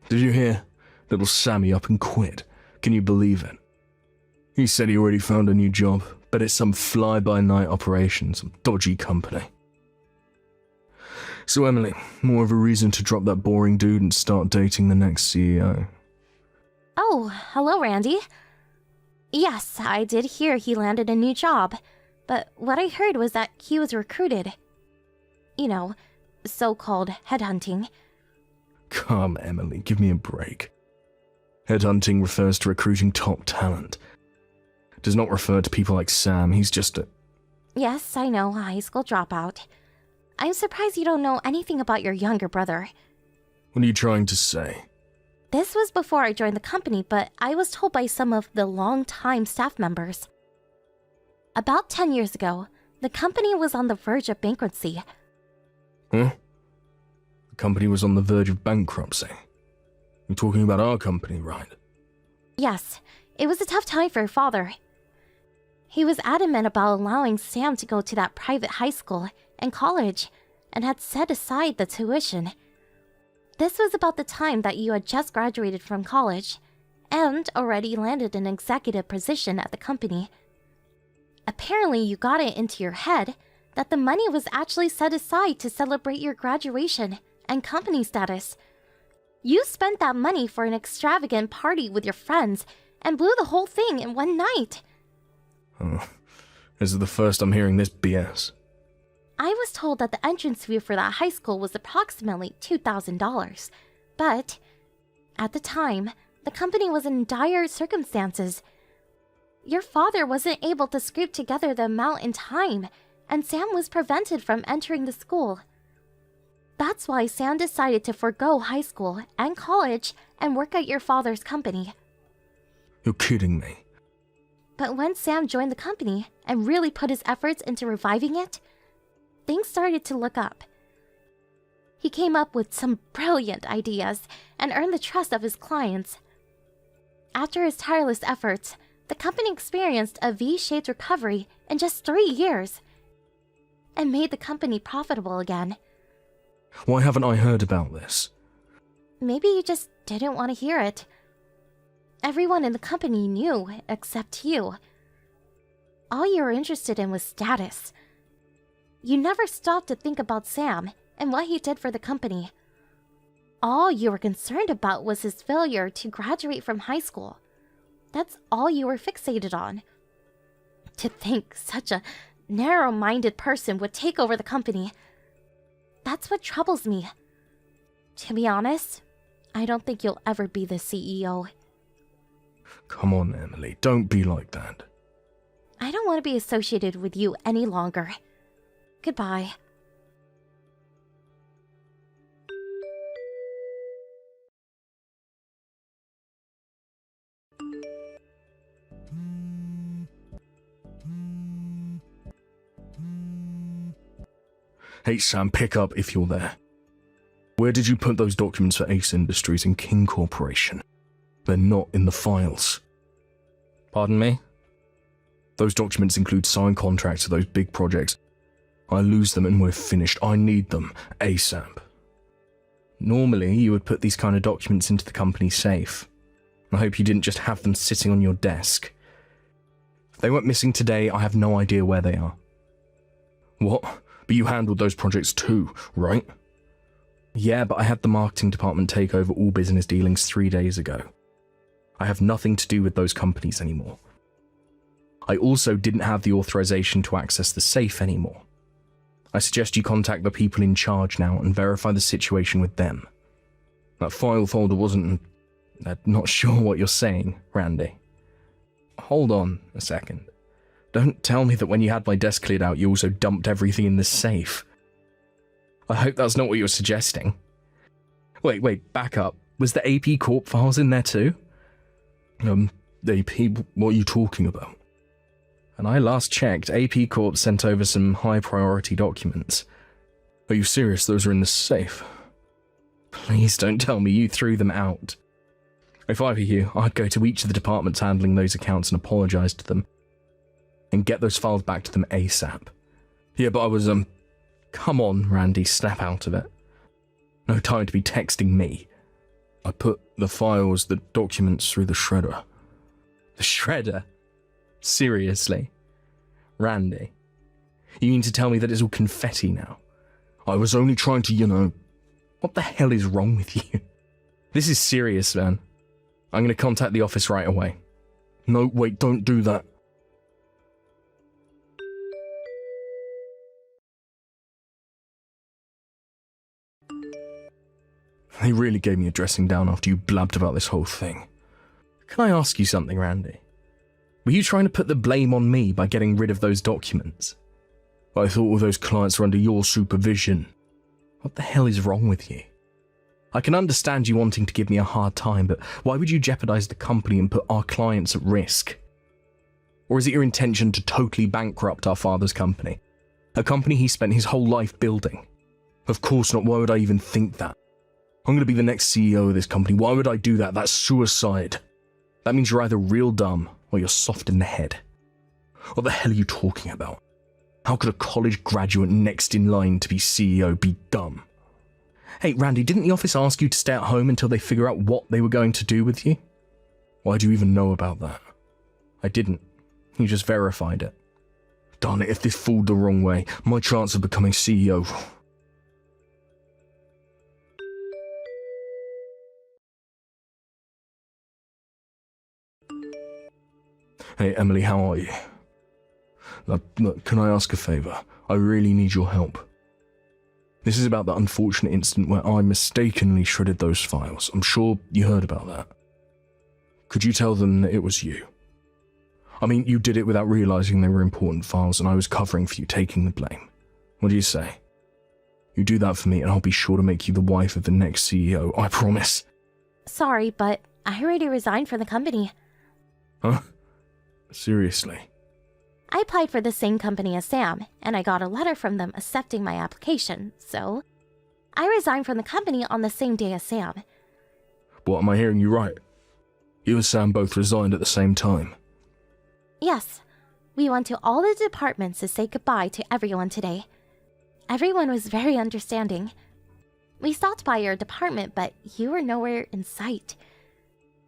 Did you hear? Little Sammy up and quit. Can you believe it? He said he already found a new job, but it's some fly-by-night operation, some dodgy company. So Emily, more of a reason to drop that boring dude and start dating the next CEO. Oh, hello, Randy. Yes, I did hear he landed a new job, but what I heard was that he was recruited. You know, so-called headhunting. Come, Emily, give me a break. Headhunting refers to recruiting top talent. It does not refer to people like Sam, he's just a... Yes, I know, a high school dropout. I'm surprised you don't know anything about your younger brother. What are you trying to say? This was before I joined the company, but I was told by some of the long-time staff members. About 10 years ago, the company was on the verge of bankruptcy. Huh? The company was on the verge of bankruptcy? You're talking about our company, right? Yes, it was a tough time for her father. He was adamant about allowing Sam to go to that private high school and college, and had set aside the tuition. This was about the time that you had just graduated from college, and already landed an executive position at the company. Apparently you got it into your head that the money was actually set aside to celebrate your graduation and company status. You spent that money for an extravagant party with your friends and blew the whole thing in one night. Oh, this is the first I'm hearing this BS. I was told that the entrance fee for that high school was approximately $2,000, but at the time, the company was in dire circumstances. Your father wasn't able to scrape together the amount in time, and Sam was prevented from entering the school. That's why Sam decided to forego high school and college and work at your father's company. You're kidding me. But when Sam joined the company and really put his efforts into reviving it, things started to look up. He came up with some brilliant ideas and earned the trust of his clients. After his tireless efforts, the company experienced a V-shaped recovery in just 3 years and made the company profitable again. Why haven't I heard about this? Maybe you just didn't want to hear it. Everyone in the company knew except you. All you were interested in was status. You never stopped to think about Sam and what he did for the company. All you were concerned about was his failure to graduate from high school. That's all you were fixated on. To think such a narrow-minded person would take over the company. That's what troubles me. To be honest, I don't think you'll ever be the CEO. Come on, Emily, don't be like that. I don't want to be associated with you any longer. Goodbye. Hey Sam, pick up if you're there. Where did you put those documents for Ace Industries and King Corporation? They're not in the files. Pardon me? Those documents include signed contracts for those big projects. I lose them and we're finished. I need them ASAP. Normally, you would put these kind of documents into the company safe. I hope you didn't just have them sitting on your desk. If they went missing today, I have no idea where they are. What? But you handled those projects too, right? Yeah, but I had the marketing department take over all business dealings 3 days ago. I have nothing to do with those companies anymore. I also didn't have the authorization to access the safe anymore. I suggest you contact the people in charge now and verify the situation with them. That file folder wasn't... I'm not sure what you're saying, Randy. Hold on a second. Don't tell me that when you had my desk cleared out, you also dumped everything in the safe. I hope that's not what you're suggesting. Wait, back up. Was the AP Corp files in there too? AP, what are you talking about? And I last checked, AP Corp sent over some high-priority documents. Are you serious? Those are in the safe? Please don't tell me you threw them out. If I were you, I'd go to each of the departments handling those accounts and apologize to them. And get those files back to them ASAP. Yeah, but I was, Come on, Randy, snap out of it. No time to be texting me. I put the files, the documents through the shredder. The shredder? Seriously? Randy, you mean to tell me that it's all confetti now? I was only trying to, What the hell is wrong with you? This is serious, man. I'm going to contact the office right away. No, wait, don't do that. They really gave me a dressing down after you blabbed about this whole thing. Can I ask you something, Randy? Were you trying to put the blame on me by getting rid of those documents? I thought all those clients were under your supervision. What the hell is wrong with you? I can understand you wanting to give me a hard time, but why would you jeopardize the company and put our clients at risk? Or is it your intention to totally bankrupt our father's company? A company he spent his whole life building? Of course not. Why would I even think that? I'm going to be the next CEO of this company. Why would I do that? That's suicide. That means you're either real dumb or you're soft in the head. What the hell are you talking about? How could a college graduate next in line to be CEO be dumb? Hey, Randy, didn't the office ask you to stay at home until they figure out what they were going to do with you? Why do you even know about that? I didn't. You just verified it. Darn it, if this fooled the wrong way, my chance of becoming CEO... Hey, Emily, how are you? Look, can I ask a favour? I really need your help. This is about the unfortunate incident where I mistakenly shredded those files. I'm sure you heard about that. Could you tell them that it was you? I mean, you did it without realizing they were important files, and I was covering for you taking the blame. What do you say? You do that for me, and I'll be sure to make you the wife of the next CEO, I promise. Sorry, but I already resigned from the company. Huh? Seriously? I applied for the same company as Sam, and I got a letter from them accepting my application, so I resigned from the company on the same day as Sam. What, am I hearing you right? You and Sam both resigned at the same time? Yes, we went to all the departments to say goodbye to everyone today. Everyone was very understanding. We stopped by your department, but you were nowhere in sight.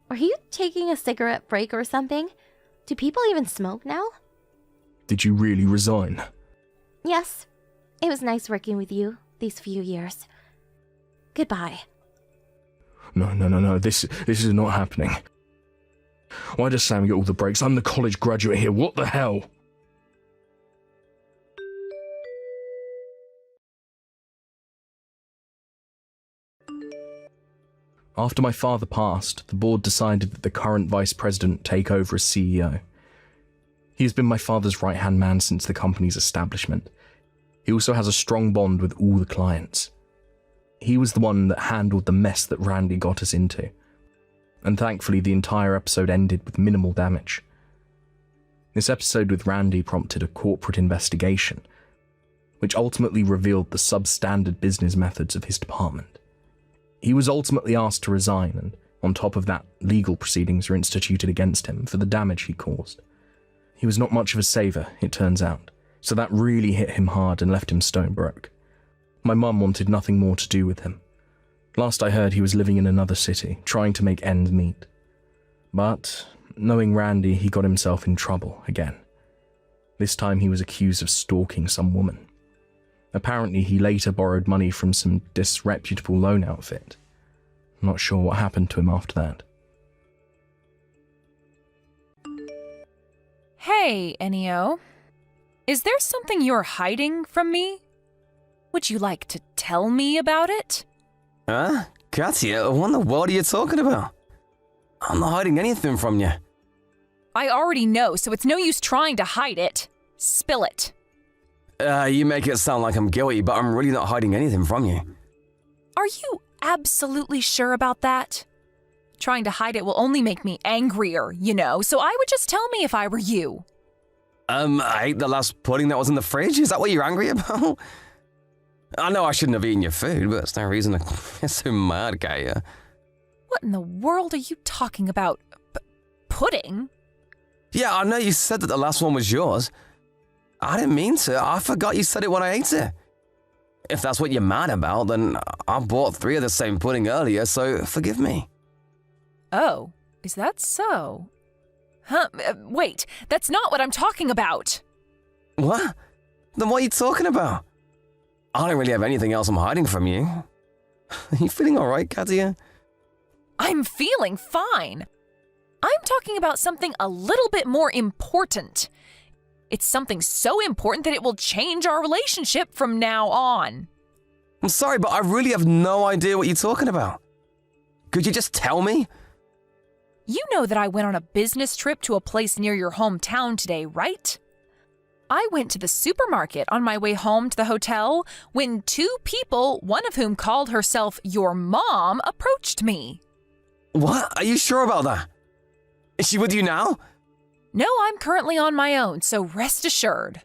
Were you taking a cigarette break or something? Do people even smoke now? Did you really resign? Yes. It was nice working with you these few years. Goodbye. No. This is not happening. Why does Sam get all the breaks? I'm the college graduate here. What the hell? After my father passed, the board decided that the current vice president take over as CEO. He has been my father's right-hand man since the company's establishment. He also has a strong bond with all the clients. He was the one that handled the mess that Randy got us into. And thankfully, the entire episode ended with minimal damage. This episode with Randy prompted a corporate investigation, which ultimately revealed the substandard business methods of his department. He was ultimately asked to resign, and on top of that, legal proceedings were instituted against him for the damage he caused. He was not much of a saver, it turns out, so that really hit him hard and left him stone broke. My mum wanted nothing more to do with him. Last I heard, he was living in another city, trying to make ends meet. But, knowing Randy, he got himself in trouble again. This time he was accused of stalking some woman. Apparently, he later borrowed money from some disreputable loan outfit. I'm not sure what happened to him after that. Hey, Ennio. Is there something you're hiding from me? Would you like to tell me about it? Huh? Katya, what in the world are you talking about? I'm not hiding anything from you. I already know, so it's no use trying to hide it. Spill it. You make it sound like I'm guilty, but I'm really not hiding anything from you. Are you absolutely sure about that? Trying to hide it will only make me angrier, you know, so I would just tell me if I were you. I ate the last pudding that was in the fridge? Is that what you're angry about? I know I shouldn't have eaten your food, but that's no reason to get so mad, Katya. What in the world are you talking about? Pudding? Yeah, I know you said that the last one was yours. I didn't mean to. I forgot you said it when I ate it. If that's what you're mad about, then I bought 3 of the same pudding earlier, so forgive me. Oh, is that so? Huh, wait, that's not what I'm talking about. What? Then what are you talking about? I don't really have anything else I'm hiding from you. Are you feeling alright, Katya? I'm feeling fine. I'm talking about something a little bit more important. It's something so important that it will change our relationship from now on. I'm sorry, but I really have no idea what you're talking about. Could you just tell me? You know that I went on a business trip to a place near your hometown today, right? I went to the supermarket on my way home to the hotel when 2 people, one of whom called herself your mom, approached me. What? Are you sure about that? Is she with you now? No, I'm currently on my own, so rest assured.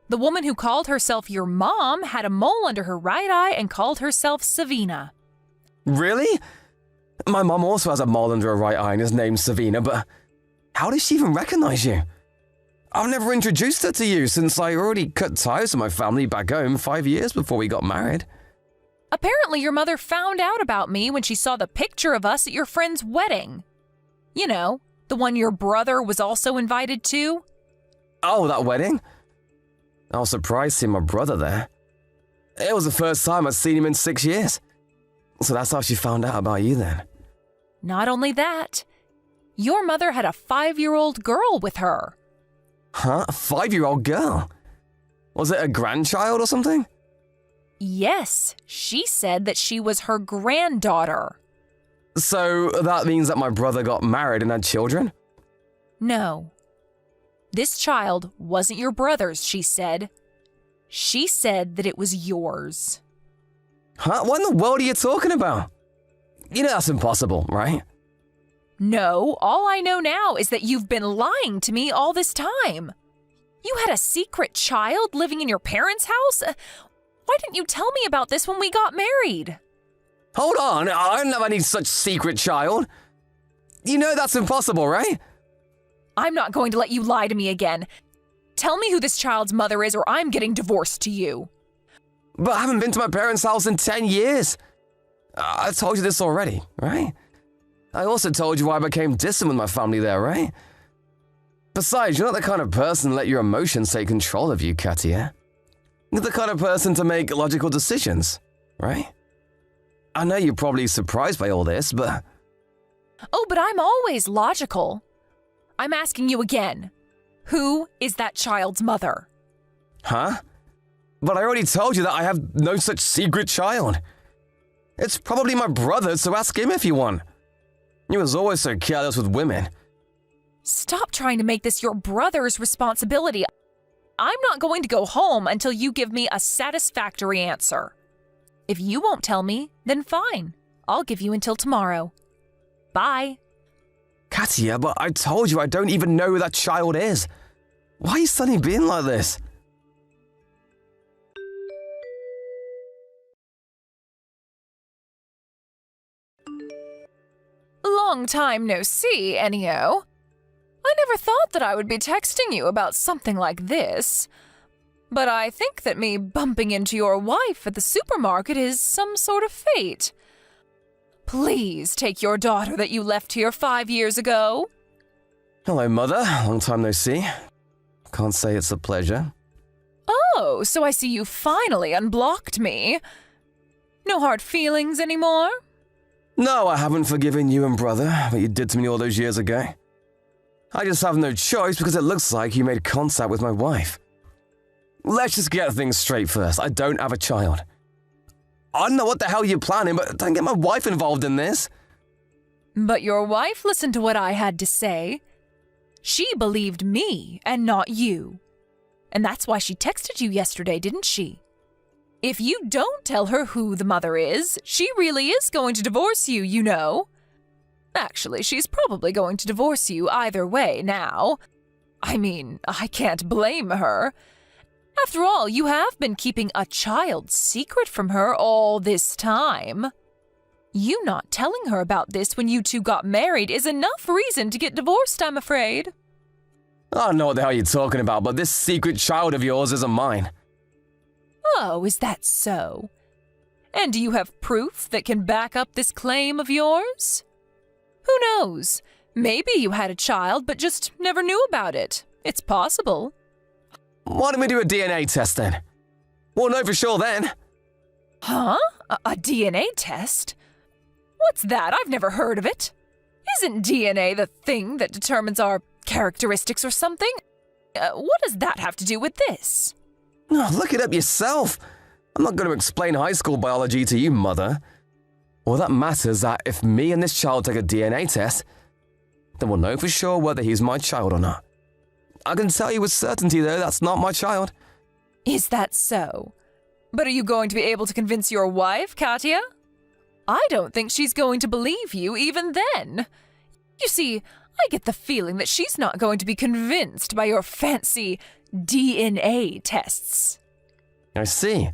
The woman who called herself your mom had a mole under her right eye and called herself Savina. Really? My mom also has a mole under her right eye and is named Savina, but how does she even recognize you? I've never introduced her to you since I already cut ties with my family back home 5 years before we got married. Apparently your mother found out about me when she saw the picture of us at your friend's wedding. You know, the one your brother was also invited to. Oh, that wedding? I was surprised seeing my brother there. It was the first time I'd seen him in 6 years. So that's how she found out about you then. Not only that, your mother had a 5-year-old girl with her. Huh? A 5-year-old girl? Was it a grandchild or something? Yes, she said that she was her granddaughter. So that means that my brother got married and had children? No. This child wasn't your brother's, she said. She said that it was yours. Huh? What in the world are you talking about? You know that's impossible, right? No, all I know now is that you've been lying to me all this time. You had a secret child living in your parents' house? Why didn't you tell me about this when we got married? Hold on, I don't have any such secret child. You know that's impossible, right? I'm not going to let you lie to me again. Tell me who this child's mother is or I'm getting divorced to you. But I haven't been to my parents' house in 10 years. I told you this already, right? I also told you why I became distant with my family there, right? Besides, you're not the kind of person to let your emotions take control of you, Katia. You're the kind of person to make logical decisions, right? I know you're probably surprised by all this, but... Oh, but I'm always logical. I'm asking you again. Who is that child's mother? Huh? But I already told you that I have no such secret child. It's probably my brother, so ask him if you want. He was always so careless with women. Stop trying to make this your brother's responsibility. I'm not going to go home until you give me a satisfactory answer. If you won't tell me, then fine. I'll give you until tomorrow. Bye. Katia, but I told you I don't even know who that child is. Why are you suddenly being like this? Long time no see, Ennio. I never thought that I would be texting you about something like this. But I think that me bumping into your wife at the supermarket is some sort of fate. Please take your daughter that you left here 5 years ago. Hello, Mother. Long time no see. Can't say it's a pleasure. Oh, so I see you finally unblocked me. No hard feelings anymore? No, I haven't forgiven you and brother what you did to me all those years ago. I just have no choice because it looks like you made contact with my wife. Let's just get things straight first. I don't have a child. I don't know what the hell you're planning, but don't get my wife involved in this. But your wife listened to what I had to say. She believed me and not you. And that's why she texted you yesterday, didn't she? If you don't tell her who the mother is, she really is going to divorce you, you know. Actually, she's probably going to divorce you either way now. I mean, I can't blame her. After all, you have been keeping a child's secret from her all this time. You not telling her about this when you two got married is enough reason to get divorced, I'm afraid. I don't know what the hell you're talking about, but this secret child of yours isn't mine. Oh, is that so? And do you have proof that can back up this claim of yours? Who knows? Maybe you had a child but just never knew about it. It's possible. Why don't we do a DNA test then? We'll know for sure then. Huh? A DNA test? What's that? I've never heard of it. Isn't DNA the thing that determines our characteristics or something? What does that have to do with this? Oh, look it up yourself. I'm not going to explain high school biology to you, Mother. All that matters is that if me and this child take a DNA test, then we'll know for sure whether he's my child or not. I can tell you with certainty, though, that's not my child. Is that so? But are you going to be able to convince your wife, Katia? I don't think she's going to believe you even then. You see, I get the feeling that she's not going to be convinced by your fancy DNA tests. I see.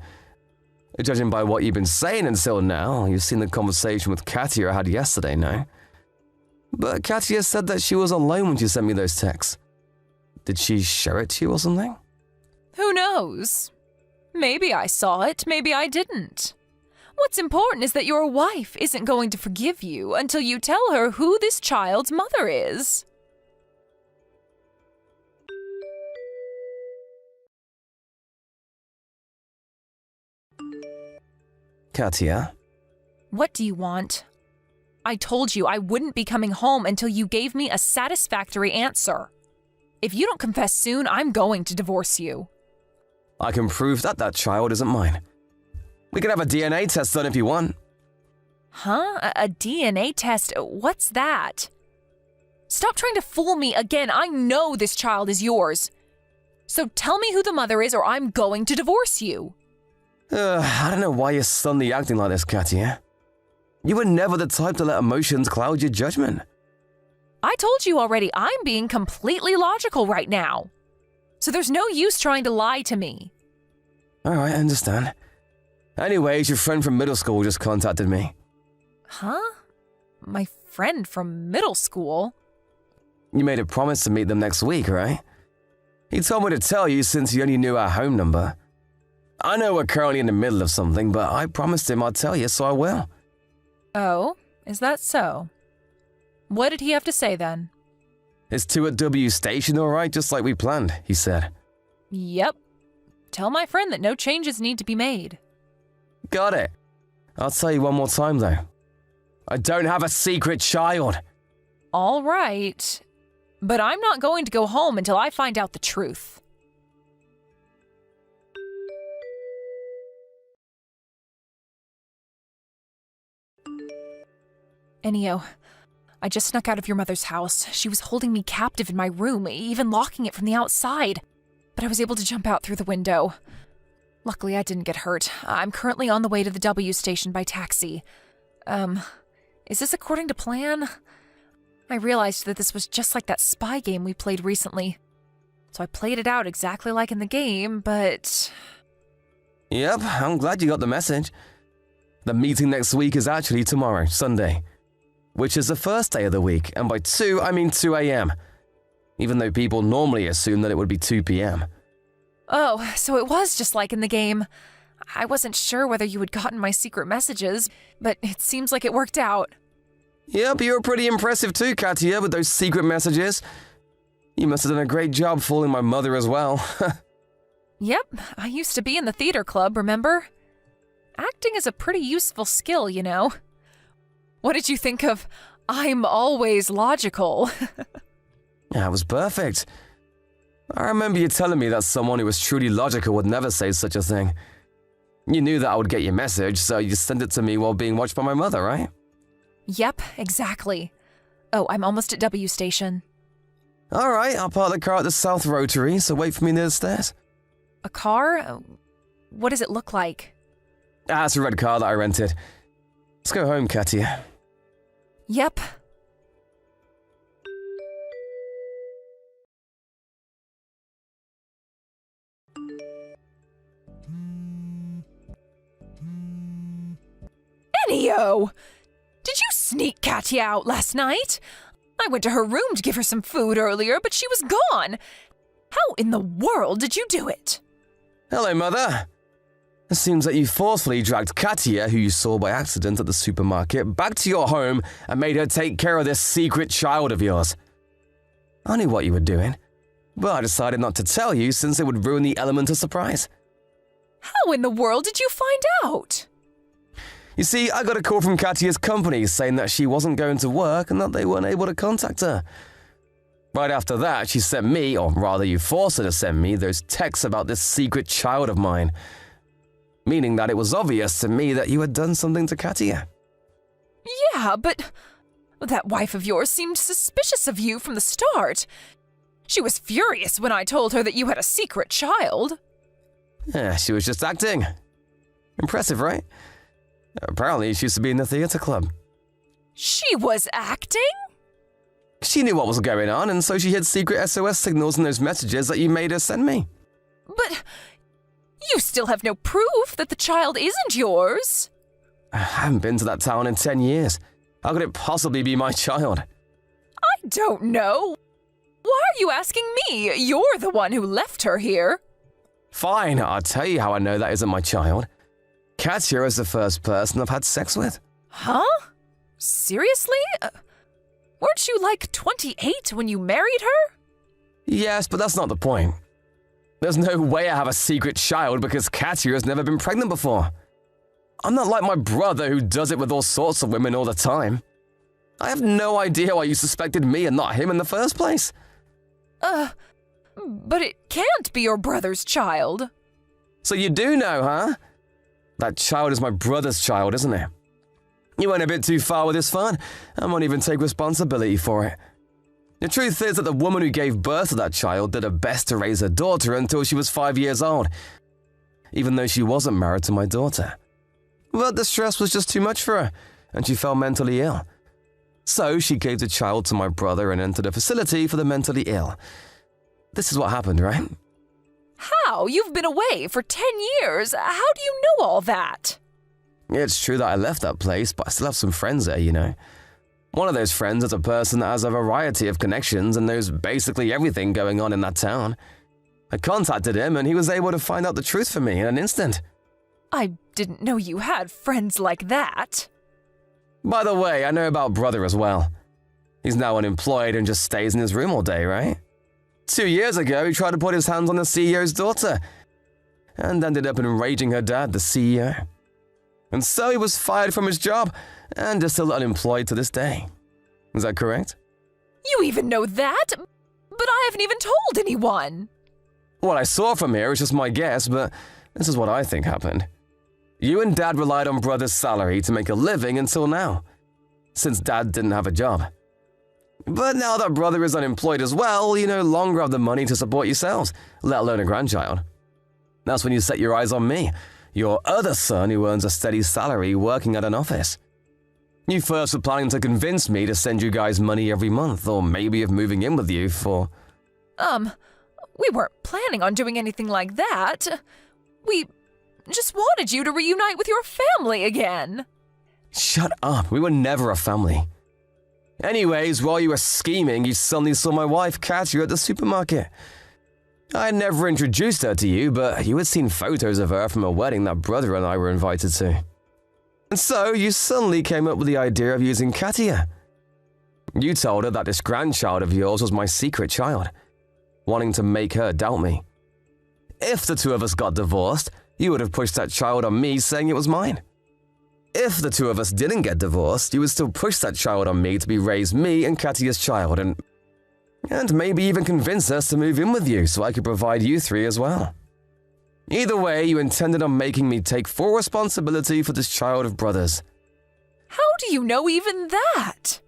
Judging by what you've been saying until now, you've seen the conversation with Katia I had yesterday, no? But Katia said that she was alone when she sent me those texts. Did she show it to you or something? Who knows? Maybe I saw it, maybe I didn't. What's important is that your wife isn't going to forgive you until you tell her who this child's mother is. Katia? What do you want? I told you I wouldn't be coming home until you gave me a satisfactory answer. If you don't confess soon, I'm going to divorce you. I can prove that that child isn't mine. We can have a DNA test done if you want. Huh? A DNA test? What's that? Stop trying to fool me again. I know this child is yours. So tell me who the mother is or I'm going to divorce you. I don't know why you're suddenly acting like this, Katia. You were never the type to let emotions cloud your judgment. I told you already, I'm being completely logical right now. So there's no use trying to lie to me. Alright, I understand. Anyways, your friend from middle school just contacted me. Huh? My friend from middle school? You made a promise to meet them next week, right? He told me to tell you since he only knew our home number. I know we're currently in the middle of something, but I promised him I'd tell you, so I will. Oh, is that so? What did he have to say then? Is 2 at W station alright, just like we planned, he said. Yep. Tell my friend that no changes need to be made. Got it. I'll tell you one more time, though. I don't have a secret child. All right. But I'm not going to go home until I find out the truth. Enio, I just snuck out of your mother's house. She was holding me captive in my room, even locking it from the outside. But I was able to jump out through the window. Luckily, I didn't get hurt. I'm currently on the way to the W station by taxi. Is this according to plan? I realized that this was just like that spy game we played recently. So I played it out exactly like in the game, but... Yep, I'm glad you got the message. The meeting next week is actually tomorrow, Sunday, which is the first day of the week, and by 2, I mean 2 a.m., even though people normally assume that it would be 2 p.m. Oh, so it was just like in the game. I wasn't sure whether you had gotten my secret messages, but it seems like it worked out. Yep, you were pretty impressive too, Katia, with those secret messages. You must have done a great job fooling my mother as well. Yep, I used to be in the theater club, remember? Acting is a pretty useful skill, you know. What did you think of I'm always logical? Yeah, it was perfect. I remember you telling me that someone who was truly logical would never say such a thing. You knew that I would get your message, so you sent it to me while being watched by my mother, right? Yep, exactly. Oh, I'm almost at W station. Alright, I'll park the car at the South Rotary, so wait for me near the stairs. A car? What does it look like? It's a red car that I rented. Let's go home, Katia. Yep. Enio! Did you sneak Katia out last night? I went to her room to give her some food earlier, but she was gone. How in the world did you do it? Hello, Mother. It seems that you forcefully dragged Katia, who you saw by accident at the supermarket, back to your home and made her take care of this secret child of yours. I knew what you were doing, but I decided not to tell you since it would ruin the element of surprise. How in the world did you find out? You see, I got a call from Katia's company saying that she wasn't going to work and that they weren't able to contact her. Right after that, she sent me, or rather you forced her to send me, those texts about this secret child of mine. Meaning that it was obvious to me that you had done something to Katia. Yeah, but that wife of yours seemed suspicious of you from the start. She was furious when I told her that you had a secret child. Yeah, she was just acting. Impressive, right? Apparently, she used to be in the theater club. She was acting? She knew what was going on, and so she hid secret SOS signals in those messages that you made her send me. But you still have no proof that the child isn't yours. I haven't been to that town in 10 years. How could it possibly be my child? I don't know. Why are you asking me? You're the one who left her here. Fine, I'll tell you how I know that isn't my child. Katia is the first person I've had sex with. Huh? Seriously? Weren't you like 28 when you married her? Yes, but that's not the point. There's no way I have a secret child because Katia has never been pregnant before. I'm not like my brother who does it with all sorts of women all the time. I have no idea why you suspected me and not him in the first place. But it can't be your brother's child. So you do know, huh? That child is my brother's child, isn't it? You went a bit too far with this fun. I won't even take responsibility for it. The truth is that the woman who gave birth to that child did her best to raise her daughter until she was 5 years old, even though she wasn't married to my daughter. But the stress was just too much for her, and she fell mentally ill. So she gave the child to my brother and entered a facility for the mentally ill. This is what happened, right? How? You've been away for 10 years. How do you know all that? It's true that I left that place, but I still have some friends there, you know. One of those friends is a person that has a variety of connections and knows basically everything going on in that town. I contacted him and he was able to find out the truth for me in an instant. I didn't know you had friends like that. By the way, I know about brother as well. He's now unemployed and just stays in his room all day, right? 2 years ago, he tried to put his hands on the CEO's daughter and ended up enraging her dad, the CEO. And so he was fired from his job and is still unemployed to this day. Is that correct? You even know that? But I haven't even told anyone. What I saw from here is just my guess, but this is what I think happened. You and Dad relied on Brother's salary to make a living until now, since Dad didn't have a job. But now that Brother is unemployed as well, you no longer have the money to support yourselves, let alone a grandchild. That's when you set your eyes on me, your other son who earns a steady salary working at an office. You first were planning to convince me to send you guys money every month, or maybe of moving in with you for… We weren't planning on doing anything like that. We just wanted you to reunite with your family again. Shut up, we were never a family. Anyways, while you were scheming, you suddenly saw my wife catch you at the supermarket. I had never introduced her to you, but you had seen photos of her from a wedding that Brother and I were invited to. And so you suddenly came up with the idea of using Katia. You told her that this grandchild of yours was my secret child, wanting to make her doubt me. If the two of us got divorced, you would have pushed that child on me saying it was mine. If the two of us didn't get divorced, you would still push that child on me to be raised me and Katia's child and maybe even convince us to move in with you so I could provide you three as well. Either way, you intended on making me take full responsibility for this child of Brother's. How do you know even that?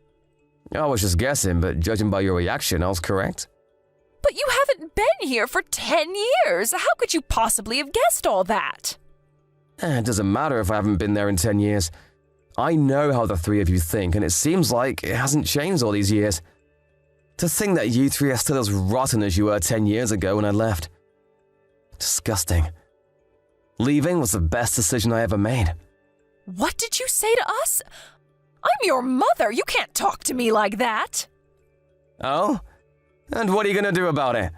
I was just guessing, but judging by your reaction, I was correct. But you haven't been here for 10 years. How could you possibly have guessed all that? It doesn't matter if I haven't been there in 10 years. I know how the three of you think, and it seems like it hasn't changed all these years. To think that you three are still as rotten as you were 10 years ago when I left. Disgusting. Leaving was the best decision I ever made. What did you say to us? I'm your mother. You can't talk to me like that. Oh? And what are you going to do about it?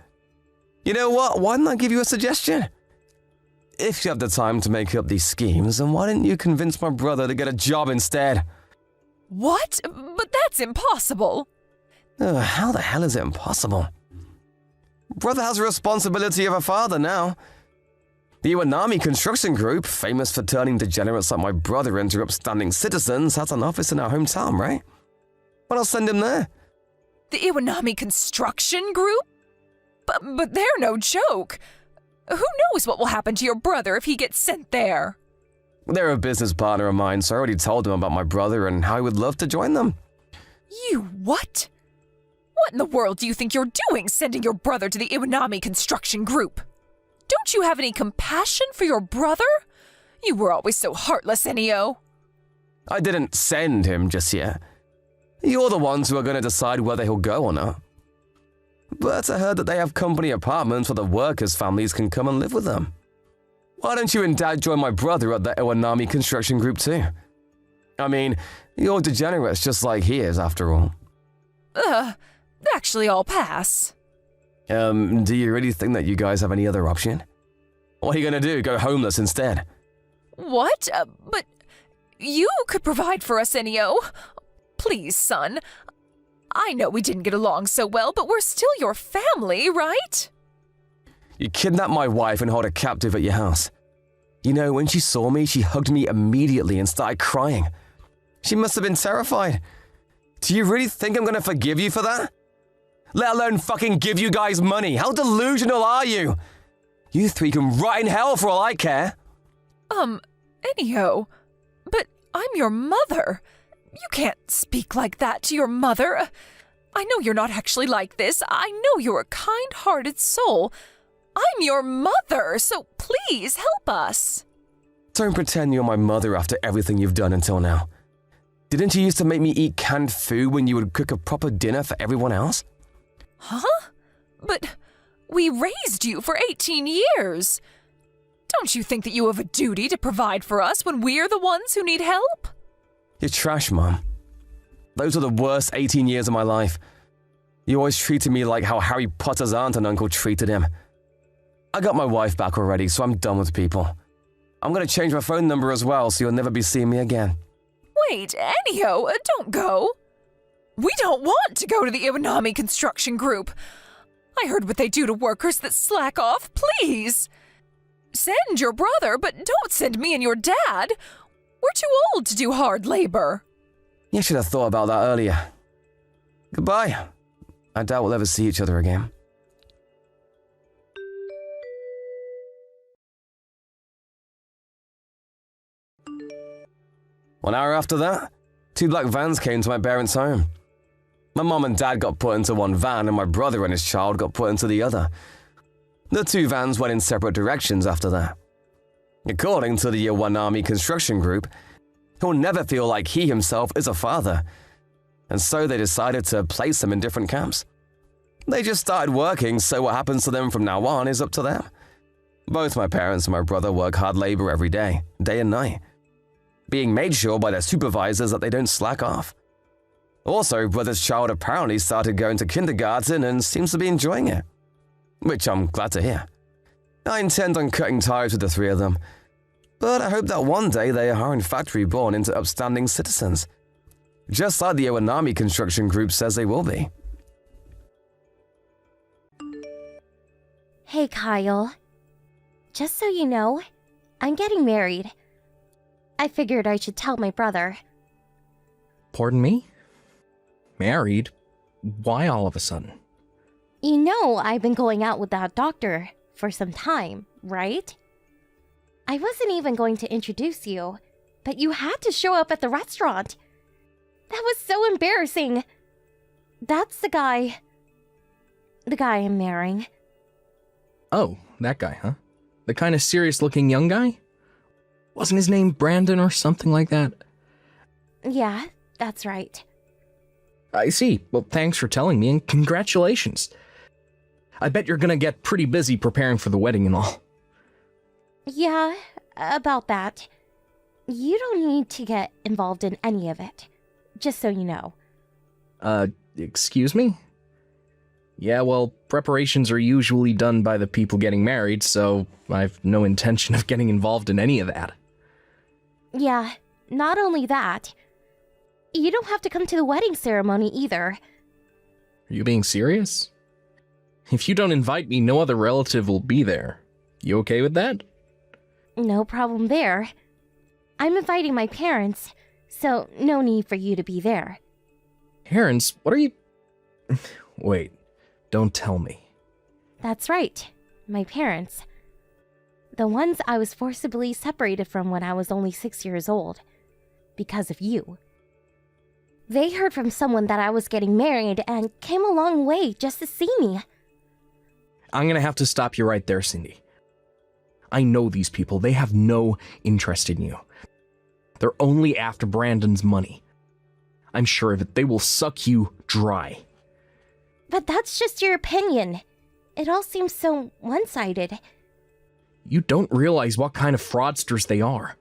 You know what? Why don't I give you a suggestion? If you have the time to make up these schemes, then why didn't you convince my brother to get a job instead? What? But that's impossible. How the hell is it impossible? Brother has the responsibility of a father now. The Iwanami Construction Group, famous for turning degenerates like my brother into upstanding citizens, has an office in our hometown, right? Well, I'll send him there. The Iwanami Construction Group? But they're no joke. Who knows what will happen to your brother if he gets sent there? They're a business partner of mine, so I already told them about my brother and how I would love to join them. You what? What in the world do you think you're doing, sending your brother to the Iwanami Construction Group? Don't you have any compassion for your brother? You were always so heartless, Enio. I didn't send him just yet. You're the ones who are going to decide whether he'll go or not. But I heard that they have company apartments where the workers' families can come and live with them. Why don't you and Dad join my brother at the Iwanami Construction Group too? I mean, you're degenerates just like he is, after all. Actually, I'll pass. Do you really think that you guys have any other option? What are you gonna do, go homeless instead? What? But you could provide for us, Enio. Please, son. I know we didn't get along so well, but we're still your family, right? You kidnapped my wife and hold her captive at your house. You know, when she saw me, she hugged me immediately and started crying. She must have been terrified. Do you really think I'm gonna forgive you for that? Let alone fucking give you guys money. How delusional are you? You three can rot in hell for all I care. Enio, but I'm your mother. You can't speak like that to your mother. I know you're not actually like this. I know you're a kind-hearted soul. I'm your mother, so please help us. Don't pretend you're my mother after everything you've done until now. Didn't you used to make me eat canned food when you would cook a proper dinner for everyone else? Huh? But we raised you for 18 years. Don't you think that you have a duty to provide for us when we're the ones who need help? You're trash, Mom. Those are the worst 18 years of my life. You always treated me like how Harry Potter's aunt and uncle treated him. I got my wife back already, so I'm done with people. I'm gonna change my phone number as well, so you'll never be seeing me again. Wait, Ennio, don't go. We don't want to go to the Iwanami construction group. I heard what they do to workers that slack off, please. Send your brother, but don't send me and your dad. We're too old to do hard labor. You should have thought about that earlier. Goodbye. I doubt we'll ever see each other again. One hour after that, 2 black vans came to my parents' home. My mom and dad got put into one van and my brother and his child got put into the other. The 2 vans went in separate directions after that. According to the Iwanami construction group, he'll never feel like he himself is a father, and so they decided to place him in different camps. They just started working, so what happens to them from now on is up to them. Both my parents and my brother work hard labor every day and night, being made sure by their supervisors that they don't slack off. Also, brother's child apparently started going to kindergarten and seems to be enjoying it, which I'm glad to hear. I intend on cutting ties with the 3 of them, but I hope that one day they are in fact reborn into upstanding citizens, just like the Iwanami construction group says they will be. Hey, Kyle. Just so you know, I'm getting married. I figured I should tell my brother. Pardon me? Married? Why all of a sudden? You know I've been going out with that doctor for some time, right? I wasn't even going to introduce you, but you had to show up at the restaurant. That was so embarrassing. That's the guy I'm marrying. Oh, that guy, huh? The kind of serious-looking young guy? Wasn't his name Brandon or something like that? Yeah, that's right. I see. Well, thanks for telling me, and congratulations. I bet you're gonna get pretty busy preparing for the wedding and all. Yeah, about that. You don't need to get involved in any of it, just so you know. Excuse me? Yeah, well, preparations are usually done by the people getting married, so I've no intention of getting involved in any of that. Yeah, not only that, you don't have to come to the wedding ceremony either. Are you being serious? If you don't invite me, no other relative will be there. You okay with that? No problem there. I'm inviting my parents, so no need for you to be there. Parents? What are you... Wait, don't tell me. That's right, my parents. The ones I was forcibly separated from when I was only 6 years old. Because of you. They heard from someone that I was getting married and came a long way just to see me. I'm gonna have to stop you right there, Cindy. I know these people. They have no interest in you. They're only after Brandon's money. I'm sure of it. They will suck you dry. But that's just your opinion. It all seems so one-sided. You don't realize what kind of fraudsters they are.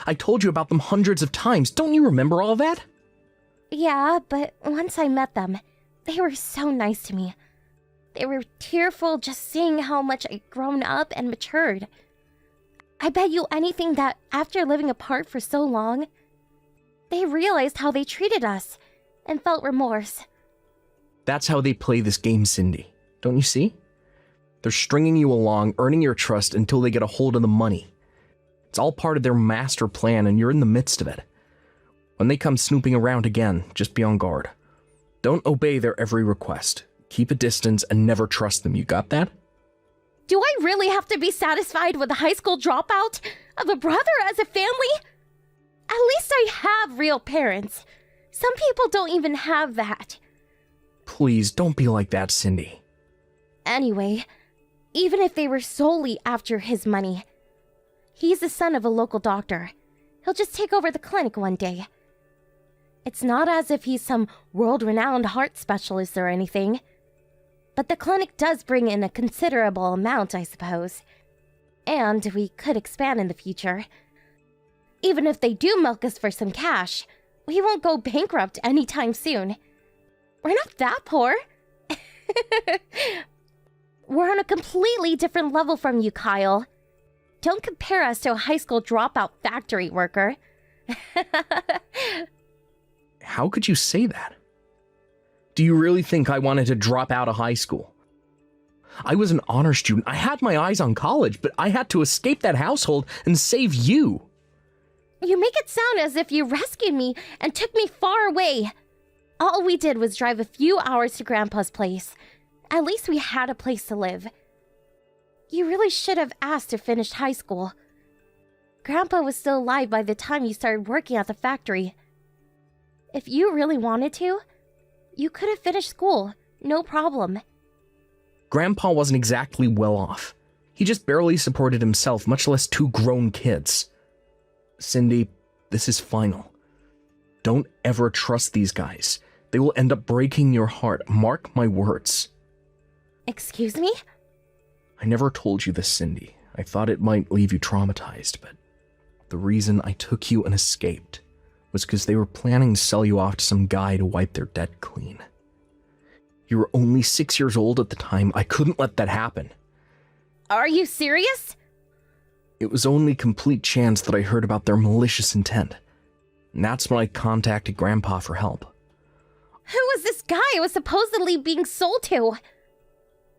I told you about them hundreds of times. Don't you remember all that? Yeah, but once I met them, they were so nice to me. They were tearful just seeing how much I'd grown up and matured. I bet you anything that after living apart for so long, they realized how they treated us and felt remorse. That's how they play this game, Cindy. Don't you see? They're stringing you along, earning your trust until they get a hold of the money. It's all part of their master plan, and you're in the midst of it. When they come snooping around again, just be on guard. Don't obey their every request. Keep a distance and never trust them. You got that? Do I really have to be satisfied with a high school dropout of a brother as a family? At least I have real parents. Some people don't even have that. Please, don't be like that, Cindy. Anyway, even if they were solely after his money, he's the son of a local doctor. He'll just take over the clinic one day. It's not as if he's some world-renowned heart specialist or anything. But the clinic does bring in a considerable amount, I suppose. And we could expand in the future. Even if they do milk us for some cash, we won't go bankrupt anytime soon. We're not that poor. We're on a completely different level from you, Kyle. Don't compare us to a high school dropout factory worker. How could you say that? Do you really think I wanted to drop out of high school? I was an honor student. I had my eyes on college, but I had to escape that household and save you. You make it sound as if you rescued me and took me far away. All we did was drive a few hours to Grandpa's place. At least we had a place to live. You really should have asked to finish high school. Grandpa was still alive by the time you started working at the factory. If you really wanted to, you could have finished school, no problem. Grandpa wasn't exactly well off. He just barely supported himself, much less two grown kids. Cindy, this is final. Don't ever trust these guys. They will end up breaking your heart. Mark my words. Excuse me? I never told you this, Cindy. I thought it might leave you traumatized, but the reason I took you and escaped was because they were planning to sell you off to some guy to wipe their debt clean. You were only 6 years old at the time. I couldn't let that happen. Are you serious? It was only complete chance that I heard about their malicious intent. And that's when I contacted Grandpa for help. Who was this guy I was supposedly being sold to?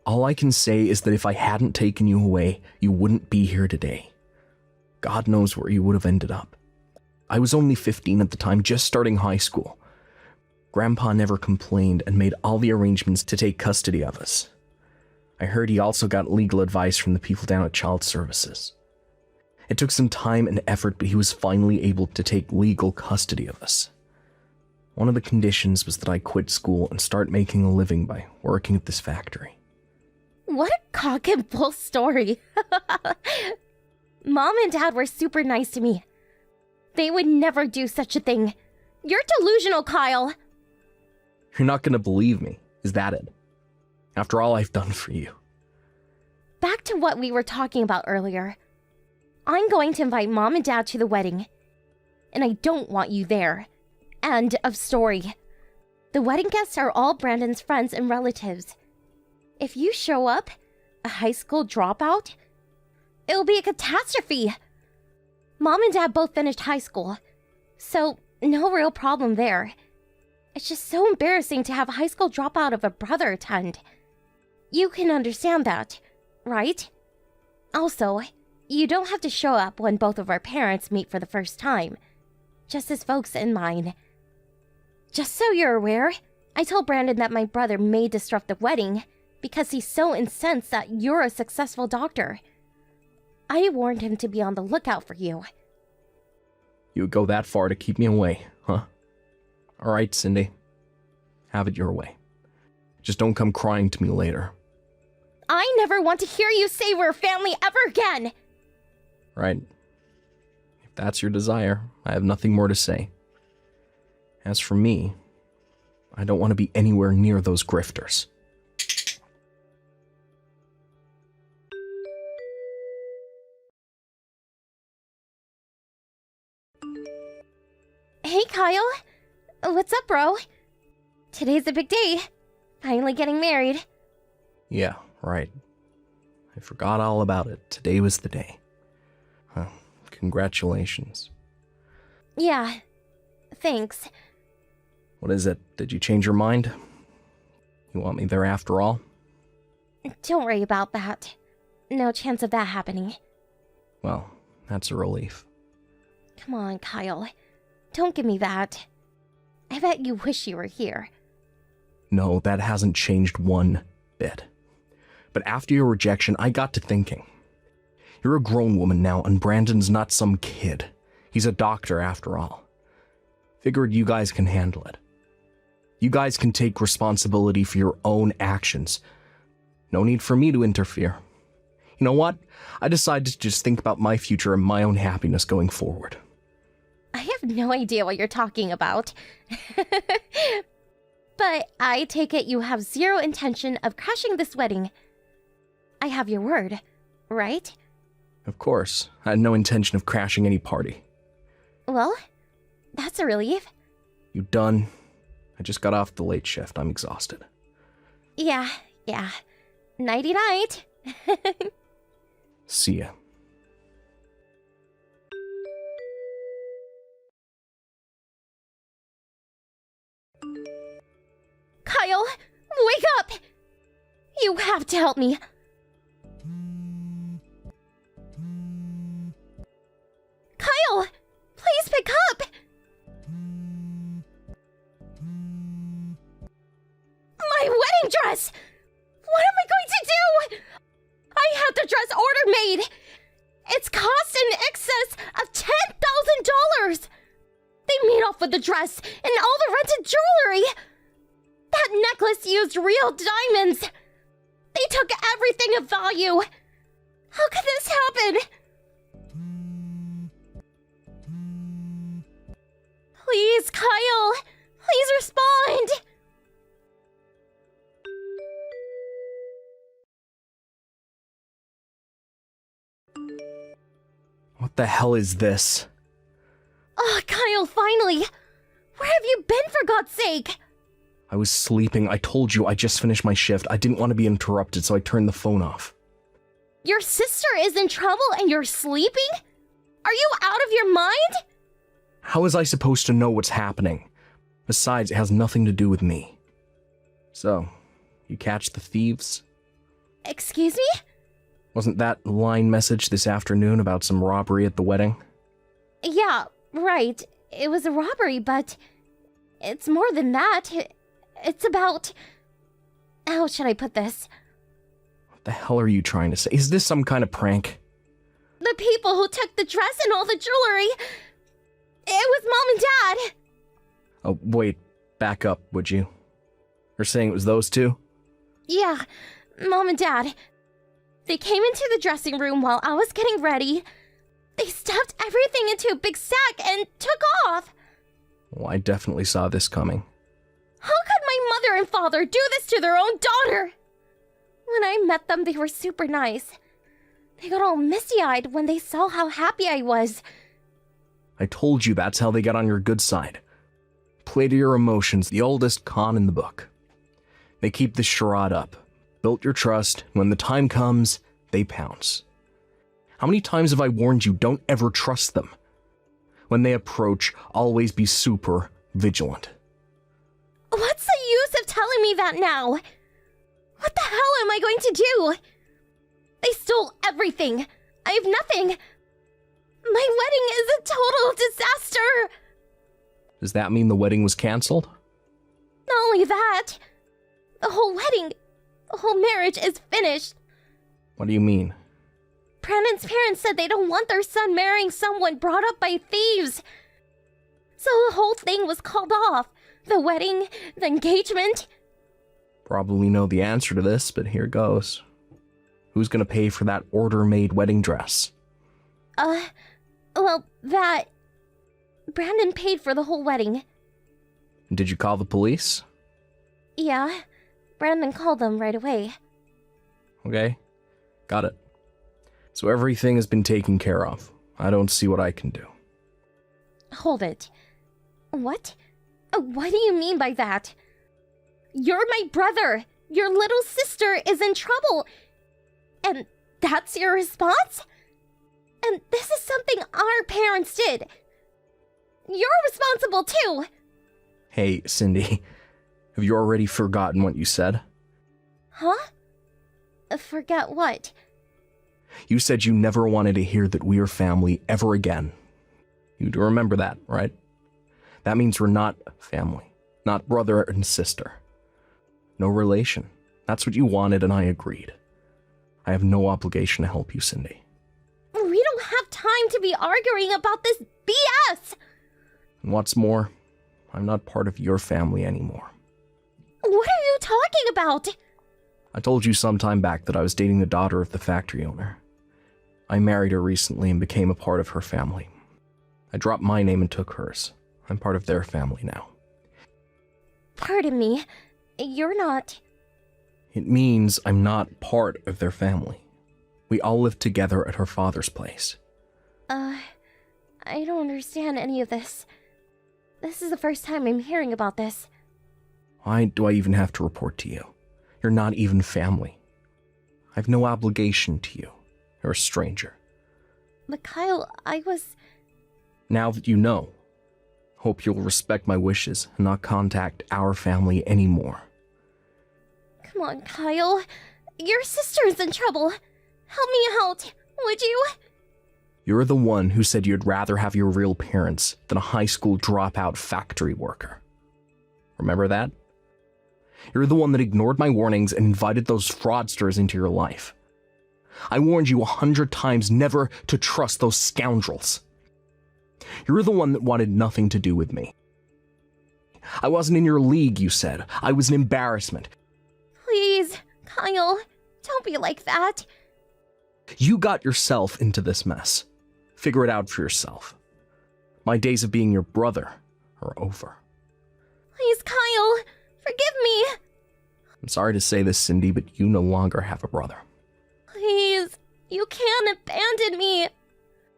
All I can say is that if I hadn't taken you away, you wouldn't be here today. God knows where you would have ended up. I was only 15 at the time, just starting high school. Grandpa never complained and made all the arrangements to take custody of us. I heard he also got legal advice from the people down at Child Services. It took some time and effort, but he was finally able to take legal custody of us. One of the conditions was that I quit school and start making a living by working at this factory. What a cock and bull story. Mom and Dad were super nice to me. They would never do such a thing. You're delusional, Kyle. You're not gonna believe me, is that it? After all I've done for you. Back to what we were talking about earlier. I'm going to invite Mom and Dad to the wedding. And I don't want you there. End of story. The wedding guests are all Brandon's friends and relatives. If you show up, a high school dropout, it'll be a catastrophe. Mom and Dad both finished high school, so no real problem there. It's just so embarrassing to have a high school dropout of a brother attend. You can understand that, right? Also, you don't have to show up when both of our parents meet for the first time, just as folks in mine. Just so you're aware, I told Brandon that my brother may disrupt the wedding because he's so incensed that you're a successful doctor. I warned him to be on the lookout for you. You would go that far to keep me away, huh? Alright, Cindy. Have it your way. Just don't come crying to me later. I never want to hear you say we're family ever again! Right. If that's your desire, I have nothing more to say. As for me, I don't want to be anywhere near those grifters. Hey, Kyle. What's up, bro? Today's a big day. Finally getting married. Yeah, right. I forgot all about it. Today was the day. Congratulations. Yeah, thanks. What is it? Did you change your mind? You want me there after all? Don't worry about that. No chance of that happening. Well, that's a relief. Come on, Kyle. Don't give me that. I bet you wish you were here. No, that hasn't changed one bit. But after your rejection, I got to thinking. You're a grown woman now, and Brandon's not some kid. He's a doctor after all. Figured you guys can handle it. You guys can take responsibility for your own actions. No need for me to interfere. You know what? I decided to just think about my future and my own happiness going forward. I have no idea what you're talking about. But I take it you have zero intention of crashing this wedding. I have your word, right? Of course, I had no intention of crashing any party. Well, that's a relief. You done? I just got off the late shift. I'm exhausted. Yeah. Nighty-night. See ya. Kyle, wake up! You have to help me. Kyle, please pick up! My wedding dress! What am I going to do? I had the dress order made. It's cost in excess of $10,000. They made off with the dress and all the rented jewelry. That necklace used real diamonds. They took everything of value. How could this happen? Please, Kyle. Please respond. What the hell is this? Oh, Kyle, finally. Where have you been, for God's sake? I was sleeping. I told you I just finished my shift. I didn't want to be interrupted, so I turned the phone off. Your sister is in trouble and you're sleeping? Are you out of your mind? How was I supposed to know what's happening? Besides, it has nothing to do with me. So, you catch the thieves? Excuse me? Wasn't that line message this afternoon about some robbery at the wedding? Yeah, right. It was a robbery, but it's more than that. It's about... How should I put this? What the hell are you trying to say? Is this some kind of prank? The people who took the dress and all the jewelry. It was Mom and Dad. Oh, wait. Back up, would you? You're saying it was those two? Yeah, Mom and Dad. They came into the dressing room while I was getting ready. They stuffed everything into a big sack and took off. Well, I definitely saw this coming. How could my mother and father do this to their own daughter? When I met them, they were super nice. They got all misty-eyed when they saw how happy I was. I told you that's how they got on your good side. Play to your emotions, the oldest con in the book. They keep the charade up. Built your trust. When the time comes, they pounce. How many times have I warned you, don't ever trust them? When they approach, always be super vigilant. What's the use of telling me that now? What the hell am I going to do? They stole everything. I have nothing. My wedding is a total disaster. Does that mean the wedding was canceled? Not only that, the whole wedding, the whole marriage is finished. What do you mean? Brandon's parents said they don't want their son marrying someone brought up by thieves. So the whole thing was called off. The wedding, the engagement. Probably know the answer to this, but here goes. Who's gonna pay for that order-made wedding dress? Well, that... Brandon paid for the whole wedding. Did you call the police? Yeah, Brandon called them right away. Okay, got it. So everything has been taken care of. I don't see what I can do. Hold it. What? What do you mean by that? You're my brother! Your little sister is in trouble! And that's your response? And this is something our parents did. You're responsible too! Hey, Cindy. Have you already forgotten what you said? Huh? Forget what? You said you never wanted to hear that we are family ever again. You do remember that, right? That means we're not family. Not brother and sister. No relation. That's what you wanted and I agreed. I have no obligation to help you, Cindy. We don't have time to be arguing about this BS! And what's more, I'm not part of your family anymore. What are you talking about? I told you some time back that I was dating the daughter of the factory owner. I married her recently and became a part of her family. I dropped my name and took hers. I'm part of their family now. Pardon me, you're not... It means I'm not part of their family. We all live together at her father's place. I don't understand any of this. This is the first time I'm hearing about this. Why do I even have to report to you? You're not even family. I have no obligation to you. You're a stranger. But Kyle, I was... Now that you know, hope you'll respect my wishes and not contact our family anymore. Come on, Kyle. Your sister's in trouble. Help me out, would you? You're the one who said you'd rather have your real parents than a high school dropout factory worker. Remember that? You're the one that ignored my warnings and invited those fraudsters into your life. I warned you 100 times never to trust those scoundrels. You're the one that wanted nothing to do with me. I wasn't in your league, you said. I was an embarrassment. Please, Kyle, don't be like that. You got yourself into this mess. Figure it out for yourself. My days of being your brother are over. Please, Kyle, forgive me. I'm sorry to say this, Cindy, but you no longer have a brother. Please, you can't abandon me.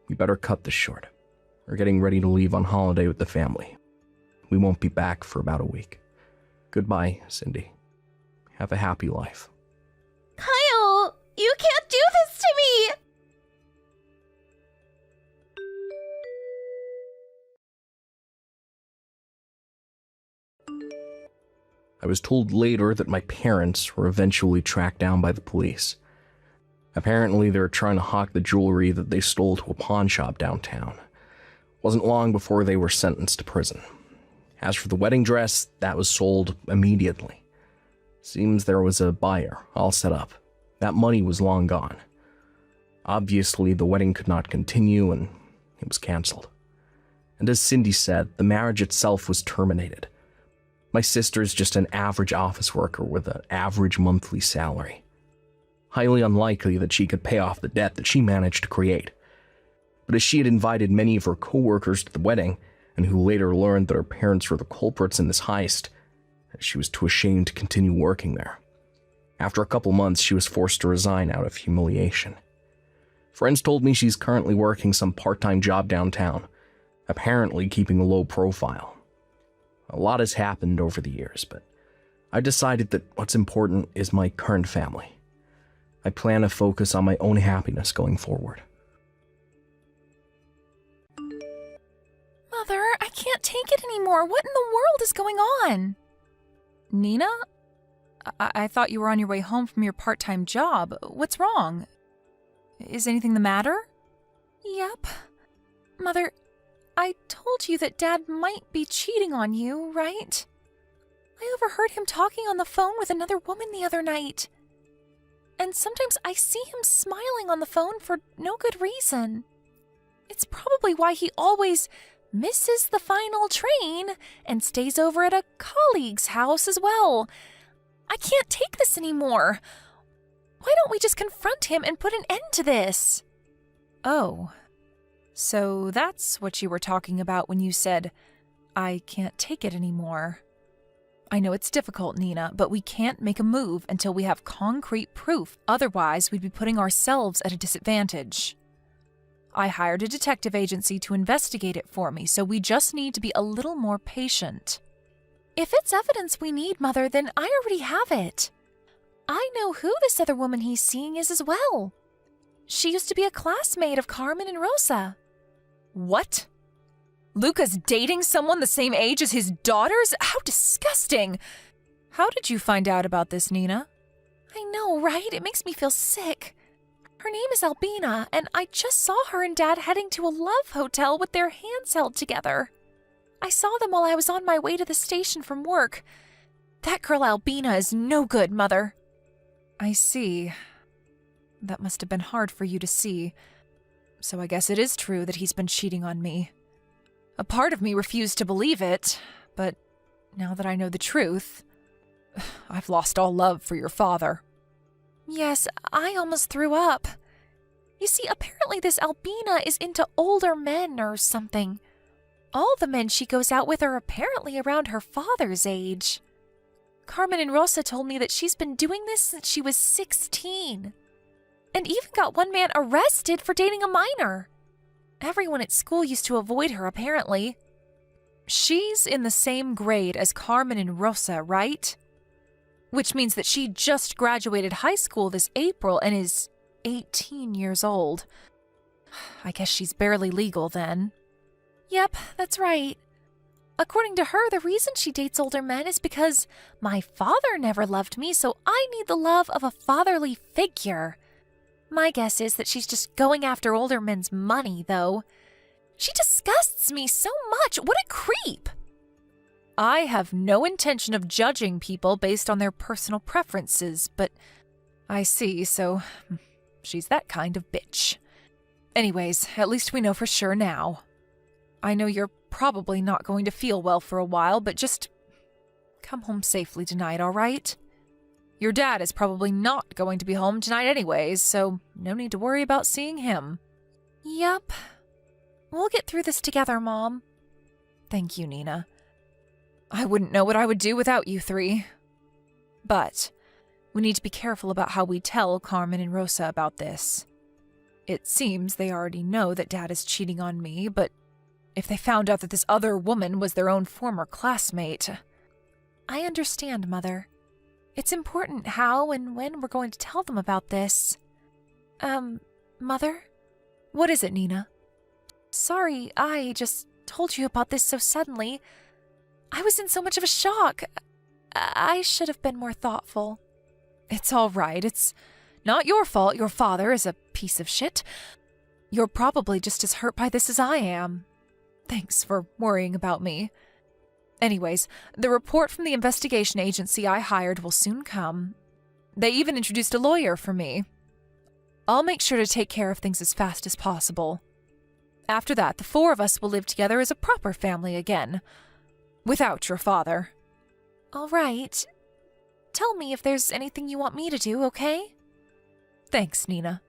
We better cut this short. We're getting ready to leave on holiday with the family. We won't be back for about a week. Goodbye, Cindy. Have a happy life. Kyle, you can't do this to me. I was told later that my parents were eventually tracked down by the police. Apparently, they were trying to hawk the jewelry that they stole to a pawn shop downtown. Wasn't long before they were sentenced to prison. As for the wedding dress, that was sold immediately. Seems there was a buyer all set up. That money was long gone. Obviously, the wedding could not continue and it was canceled. And as Cindy said, the marriage itself was terminated. My sister's just an average office worker with an average monthly salary. Highly unlikely that she could pay off the debt that she managed to create. But as she had invited many of her co-workers to the wedding, and who later learned that her parents were the culprits in this heist, she was too ashamed to continue working there. After a couple months, she was forced to resign out of humiliation. Friends told me she's currently working some part-time job downtown, apparently keeping a low profile. A lot has happened over the years, but I decided that what's important is my current family. I plan to focus on my own happiness going forward. Mother, I can't take it anymore. What in the world is going on? Nina? I thought you were on your way home from your part-time job. What's wrong? Is anything the matter? Yep. Mother, I told you that Dad might be cheating on you, right? I overheard him talking on the phone with another woman the other night. And sometimes I see him smiling on the phone for no good reason. It's probably why he always misses the final train and stays over at a colleague's house as well. I can't take this anymore. Why don't we just confront him and put an end to this? Oh, so that's what you were talking about when you said, I can't take it anymore. I know it's difficult, Nina, but we can't make a move until we have concrete proof. Otherwise, we'd be putting ourselves at a disadvantage. I hired a detective agency to investigate it for me, so we just need to be a little more patient. If it's evidence we need, Mother, then I already have it. I know who this other woman he's seeing is as well. She used to be a classmate of Carmen and Rosa. What? Luca's dating someone the same age as his daughters? How disgusting! How did you find out about this, Nina? I know, right? It makes me feel sick. Her name is Albina, and I just saw her and Dad heading to a love hotel with their hands held together. I saw them while I was on my way to the station from work. That girl Albina is no good, Mother. I see. That must have been hard for you to see. So I guess it is true that he's been cheating on me. A part of me refused to believe it, but now that I know the truth, I've lost all love for your father. Yes, I almost threw up. You see, apparently this Albina is into older men or something. All the men she goes out with are apparently around her father's age. Carmen and Rosa told me that she's been doing this since she was 16. And even got one man arrested for dating a minor. Everyone at school used to avoid her, apparently. She's in the same grade as Carmen and Rosa, right? Which means that she just graduated high school this April and is 18 years old. I guess she's barely legal then. Yep, that's right. According to her, the reason she dates older men is because my father never loved me, so I need the love of a fatherly figure. My guess is that she's just going after older men's money, though. She disgusts me so much. What a creep! I have no intention of judging people based on their personal preferences, but I see, so she's that kind of bitch. Anyways, at least we know for sure now. I know you're probably not going to feel well for a while, but just come home safely tonight, all right? Your dad is probably not going to be home tonight anyways, so no need to worry about seeing him. Yup. We'll get through this together, Mom. Thank you, Nina. I wouldn't know what I would do without you three. But we need to be careful about how we tell Carmen and Rosa about this. It seems they already know that Dad is cheating on me, but if they found out that this other woman was their own former classmate... I understand, Mother. It's important how and when we're going to tell them about this. Mother? What is it, Nina? Sorry, I just told you about this so suddenly. I was in so much of a shock. I should have been more thoughtful. It's all right. It's not your fault your father is a piece of shit. You're probably just as hurt by this as I am. Thanks for worrying about me. Anyways, the report from the investigation agency I hired will soon come. They even introduced a lawyer for me. I'll make sure to take care of things as fast as possible. After that, the four of us will live together as a proper family again. Without your father. All right. Tell me if there's anything you want me to do, okay? Thanks, Nina.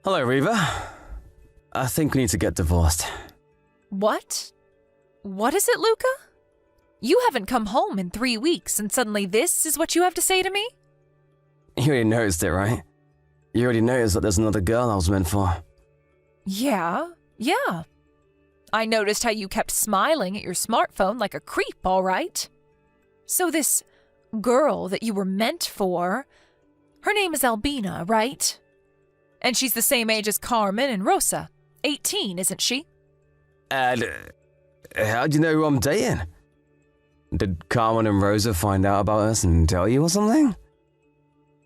Hello, Reva. I think we need to get divorced. What? What is it, Luca? You haven't come home in 3 weeks, and suddenly this is what you have to say to me? You already noticed it, right? You already noticed that there's another girl I was meant for. Yeah. I noticed how you kept smiling at your smartphone like a creep, all right? So this girl that you were meant for, her name is Albina, right? And she's the same age as Carmen and Rosa. 18, isn't she? And how'd you know who I'm dating? Did Carmen and Rosa find out about us and tell you or something?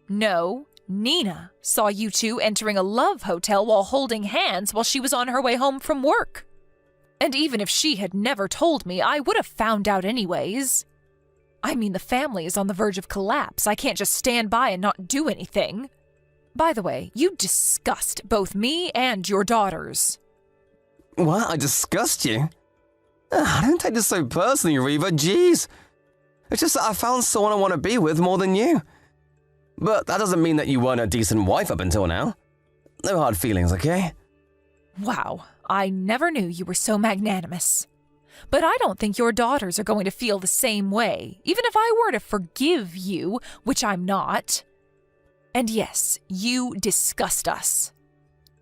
No, Nina saw you two entering a love hotel while holding hands while she was on her way home from work. And even if she had never told me, I would have found out anyways. I mean, the family is on the verge of collapse. I can't just stand by and not do anything. By the way, you disgust both me and your daughters. What? I disgust you? I don't take this so personally, Reva. Jeez. It's just that I found someone I want to be with more than you. But that doesn't mean that you weren't a decent wife up until now. No hard feelings, okay? Wow, I never knew you were so magnanimous. But I don't think your daughters are going to feel the same way, even if I were to forgive you, which I'm not. And yes, you disgust us.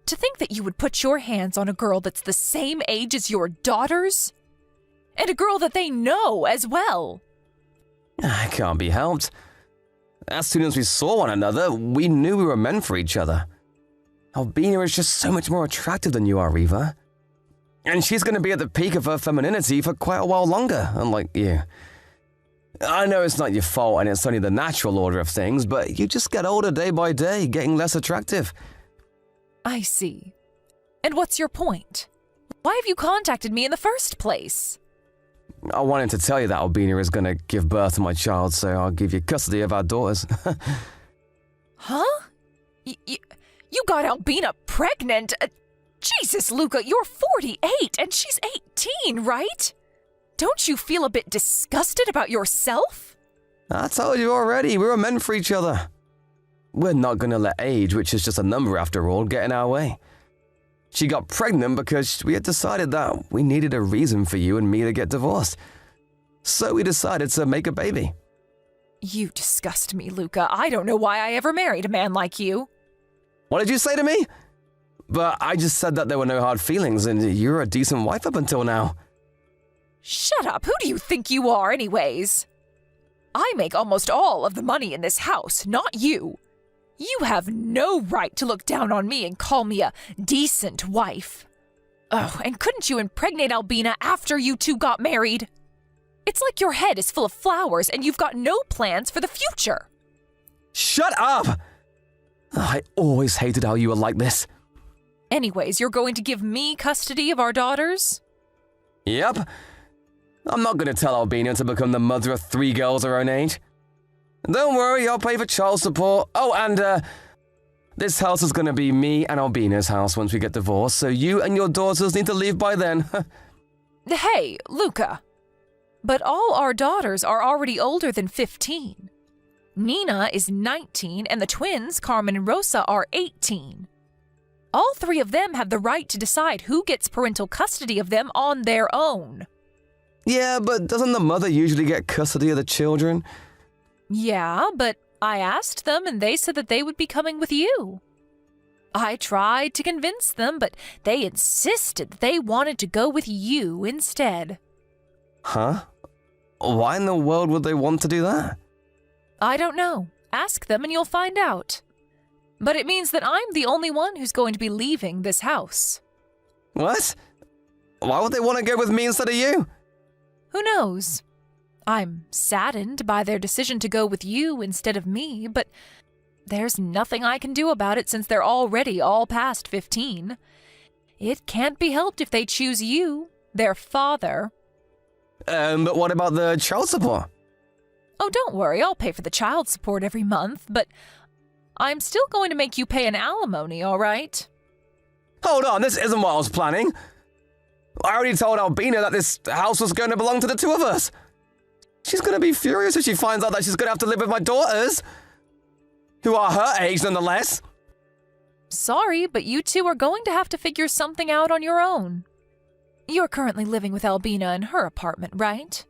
To think that you would put your hands on a girl that's the same age as your daughters? And a girl that they know as well. It can't be helped. As soon as we saw one another, we knew we were meant for each other. Albina is just so much more attractive than you are, Reva. And she's going to be at the peak of her femininity for quite a while longer, unlike you. I know it's not your fault and it's only the natural order of things, but you just get older day by day, getting less attractive. I see. And what's your point? Why have you contacted me in the first place? I wanted to tell you that Albina is going to give birth to my child, so I'll give you custody of our daughters. Huh? You got Albina pregnant? Jesus, Luca, you're 48 and she's 18, right? Don't you feel a bit disgusted about yourself? I told you already, we were meant for each other. We're not gonna let age, which is just a number after all, get in our way. She got pregnant because we had decided that we needed a reason for you and me to get divorced. So we decided to make a baby. You disgust me, Luca. I don't know why I ever married a man like you. What did you say to me? But I just said that there were no hard feelings and you're a decent wife up until now. Shut up. Who do you think you are, anyways? I make almost all of the money in this house, not you. You have no right to look down on me and call me a decent wife. Oh, and couldn't you impregnate Albina after you two got married? It's like your head is full of flowers and you've got no plans for the future. Shut up! I always hated how you were like this. Anyways, you're going to give me custody of our daughters? Yep. I'm not going to tell Albina to become the mother of 3 girls her own age. Don't worry, I'll pay for child support. Oh, and this house is going to be me and Albina's house once we get divorced, so you and your daughters need to leave by then. Hey, Luca. But all our daughters are already older than 15. Nina is 19 and the twins, Carmen and Rosa, are 18. All 3 of them have the right to decide who gets parental custody of them on their own. Yeah, but doesn't the mother usually get custody of the children? Yeah, but I asked them and they said that they would be coming with you. I tried to convince them, but they insisted that they wanted to go with you instead. Huh? Why in the world would they want to do that? I don't know. Ask them and you'll find out. But it means that I'm the only one who's going to be leaving this house. What? Why would they want to go with me instead of you? Who knows? I'm saddened by their decision to go with you instead of me, but there's nothing I can do about it since they're already all past 15. It can't be helped if they choose you, their father. But what about the child support? Oh, don't worry, I'll pay for the child support every month, but I'm still going to make you pay an alimony, all right? Hold on, this isn't what I was planning. I already told Albina that this house was going to belong to the 2 of us. She's going to be furious if she finds out that she's going to have to live with my daughters, who are her age nonetheless. Sorry, but you 2 are going to have to figure something out on your own. You're currently living with Albina in her apartment, right?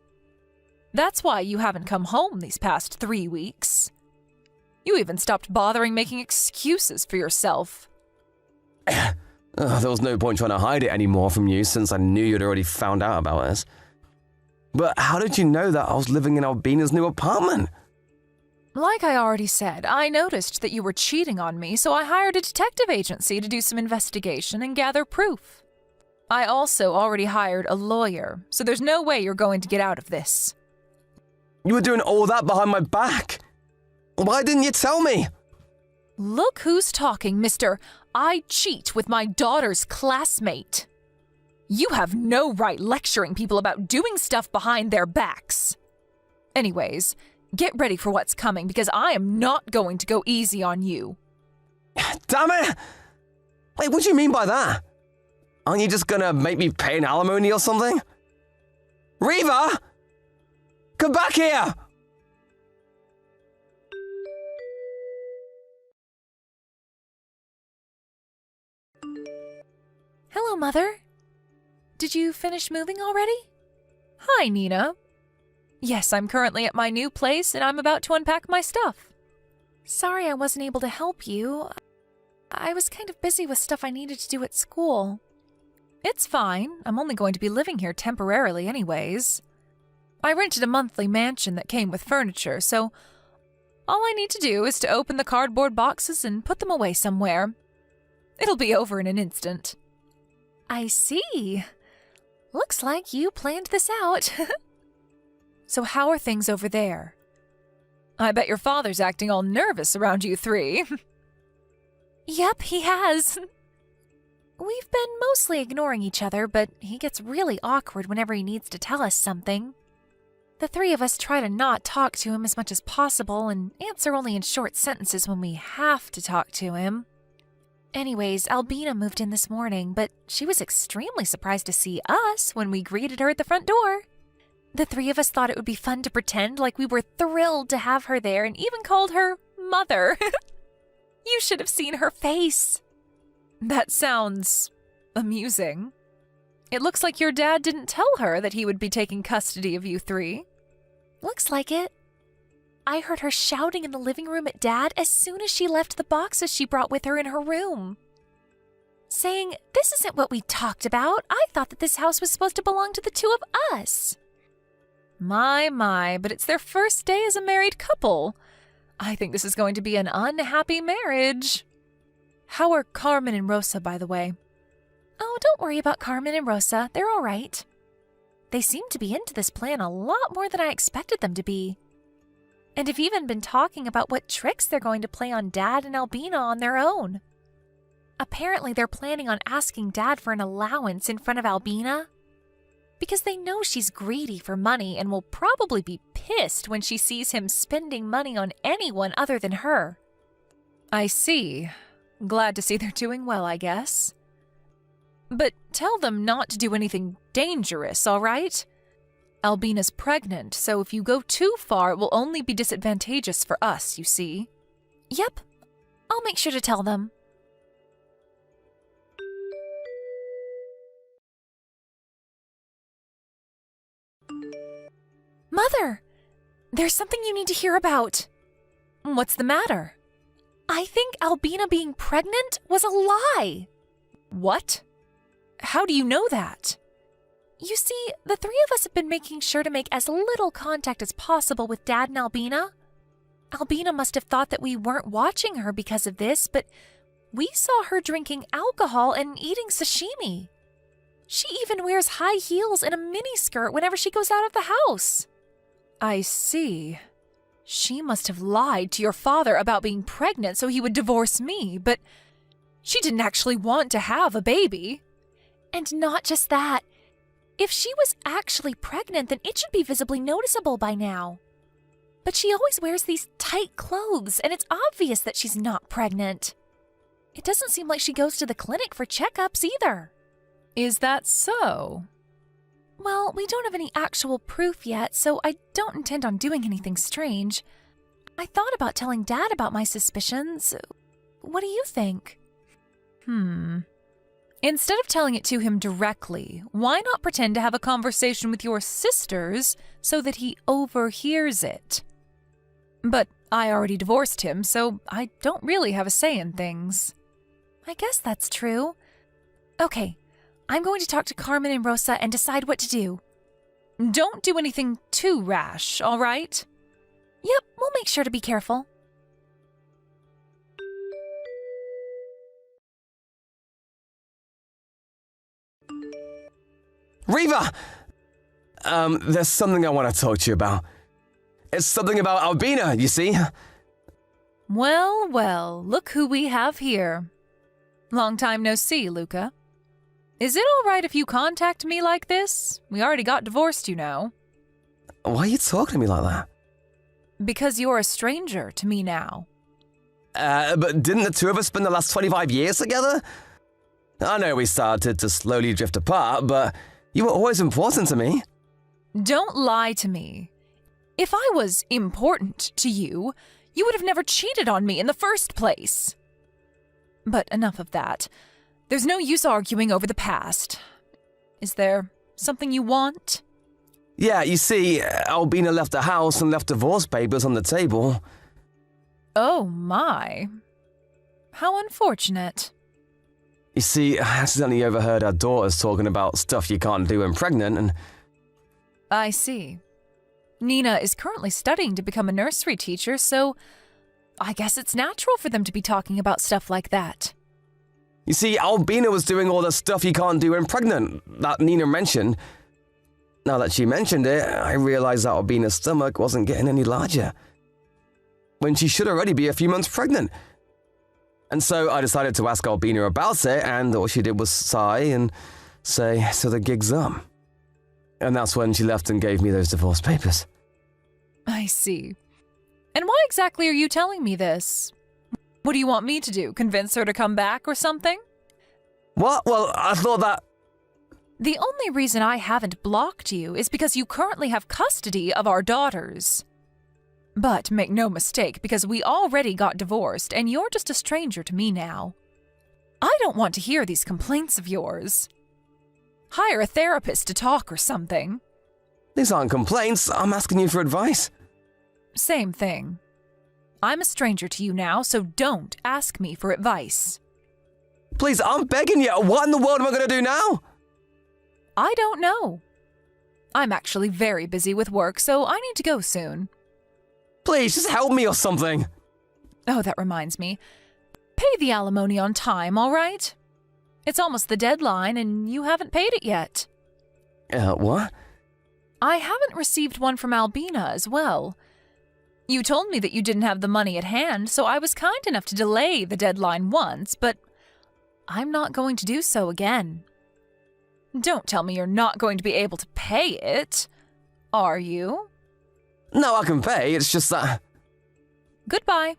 That's why you haven't come home these past 3 weeks. You even stopped bothering making excuses for yourself. There was no point trying to hide it anymore from you since I knew you'd already found out about us. But how did you know that I was living in Albina's new apartment? Like I already said, I noticed that you were cheating on me, so I hired a detective agency to do some investigation and gather proof. I also already hired a lawyer, so there's no way you're going to get out of this. You were doing all that behind my back. Why didn't you tell me? Look who's talking, Mr. I cheat with my daughter's classmate. You have no right lecturing people about doing stuff behind their backs. Anyways, get ready for what's coming because I am not going to go easy on you. Damn it! Wait, what do you mean by that? Aren't you just gonna make me pay an alimony or something? Reva! Come back here! Hello, Mother. Did you finish moving already? Hi, Nina. Yes, I'm currently at my new place and I'm about to unpack my stuff. Sorry I wasn't able to help you. I was kind of busy with stuff I needed to do at school. It's fine. I'm only going to be living here temporarily anyways. I rented a monthly mansion that came with furniture, so all I need to do is to open the cardboard boxes and put them away somewhere. It'll be over in an instant. I see. Looks like you planned this out. So how are things over there? I bet your father's acting all nervous around you 3. Yep, he has. We've been mostly ignoring each other, but he gets really awkward whenever he needs to tell us something. The 3 of us try to not talk to him as much as possible and answer only in short sentences when we have to talk to him. Anyways, Albina moved in this morning, but she was extremely surprised to see us when we greeted her at the front door. The three of us thought it would be fun to pretend like we were thrilled to have her there and even called her Mother. You should have seen her face. That sounds amusing. It looks like your dad didn't tell her that he would be taking custody of you three. Looks like it. I heard her shouting in the living room at Dad as soon as she left the boxes she brought with her in her room, saying, "This isn't what we talked about. I thought that this house was supposed to belong to the two of us." My, but it's their first day as a married couple. I think this is going to be an unhappy marriage. How are Carmen and Rosa, by the way? Oh, don't worry about Carmen and Rosa. They're all right. They seem to be into this plan a lot more than I expected them to be. And have even been talking about what tricks they're going to play on Dad and Albina on their own. Apparently, they're planning on asking Dad for an allowance in front of Albina, because they know she's greedy for money and will probably be pissed when she sees him spending money on anyone other than her. I see. Glad to see they're doing well, I guess. But tell them not to do anything dangerous, all right? Albina's pregnant, so if you go too far, it will only be disadvantageous for us, you see. Yep, I'll make sure to tell them. Mother, there's something you need to hear about. What's the matter? I think Albina being pregnant was a lie. What? How do you know that? You see, the three of us have been making sure to make as little contact as possible with Dad and Albina. Albina must have thought that we weren't watching her because of this, but we saw her drinking alcohol and eating sashimi. She even wears high heels and a miniskirt whenever she goes out of the house. I see. She must have lied to your father about being pregnant so he would divorce me, but she didn't actually want to have a baby. And not just that. If she was actually pregnant, then it should be visibly noticeable by now. But she always wears these tight clothes, and it's obvious that she's not pregnant. It doesn't seem like she goes to the clinic for checkups either. Is that so? Well, we don't have any actual proof yet, so I don't intend on doing anything strange. I thought about telling Dad about my suspicions. What do you think? Instead of telling it to him directly, why not pretend to have a conversation with your sisters so that he overhears it? But I already divorced him, so I don't really have a say in things. I guess that's true. Okay, I'm going to talk to Carmen and Rosa and decide what to do. Don't do anything too rash, all right? Yep, we'll make sure to be careful. Reva! There's something I want to talk to you about. It's something about Albina, you see? Well, look who we have here. Long time no see, Luca. Is it all right if you contact me like this? We already got divorced, you know. Why are you talking to me like that? Because you're a stranger to me now. But didn't the two of us spend the last 25 years together? I know we started to slowly drift apart, but you were always important to me. Don't lie to me. If I was important to you, you would have never cheated on me in the first place. But enough of that. There's no use arguing over the past. Is there something you want? Yeah, you see, Albina left the house and left divorce papers on the table. Oh my. How unfortunate. You see, I accidentally overheard our daughters talking about stuff you can't do when pregnant, and... I see. Nina is currently studying to become a nursery teacher, so I guess it's natural for them to be talking about stuff like that. You see, Albina was doing all the stuff you can't do when pregnant, that Nina mentioned. Now that she mentioned it, I realized that Albina's stomach wasn't getting any larger, when she should already be a few months pregnant. And so I decided to ask Albina about it, and all she did was sigh and say, "So the gig's up." And that's when she left and gave me those divorce papers. I see. And why exactly are you telling me this? What do you want me to do? Convince her to come back or something? What? Well, I thought that... The only reason I haven't blocked you is because you currently have custody of our daughters. But make no mistake, because we already got divorced and you're just a stranger to me now. I don't want to hear these complaints of yours. Hire a therapist to talk or something. These aren't complaints. I'm asking you for advice. Same thing. I'm a stranger to you now, so don't ask me for advice. Please, I'm begging you. What in the world am I going to do now? I don't know. I'm actually very busy with work, so I need to go soon. Please, just help me or something. Oh, that reminds me. Pay the alimony on time, all right? It's almost the deadline, and you haven't paid it yet. What? I haven't received one from Albina as well. You told me that you didn't have the money at hand, so I was kind enough to delay the deadline once, but I'm not going to do so again. Don't tell me you're not going to be able to pay it, are you? No, I can pay. It's just that... Goodbye.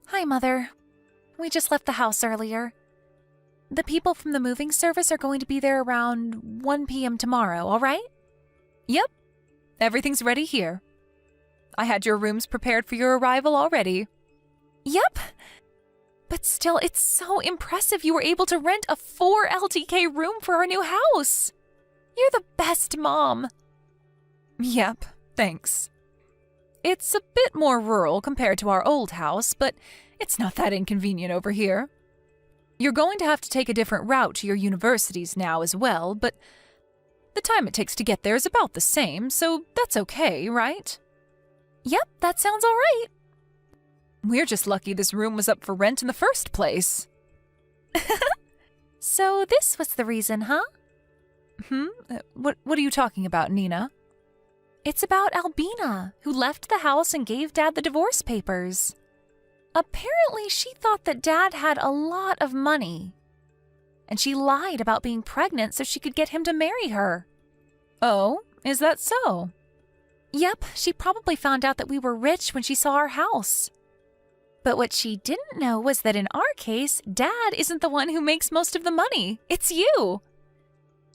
Hi, Mother. We just left the house earlier. The people from the moving service are going to be there around 1 p.m. tomorrow, all right? Yep. Everything's ready here. I had your rooms prepared for your arrival already. Yep. But still, it's so impressive you were able to rent a 4 LTK room for our new house. You're the best mom. Yep, thanks. It's a bit more rural compared to our old house, but it's not that inconvenient over here. You're going to have to take a different route to your universities now as well, but the time it takes to get there is about the same, so that's okay, right? Yep, that sounds all right. We're just lucky this room was up for rent in the first place. So this was the reason, huh? What are you talking about, Nina? It's about Albina, who left the house and gave Dad the divorce papers. Apparently, she thought that Dad had a lot of money. And she lied about being pregnant so she could get him to marry her. Oh, is that so? Yep, she probably found out that we were rich when she saw our house. But what she didn't know was that in our case, Dad isn't the one who makes most of the money. It's you.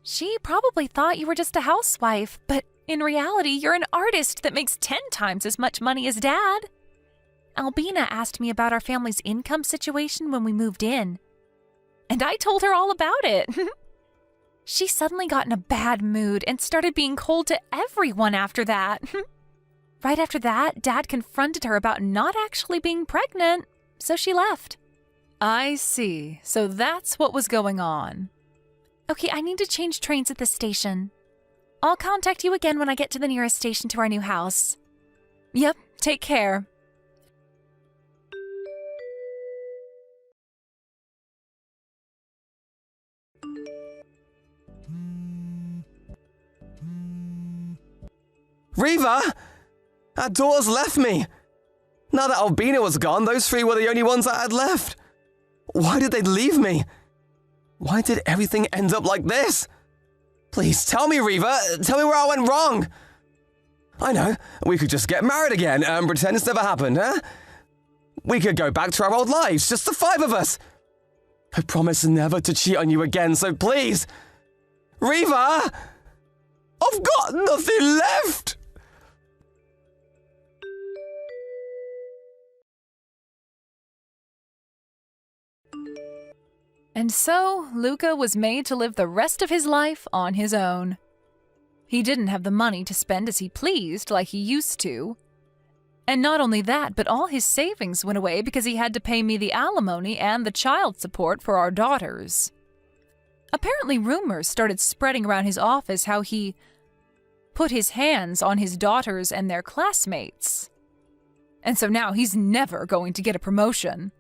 She probably thought you were just a housewife, but in reality, you're an artist that makes 10 times as much money as Dad. Albina asked me about our family's income situation when we moved in. And I told her all about it. She suddenly got in a bad mood and started being cold to everyone after that. Right after that, Dad confronted her about not actually being pregnant, so she left. I see. So that's what was going on. Okay, I need to change trains at this station. I'll contact you again when I get to the nearest station to our new house. Yep, take care. Reva! Our daughters left me! Now that Albina was gone, those 3 were the only ones I had left. Why did they leave me? Why did everything end up like this? Please, tell me, Reva. Tell me where I went wrong. I know. We could just get married again and pretend it's never happened, huh? We could go back to our old lives, just the 5 of us. I promise never to cheat on you again, so please. Reva! I've got nothing left! And so, Luca was made to live the rest of his life on his own. He didn't have the money to spend as he pleased like he used to. And not only that, but all his savings went away because he had to pay me the alimony and the child support for our daughters. Apparently rumors started spreading around his office how he put his hands on his daughters and their classmates. And so now he's never going to get a promotion.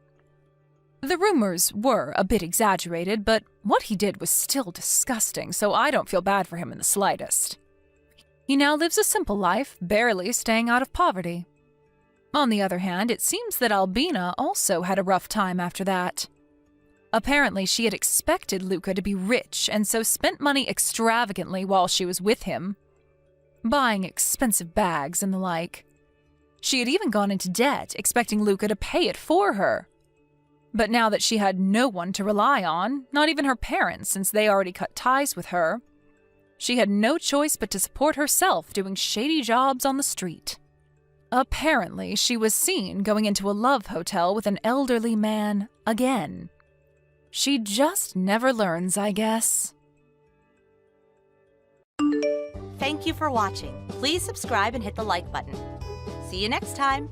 The rumors were a bit exaggerated, but what he did was still disgusting, so I don't feel bad for him in the slightest. He now lives a simple life, barely staying out of poverty. On the other hand, it seems that Albina also had a rough time after that. Apparently, she had expected Luca to be rich and so spent money extravagantly while she was with him, buying expensive bags and the like. She had even gone into debt, expecting Luca to pay it for her. But now that she had no one to rely on, not even her parents since they already cut ties with her, she had no choice but to support herself doing shady jobs on the street. Apparently, she was seen going into a love hotel with an elderly man again. She just never learns, I guess. Thank you for watching. Please subscribe and hit the like button. See you next time.